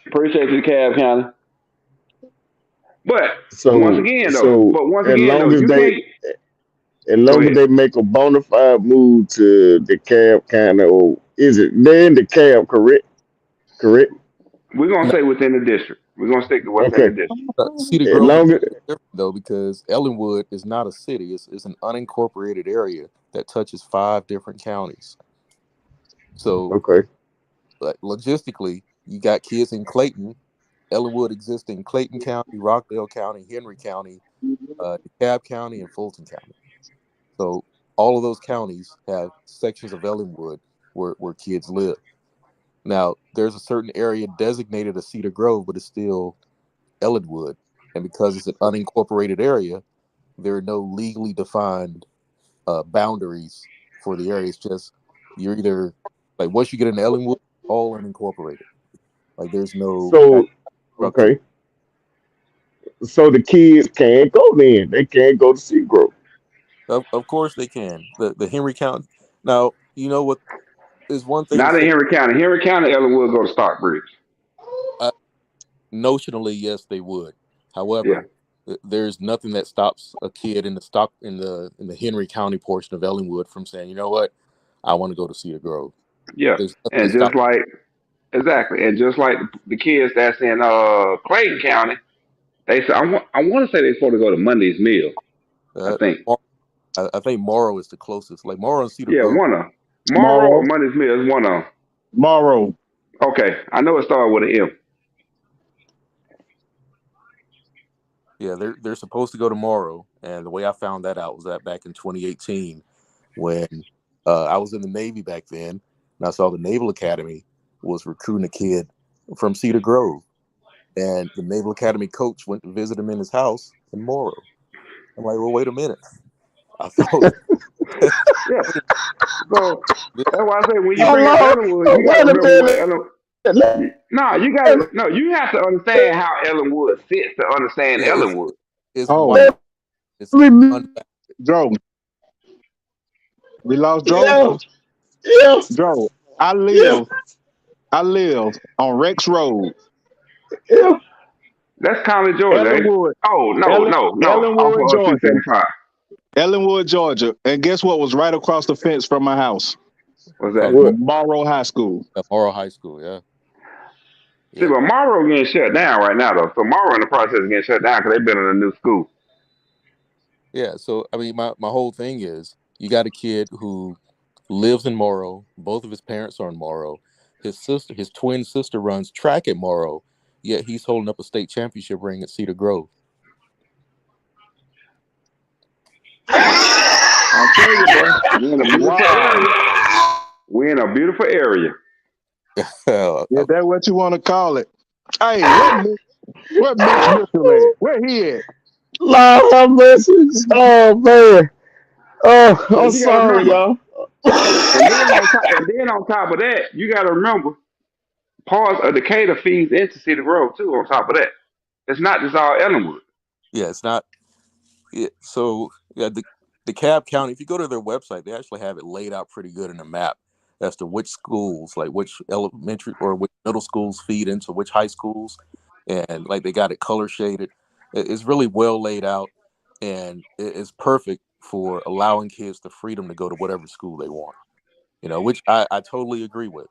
Appreciate you, DeKalb County. But once again, So as long as you they, can't. as Go long as ahead. they make a bona fide move to the cab kind of, or is it they're in the cab? Correct. We're gonna say within the district. We're gonna stick to what's in the Okay. district. Cedar As Grove is long as different though because Ellenwood is not a city; it's an unincorporated area that touches 5 different counties. So, okay. like, logistically, you got kids in Clayton. Ellenwood exists in Clayton County, Rockdale County, Henry County, DeKalb County, and Fulton County. So all of those counties have sections of Ellenwood where kids live. Now, there's a certain area designated as Cedar Grove, but it's still Ellenwood. And because it's an unincorporated area, there are no legally defined boundaries for the area. It's just you're either, like, once you get into Ellenwood, all unincorporated. Like, there's no So structure. okay. So the kids can't go then. They can't go to Seagrove. Of course they can. The Henry County. Now, you know what is one thing to Not in say. Henry County. Henry County, Ellenwood go to Stockbridge. Notionally, yes, they would. Yeah. However, there's nothing that stops a kid in the Henry County portion of Ellenwood from saying, you know what, I want to go to Cedar Grove. Yeah. There's nothing And that just stops. like exactly, and just like the kids that's in Clayton County, they say I want to say they're supposed to go to Monday's Mill. I think. I think Morrow is the closest. Like Morrow and Cedar Yeah, Grove. one of them. Morrow Morrow. or Monday's Mill is one of them. Morrow. Okay, I know it started with an M. Yeah, they're supposed to go to Morrow, and the way I found that out was that back in 2018, when I was in the Navy back then, and I saw the Naval Academy was recruiting a kid from Cedar Grove, and the Naval Academy coach went to visit him in his house in Morrow. I'm like, well, wait a minute. I thought. Yeah. So that's why I say when you How bring up long? Ellenwood, you gotta Wait a remember what minute. you have to understand how Ellenwood sits to understand Yeah, Ellenwood. it's Oh, white. It's unfactored. Joe. We lost Joe. Yeah. Yeah. Joe, I Yeah. live on Rex Road. Yeah. That's Conley, Georgia. Ain't it? Ellenwood. Oh no, off Ellenwood, of Georgia. 275. Ellenwood, Georgia. And guess what was right across the fence from my house? What's that? What? Morrow High School. Morrow High School, yeah. See, but Morrow getting shut down right now though. So Morrow in the process of getting shut down because they've been in a new school. Yeah, so I mean, my whole thing is you got a kid who lives in Morrow. Both of his parents are in Morrow. His twin sister runs track at Morrow, yet he's holding up a state championship ring at Cedar Grove. I'll tell you, bro. We're in a beautiful area. Is that what you want to call it? Hey, what Mitch Mitchell at? Where he at? Lord have mercy. Oh man. Oh, I'm sorry, y'all. And then on top of that, you got to remember parts of Decatur feeds into Cedar Grove too. On top of that, it's not just all Ellenwood. Yeah, it's not. Yeah, so yeah, the DeKalb County. If you go to their website, they actually have it laid out pretty good in a map as to which schools, like which elementary or which middle schools feed into which high schools, and like they got it color shaded. It's really well laid out, and it's perfect for allowing kids the freedom to go to whatever school they want. You know, which I totally agree with.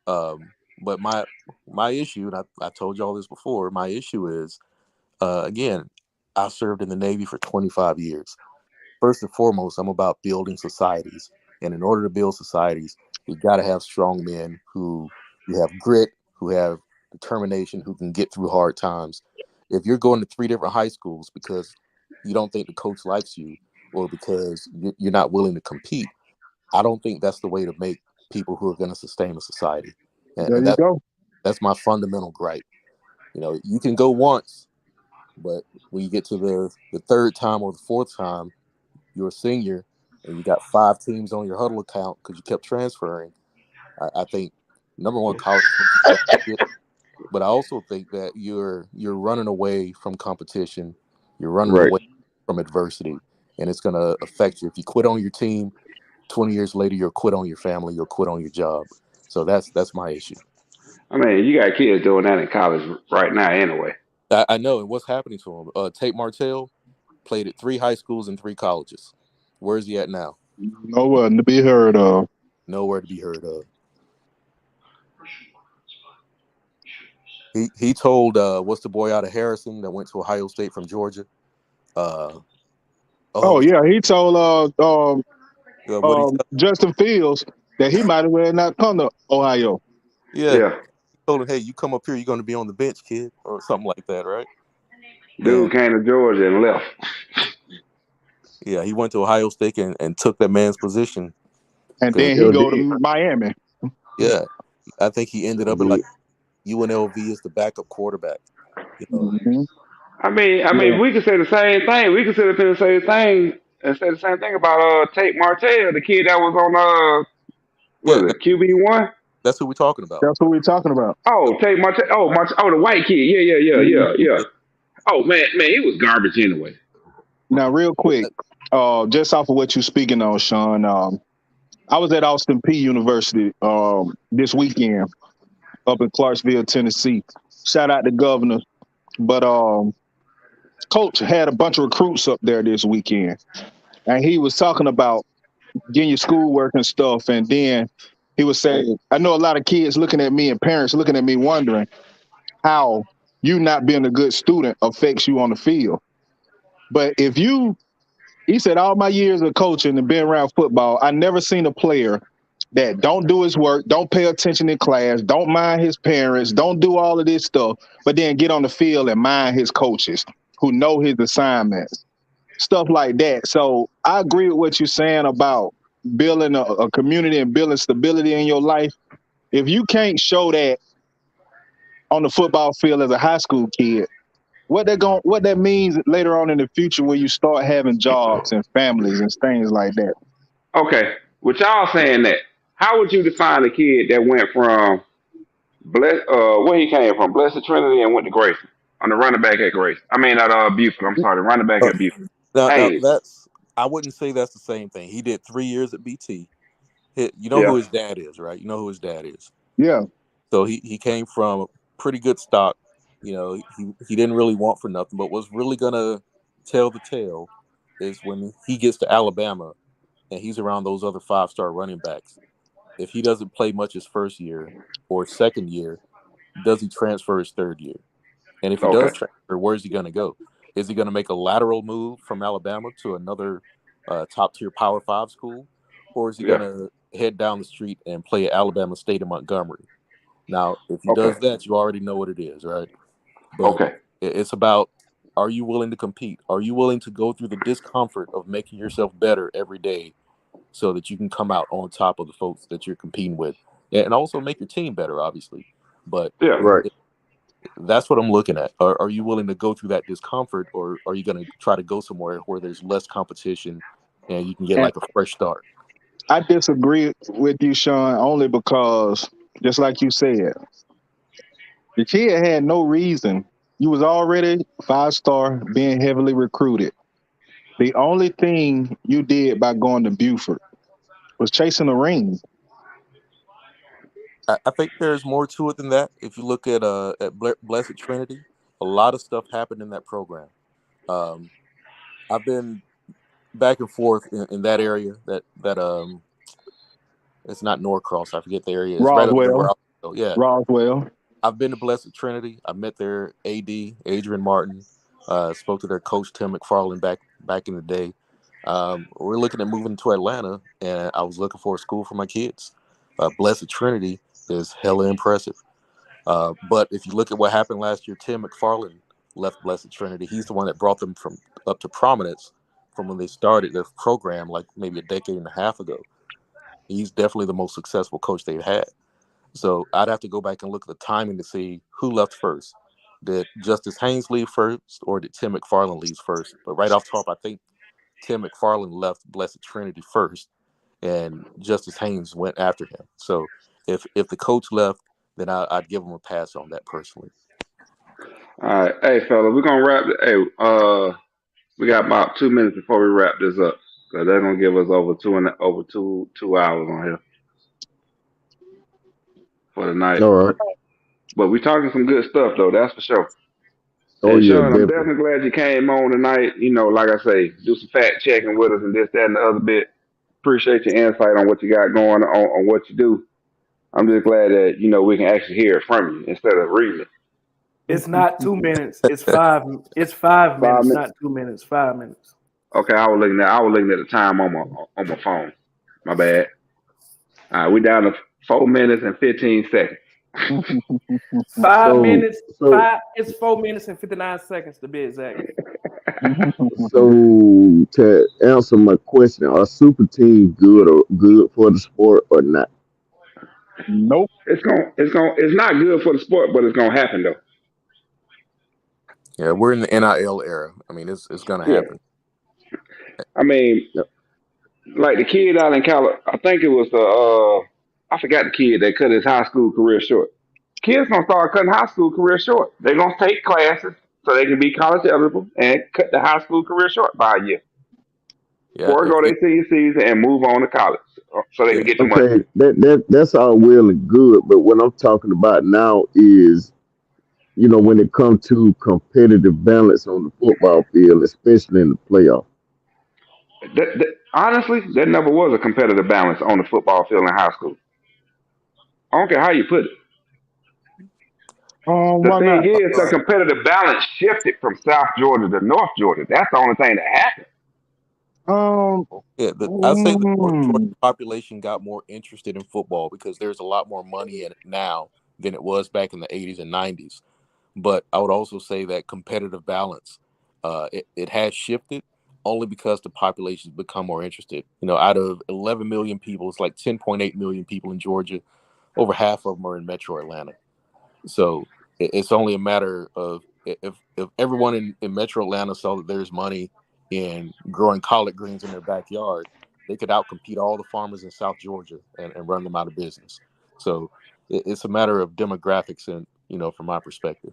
But my issue, and I told y'all this before, my issue is, again, I served in the Navy for 25 years. First and foremost, I'm about building societies. And in order to build societies, you got to have strong men who have grit, who have determination, who can get through hard times. If you're going to 3 different high schools because you don't think the coach likes you or because you're not willing to compete, I don't think that's the way to make people who are going to sustain a society. There you go. That's my fundamental gripe. You know, you can go once, But when you get to the third time or the fourth time, you're a senior and you got 5 teams on your huddle account because you kept transferring. I think number one, college is good, but I also think that you're running away from competition. You're running Right. away from adversity, and it's going to affect you. If you quit on your team, 20 years later, you'll quit on your family, you'll quit on your job. So that's my issue. I mean, you got kids doing that in college right now anyway. I know, and what's happening to him? Tate Martell played at 3 high schools and 3 colleges. Where's he at now? Nowhere to be heard of. Nowhere to be heard of. He told what's the boy out of Harrison that went to Ohio State from Georgia? Yeah, he told what he Justin Fields that he might as well not come to Ohio. Yeah. He told him, hey, you come up here, you're going to be on the bench, kid, or something like that, right? Dude came to Georgia and left. Yeah, he went to Ohio State and took that man's position. And then he go to Miami. Yeah, I think he ended up at like UNLV as the backup quarterback. You know? Mm-hmm. I mean, we could say the same thing. We could sit up and say the same thing about Tate Martell, the kid that was on QB1. That's who we're talking about. That's who we're talking about. Oh, Tate Martell. Oh, the white kid. Yeah. Oh man, he was garbage anyway. Now, real quick, just off of what you're speaking on, Sean, I was at Austin Peay University this weekend up in Clarksville, Tennessee. Shout out to Governor. But Coach had a bunch of recruits up there this weekend. And he was talking about getting your schoolwork and stuff. And then he was saying, I know a lot of kids looking at me and parents looking at me wondering how you not being a good student affects you on the field. But he said, all my years of coaching and being around football, I never seen a player that don't do his work, don't pay attention in class, don't mind his parents, don't do all of this stuff, but then get on the field and mind his coaches who know his assignments, stuff like that. So I agree with what you're saying about building a community and building stability in your life. If you can't show that on the football field as a high school kid, what that means later on in the future when you start having jobs and families and things like that. Okay, with y'all saying that, how would you define a kid that went from where he came from, Blessed Trinity, and went to Grayson on the running back at Grayson? I mean, at Buford. I'm sorry, the running back at Buford. Now, I wouldn't say that's the same thing. He did 3 years at BT. You know who his dad is, right? You know who his dad is. Yeah. So he came from pretty good stock. You know, he didn't really want for nothing, but what's really gonna tell the tale is when he gets to Alabama and he's around those other 5-star running backs. If he doesn't play much his first year or second year, does he transfer his third year? And if he does transfer, where's he gonna go? Is he gonna make a lateral move from Alabama to another top tier Power 5 school, or is he gonna head down the street and play at Alabama State in Montgomery? Now, if he does that, you already know what it is, right? But it's about, are you willing to compete? Are you willing to go through the discomfort of making yourself better every day so that you can come out on top of the folks that you're competing with? And also make your team better, obviously. But that's what I'm looking at. Are you willing to go through that discomfort, or are you going to try to go somewhere where there's less competition and you can get like a fresh start? I disagree with you, Sean, only because, just like you said, the kid had no reason. You was already 5-star, being heavily recruited. The only thing you did by going to Buford was chasing the ring. I think there's more to it than that. If you look at Blessed Trinity, a lot of stuff happened in that program. I've been back and forth in that area. That it's not Norcross. I forget the area. It's Roswell. Yeah, Roswell. I've been to Blessed Trinity. I met their AD, Adrian Martin. Spoke to their coach, Tim McFarland, back in the day. We're looking at moving to Atlanta, and I was looking for a school for my kids. Blessed Trinity is hella impressive. But if you look at what happened last year, Tim McFarland left Blessed Trinity. He's the one that brought them up to prominence from when they started their program, like maybe a decade and a half ago. He's definitely the most successful coach they've had. So I'd have to go back and look at the timing to see who left first. Did Justice Haynes leave first, or did Tim McFarland leave first? But right off top, I think Tim McFarland left Blessed Trinity first, and Justice Haynes went after him. So if the coach left, then I'd give him a pass on that personally. All right, hey fella, we're gonna wrap. We got about 2 minutes before we wrap this up, because they're gonna give us over two hours on here for the night. All right. But we talking some good stuff though, that's for sure. Oh And yeah, Sean, I'm definitely. definitely glad you came on tonight. You know, like I say, do some fact checking with us and this, that, and the other bit. Appreciate your insight on what you got going on what you do. I'm just glad that we can actually hear it from you instead of reading it. It's not 2 minutes. It's 5. It's 5 minutes, not 2 minutes. 5 minutes. Okay, I was looking at the time on my phone. My bad. All right, we down to 4 minutes and 15 seconds. 5 minutes. It's 4 minutes and 59 seconds to be exact. So to answer my question, are super teams good for the sport or not? Nope. It's not good for the sport, but it's gonna happen though. Yeah, we're in the NIL era. I mean, it's gonna happen. I mean, like the kid out in California, I think it was I forgot the kid that cut his high school career short. Kids gonna start cutting high school career short. They're gonna take classes so they can be college eligible and cut the high school career short by a year. Yeah, Forego their senior season and move on to college so they can get the money. Okay, that's all well and good, but what I'm talking about now is, when it comes to competitive balance on the football field, especially in the playoff. Honestly, there never was a competitive balance on the football field in high school. I don't care how you put it. The thing is, the competitive balance shifted from South Georgia to North Georgia. That's the only thing that happened. I'd say the North Georgia population got more interested in football because there's a lot more money in it now than it was back in the 80s and 90s. But I would also say that competitive balance, it has shifted only because the population has become more interested. Out of 11 million people, it's like 10.8 million people in Georgia. Over half of them are in Metro Atlanta. So it's only a matter of if everyone in Metro Atlanta saw that there's money in growing collard greens in their backyard, they could outcompete all the farmers in South Georgia and run them out of business. So it's a matter of demographics and, from my perspective.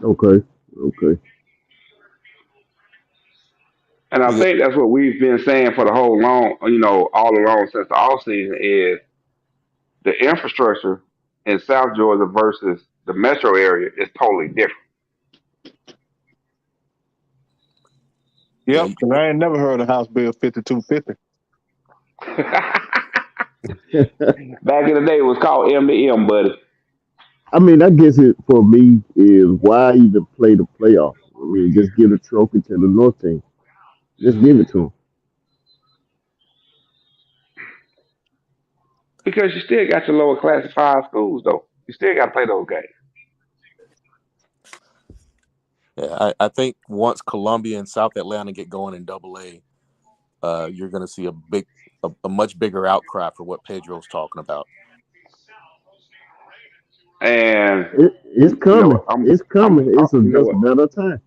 Okay. And I think that's what we've been saying for the whole all along since the off season is the infrastructure in South Georgia versus the metro area is totally different. Yep, because I ain't never heard of House Bill 5250. Back in the day, it was called M to M, buddy. I mean, I guess it for me is why even play the playoff. I mean, just give the trophy to the North team. Just give it to them. Because you still got your lower classified schools, though. You still got to play those games. Yeah, I think once Columbia and South Atlanta get going in AA, you're going to see a much bigger outcry for what Pedro's talking about. And it's coming. It's coming. It's just a matter of time.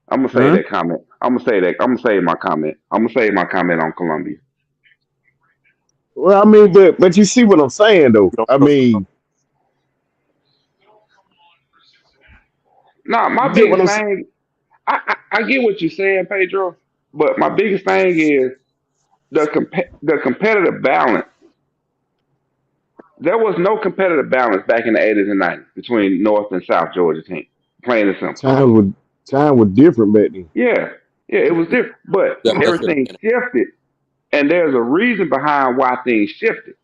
I'm gonna say that comment. I'm gonna save my comment. I'm gonna save my comment on Columbia. Well, I mean, but you see what I'm saying, though. I mean, no, my biggest thing. I get what you're saying, Pedro, but my biggest thing is the competitive balance. There was no competitive balance back in the 80s and 90s between North and South Georgia teams. Plain and simple. Time was different back then. Yeah, it was different, but everything shifted, and there's a reason behind why things shifted.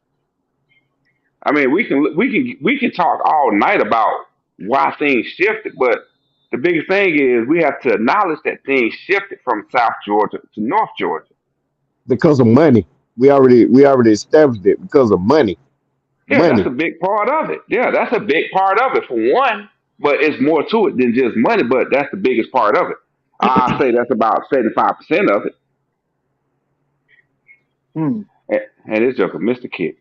I mean, we can talk all night about why things shifted, but the biggest thing is we have to acknowledge that things shifted from South Georgia to North Georgia because of money. We already established it because of money. Yeah, that's a big part of it. Yeah, that's a big part of it for one, but it's more to it than just money, but that's the biggest part of it. I'll say that's about 75% of it. And it's just a Mr. Kick.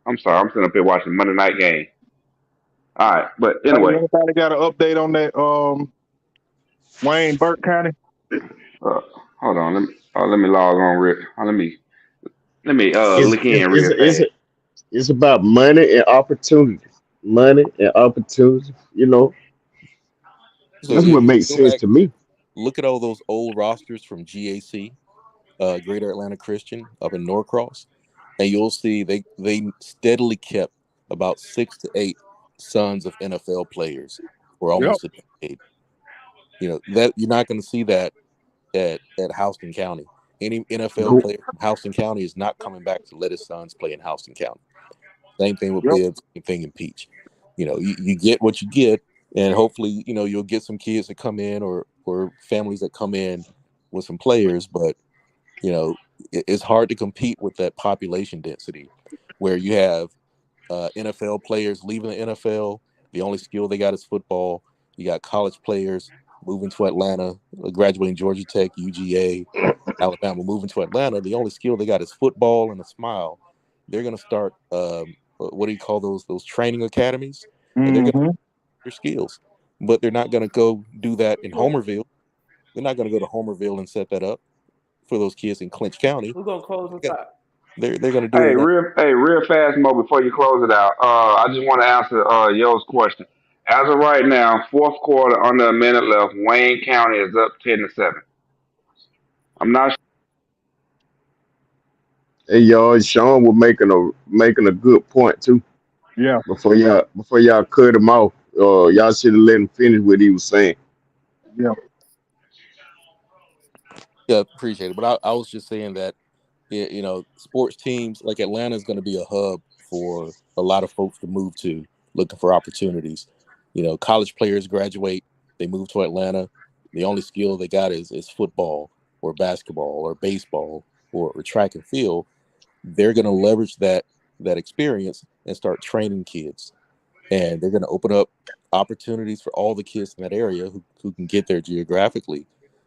I'm sorry, I'm sitting up here watching Monday Night Game. All right, but Hey, anyway, anybody got an update on that Wayne Burke County? hold on. Let me log on. Let me It's look it's in it's real it's, fast. it's about money and opportunity. Money and opportunity. You know, So that's what if makes you go sense back, to me. look at all those old rosters from GAC, Greater Atlanta Christian up in Norcross, and you'll see they steadily kept about 6 to 8 sons of NFL players for Yep. almost a decade. You know that you're not going to see that at Houston County. Any NFL Nope. player from Houston County is not coming back to let his sons play in Houston County. Same thing with Yep. Bibbs, same thing in Peach. You know, you get what you get, and hopefully, you know, you'll get some kids that come in or families that come in with some players, but you know, it's hard to compete with that population density where you have NFL players leaving the NFL. The only skill they got is football. You got college players moving to Atlanta, graduating Georgia Tech, UGA, Alabama, moving to Atlanta. The only skill they got is football and a smile. They're going to start, what do you call those training academies? And they're going to Mm-hmm. their skills, but they're not going to go do that in Homerville. They're not going to go to Homerville and set that up for those kids in Clinch County. We're gonna close this out. They're going to do it in Real fast, Mo. Before you close it out, I just want to answer Yo's question. As of right now, fourth quarter, under a minute left. Wayne County is up 10-7. I'm not. Hey y'all, Sean was making a good point too. Yeah. Before y'all cut him off, y'all should have let him finish what he was saying. Yeah. Yeah, appreciate it. But I was just saying that, you know, sports teams like Atlanta is going to be a hub for a lot of folks to move to, looking for opportunities. You know, college players graduate, they move to Atlanta. The only skill they got is football or basketball or baseball or track and field. They're going to leverage that experience and start training kids, and they're going to open up opportunities for all the kids in that area who can get there geographically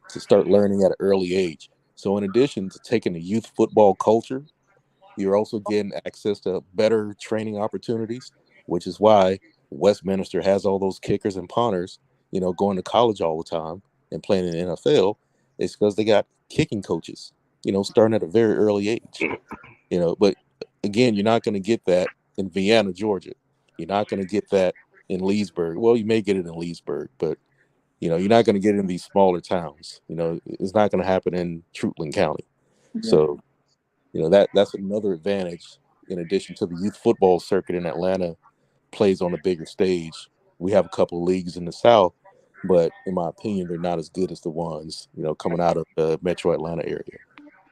to start learning at an early age. So in addition to taking the youth football culture, you're also getting access to better training opportunities, which is why Westminster has all those kickers and punters, you know, going to college all the time and playing in the NFL. It's because they got kicking coaches, you know, starting at a very early age. You know, but again, you're not going to get that in Vienna, Georgia. You're not going to get that in Leesburg. Well, you may get it in Leesburg, but you know, you're not going to get it in these smaller towns. You know, it's not going to happen in Trutland County. Yeah. So, you know, that's another advantage. In addition to the youth football circuit in Atlanta plays on a bigger stage. We have a couple of leagues in the South, but in my opinion, they're not as good as the ones, you know, coming out of the Metro Atlanta area.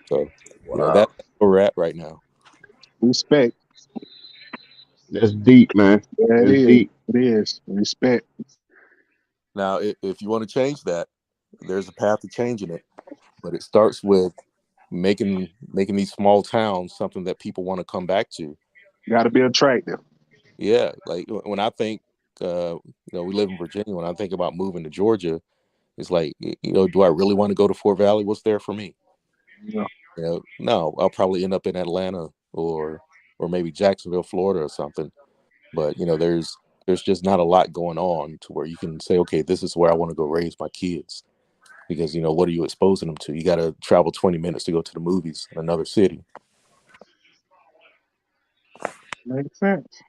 So, you know, Wow, that's where we're at right now. Respect. that's deep, man. Yeah, it That's is. deep. It is. Respect. Now, if you want to change that, there's a path to changing it, but it starts with making these small towns something that people want to come back to. Got to be attractive. Yeah, like when I think, you know, we live in Virginia. When I think about moving to Georgia, it's like, you know, do I really want to go to Fort Valley? What's there for me? Yeah. You know, no, I'll probably end up in Atlanta or maybe Jacksonville, Florida, or something. But you know, there's just not a lot going on to where you can say, okay, this is where I want to go raise my kids. Because, you know, what are you exposing them to? You got to travel 20 minutes to go to the movies in another city. Makes sense.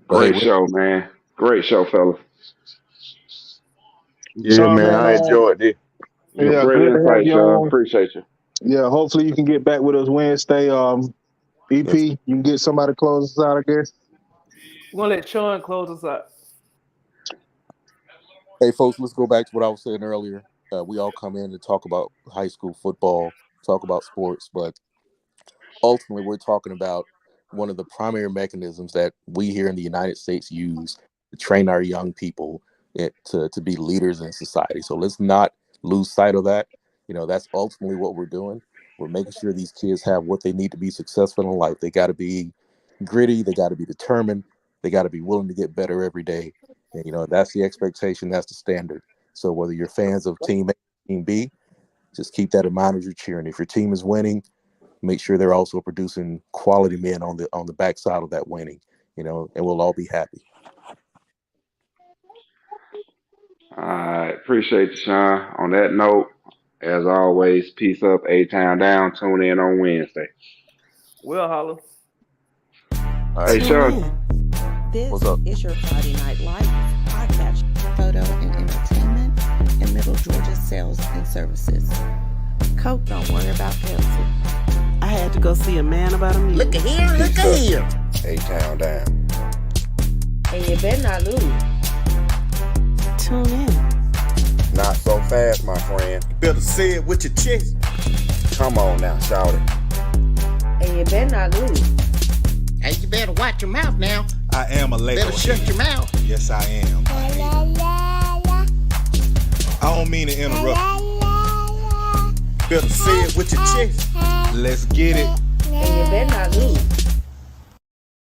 But hey, Great show, man. Great show, fella. Yeah, Sean, man, man, I enjoyed it. Some yeah, great good to have insight, you Sean. on. Appreciate you. Yeah, hopefully you can get back with us Wednesday. EP, yes. you can get somebody to close us out, I guess. We're gonna let Sean close us out. Hey, folks, let's go back to what I was saying earlier. We all come in to talk about high school football, talk about sports, but ultimately we're talking about one of the primary mechanisms that we here in the United States use to train our young people to be leaders in society. So let's not lose sight of that. You know, that's ultimately what we're doing. We're making sure these kids have what they need to be successful in life. They got to be gritty. They got to be determined. They got to be willing to get better every day. And, you know, that's the expectation. That's the standard. So whether you're fans of Team A, Team B, just keep that in mind as you're cheering. If your team is winning, make sure they're also producing quality men on the backside of that winning, you know, and we'll all be happy. All right. Appreciate you, Sean. On that note, as always, peace up, A-Town down. Tune in on Wednesday. Well, holla. All Hey, right. Sean. This What's up? is your Friday Night Lights podcast, photo and entertainment in Middle Georgia sales and services. Coke, don't worry about Pepsi. I had to go see a man about a music. Look at here, look at here. A-Town down. And you better not lose. Tune in. Not so fast, my friend. You better say it with your chest. Come on now, shout it. And you better not lose. Hey, you better watch your mouth now. I am a label. Better shut your mouth. Yes, I am. I don't mean to interrupt. Better say it with your chest. Let's get it. And you better not lose.